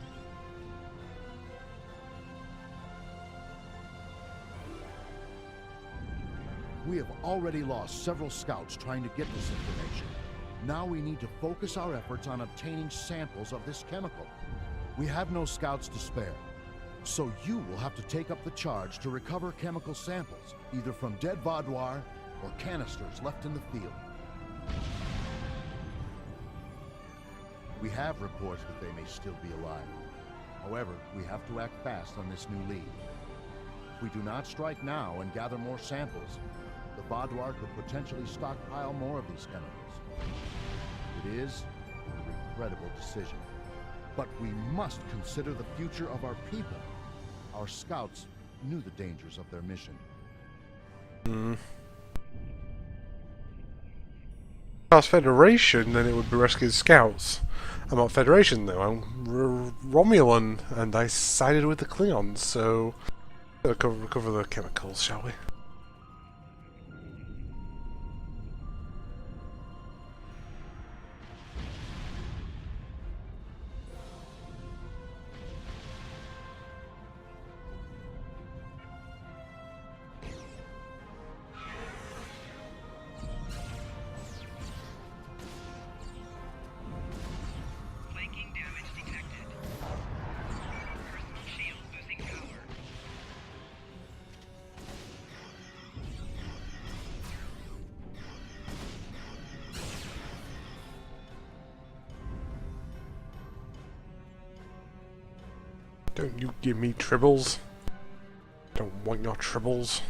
S20: We have already lost several scouts trying to get this information. Now we need to focus our efforts on obtaining samples of this chemical. We have no scouts to spare, so you will have to take up the charge to recover chemical samples, either from dead Vaadwaur or canisters left in the field. We have reports that they may still be alive. However, we have to act fast on this new lead. If we do not strike now and gather more samples, the Vaadwaur could potentially stockpile more of these chemicals. It is a regrettable decision, but we must consider the future of our people. Our scouts knew the dangers of their mission.
S1: If I was Federation, then it would be rescued scouts. I'm not Federation though, I'm Romulan, and I sided with the Klingons, so... recover the chemicals, shall we?
S5: Flanking damage detected. Personal shield losing power.
S1: Don't you give me tribbles. Don't want your tribbles.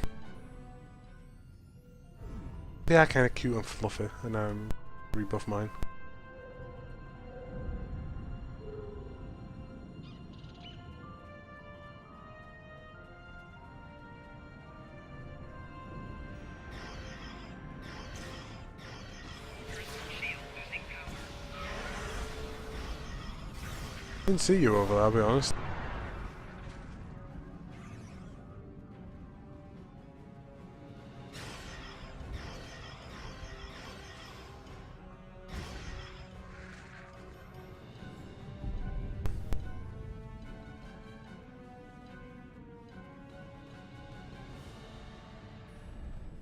S1: Yeah, kinda cute and fluffy, and rebuff mine. Didn't see you over there, I'll be honest.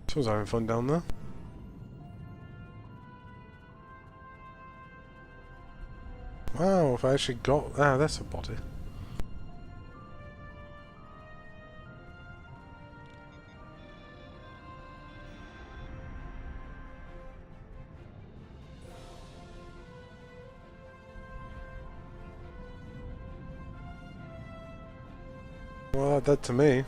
S1: Someone's having fun down there. Wow, if I actually got... Ah, that's a body. Well, that to me.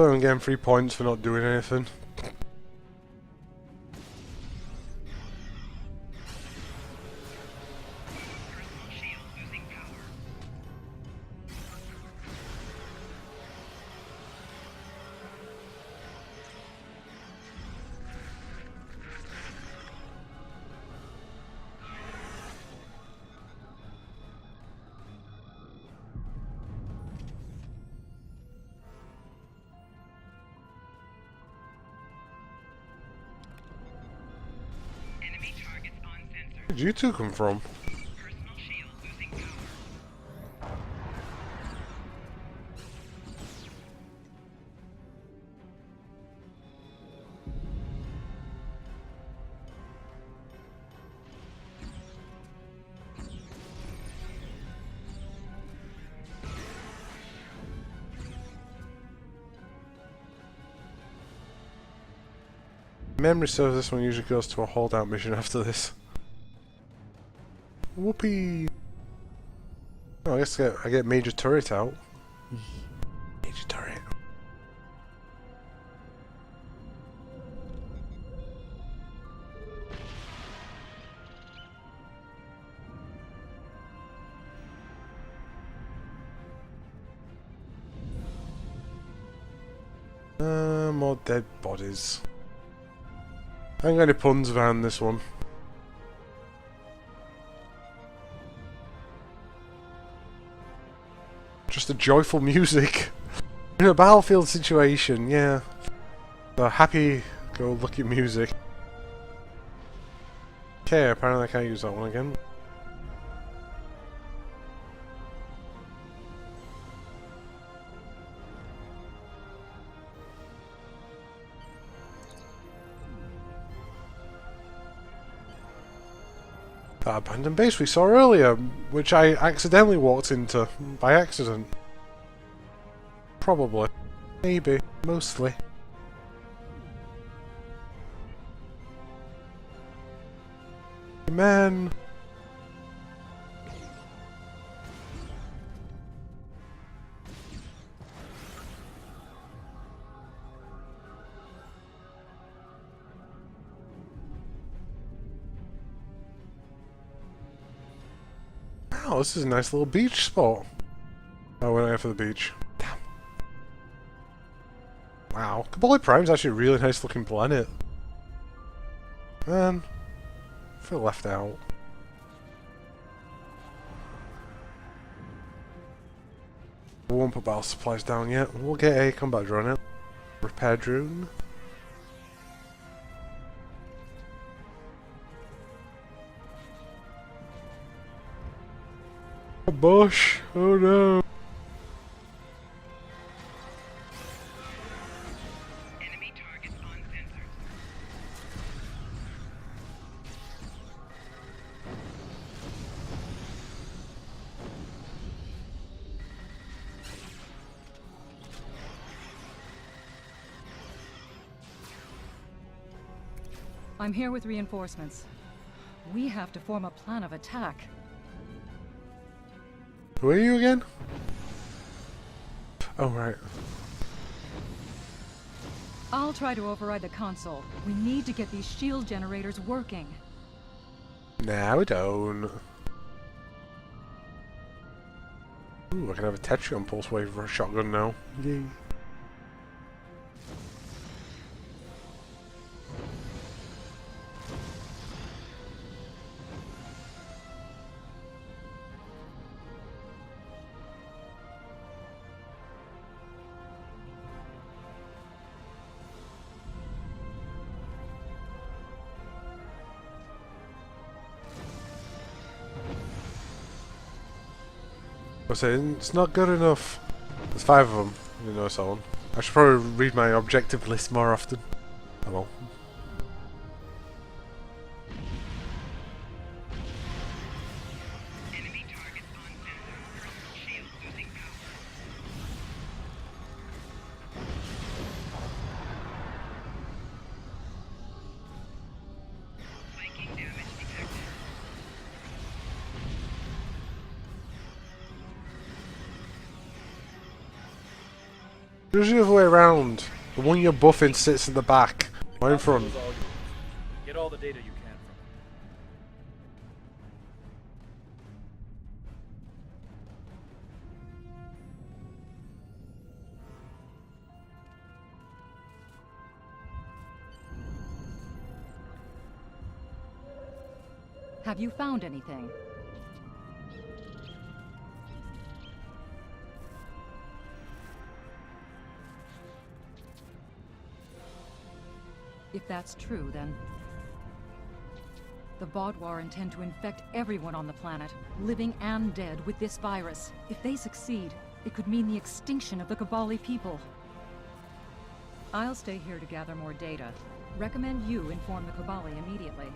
S1: I'm getting 3 points for not doing anything. Where'd you two come from? Memory serves, this one usually goes to a holdout mission after this. Whoopee! Oh, I guess I get Major Turret out. Major Turret. More dead bodies. I ain't got any puns around this one. Just a joyful music. In a battlefield situation, yeah. The happy-go-lucky music. Okay, apparently I can't use that one again. That abandoned base we saw earlier, which I accidentally walked into by accident. Probably. Maybe. Mostly. Man. Wow, this is a nice little beach spot. Oh, we're not here for the beach. Damn. Wow, Kabuli Prime's actually a really nice looking planet. Man, I feel left out. We won't put battle supplies down yet. We'll get a combat drone out. Repair drone. A bush! Oh no!
S5: Enemy targets on sensors.
S3: I'm here with reinforcements. We have to form a plan of attack.
S1: Who are you again? Oh, right.
S3: I'll try to override the console. We need to get these shield generators working.
S1: Nah, we don't. Ooh, I can have a Tetrion pulse wave for a shotgun now. Yay. I was saying, it's not good enough. There's 5 of them, you know, so on. I should probably read my objective list more often. Oh well.
S5: Enemy targets on sensor. Personal shield losing power. Spiking damage detected.
S1: There's the other way around. The one you're buffing sits in the back. Right in front.
S14: Get all the data you can from it.
S3: Have you found anything? If that's true, then... The Vaudouar intend to infect everyone on the planet, living and dead, with this virus. If they succeed, it could mean the extinction of the Cabali people. I'll stay here to gather more data. Recommend you inform the Cabali immediately.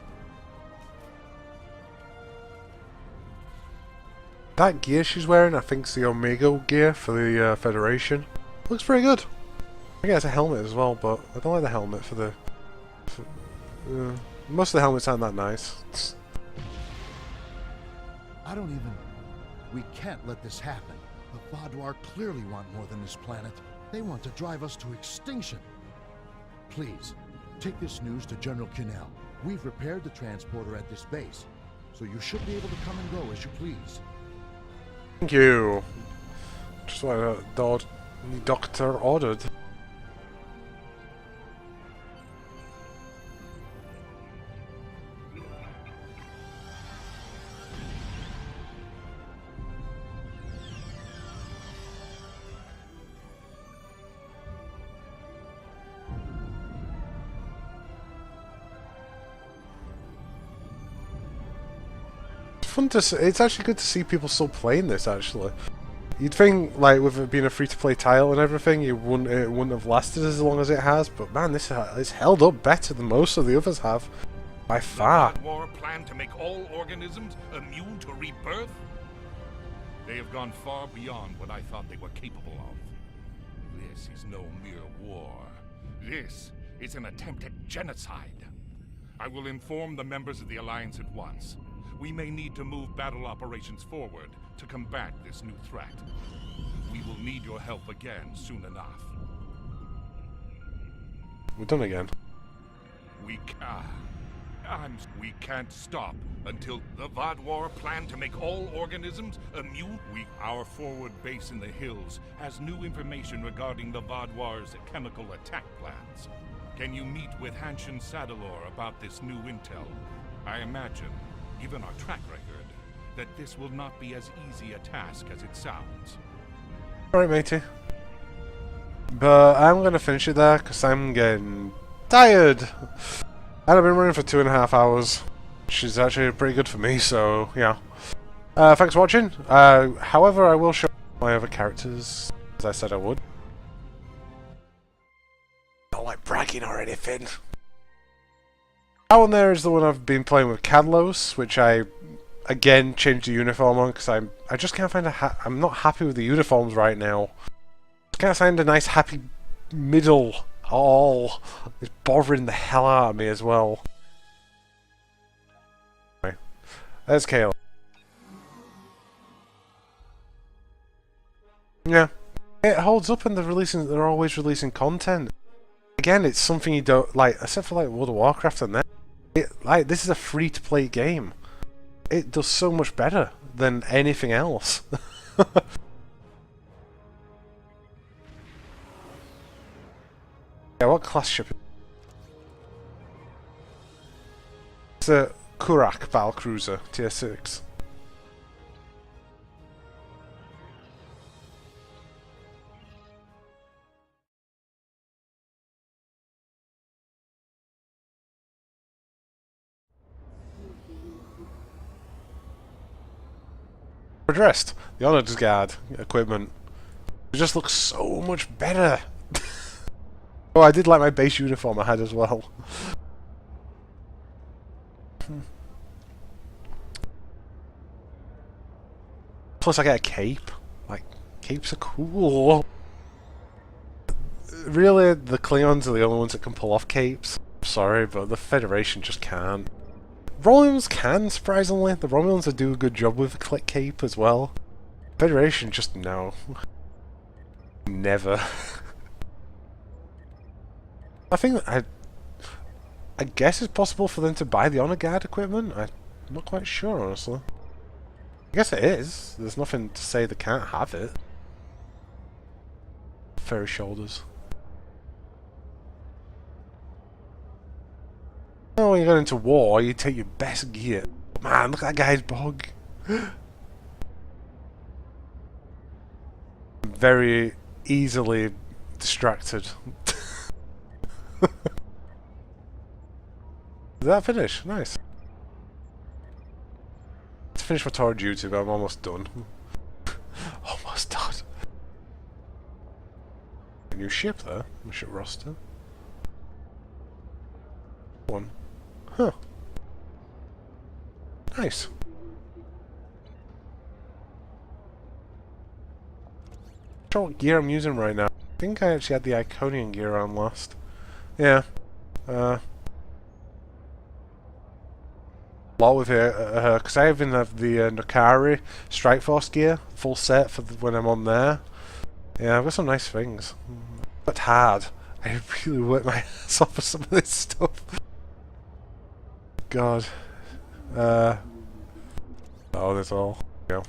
S1: That gear she's wearing, I think, is the Omega gear for the Federation. Looks pretty good. I guess a helmet as well, but I don't like the helmet for the... most of the helmets aren't that nice.
S20: I don't even... We can't let this happen. The Vaudouar clearly want more than this planet. They want to drive us to extinction. Please, take this news to General Kinnell. We've repaired the transporter at this base, so you should be able to come and go as you please.
S1: Thank you. Just what the doctor ordered. Fun to see. It's actually good to see people still playing this. Actually, you'd think like with it being a free-to-play title and everything, it wouldn't have lasted as long as it has. But man, it's held up better than most of the others have, by far.
S8: The Vaudouar plan to make all organisms immune to rebirth? They have gone far beyond what I thought they were capable of. This is no mere war. This is an attempt at genocide. I will inform the members of the Alliance at once. We may need to move battle operations forward to combat this new threat. We will need your help again soon enough.
S1: We're done again.
S8: We can't stop until the Vaudouar plan to make all organisms immune. Our forward base in the hills has new information regarding the Vaudouar's chemical attack plans. Can you meet with Hanshin Sadalor about this new intel? I imagine, given our track record, that this will not be as easy a task as it sounds.
S1: Alright, matey. But I'm gonna finish it there, because I'm getting tired. And I've been running for 2.5 hours, which is actually pretty good for me, so, yeah. Thanks for watching. However, I will show my other characters, as I said I would. Not like bragging or anything. That one there is the one I've been playing with Cadlos, which I, again, changed the uniform on, because I just can't find I'm not happy with the uniforms right now. Can't find a nice happy middle at all. It's bothering the hell out of me as well. Right. There's Kayla. Yeah. It holds up and they're always releasing content. Again, it's something you don't like, except for like World of Warcraft and that. This is a free-to-play game. It does so much better than anything else. Yeah, what class ship? It's a Kurak battlecruiser, tier 6. Addressed. The Honored Guard equipment. It just looks so much better. Oh, I did like my base uniform I had as well. Plus I get a cape. Like, capes are cool. Really, the Klingons are the only ones that can pull off capes. Sorry, but the Federation just can't. Romulans can, surprisingly. The Romulans do a good job with the cape as well. Federation just no. Never. I think I guess it's possible for them to buy the Honor Guard equipment. I'm not quite sure, honestly. I guess it is. There's nothing to say they can't have it. Fairy shoulders. Oh, when you go into war, you take your best gear. Man, look at that guy's bog. Very easily distracted. Did that finish? Nice. to finish my tour of duty, but I'm almost done. Almost done. A new ship there. Ship roster. One. Huh. Nice. Not sure what gear I'm using right now. I think I actually had the Iconian gear on last. Yeah. A lot with it, because I even have the Nukari Strike Force gear, full set for when I'm on there. Yeah, I've got some nice things. But hard. I really worked my ass off for some of this stuff. God. Oh, that's all. Yeah.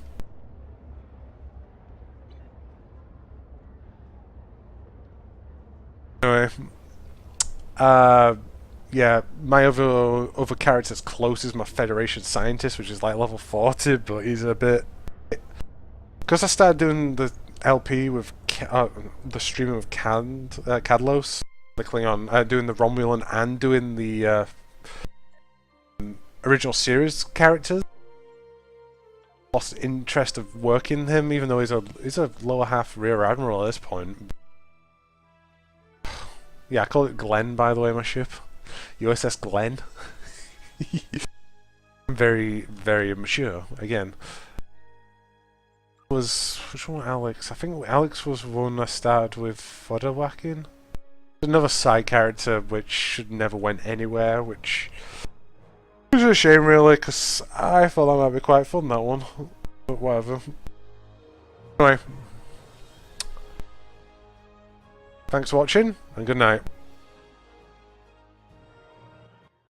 S1: Anyway. Yeah, my other character that's close is my Federation Scientist, which is like level 40, but he's a bit... Because I started doing the LP with... the streaming with Cadlos, the Klingon, doing the Romulan and doing the original series characters. Lost interest of working him, even though he's a lower half Rear Admiral at this point. Yeah, I call it Glenn, by the way, my ship. USS Glenn. Very, very mature, again. Which one was Alex? I think Alex was one I started with fodder whacking. Another side character which never went anywhere, which was a shame really, because I thought that might be quite fun, that one. But whatever. Anyway. Thanks for watching, and good night.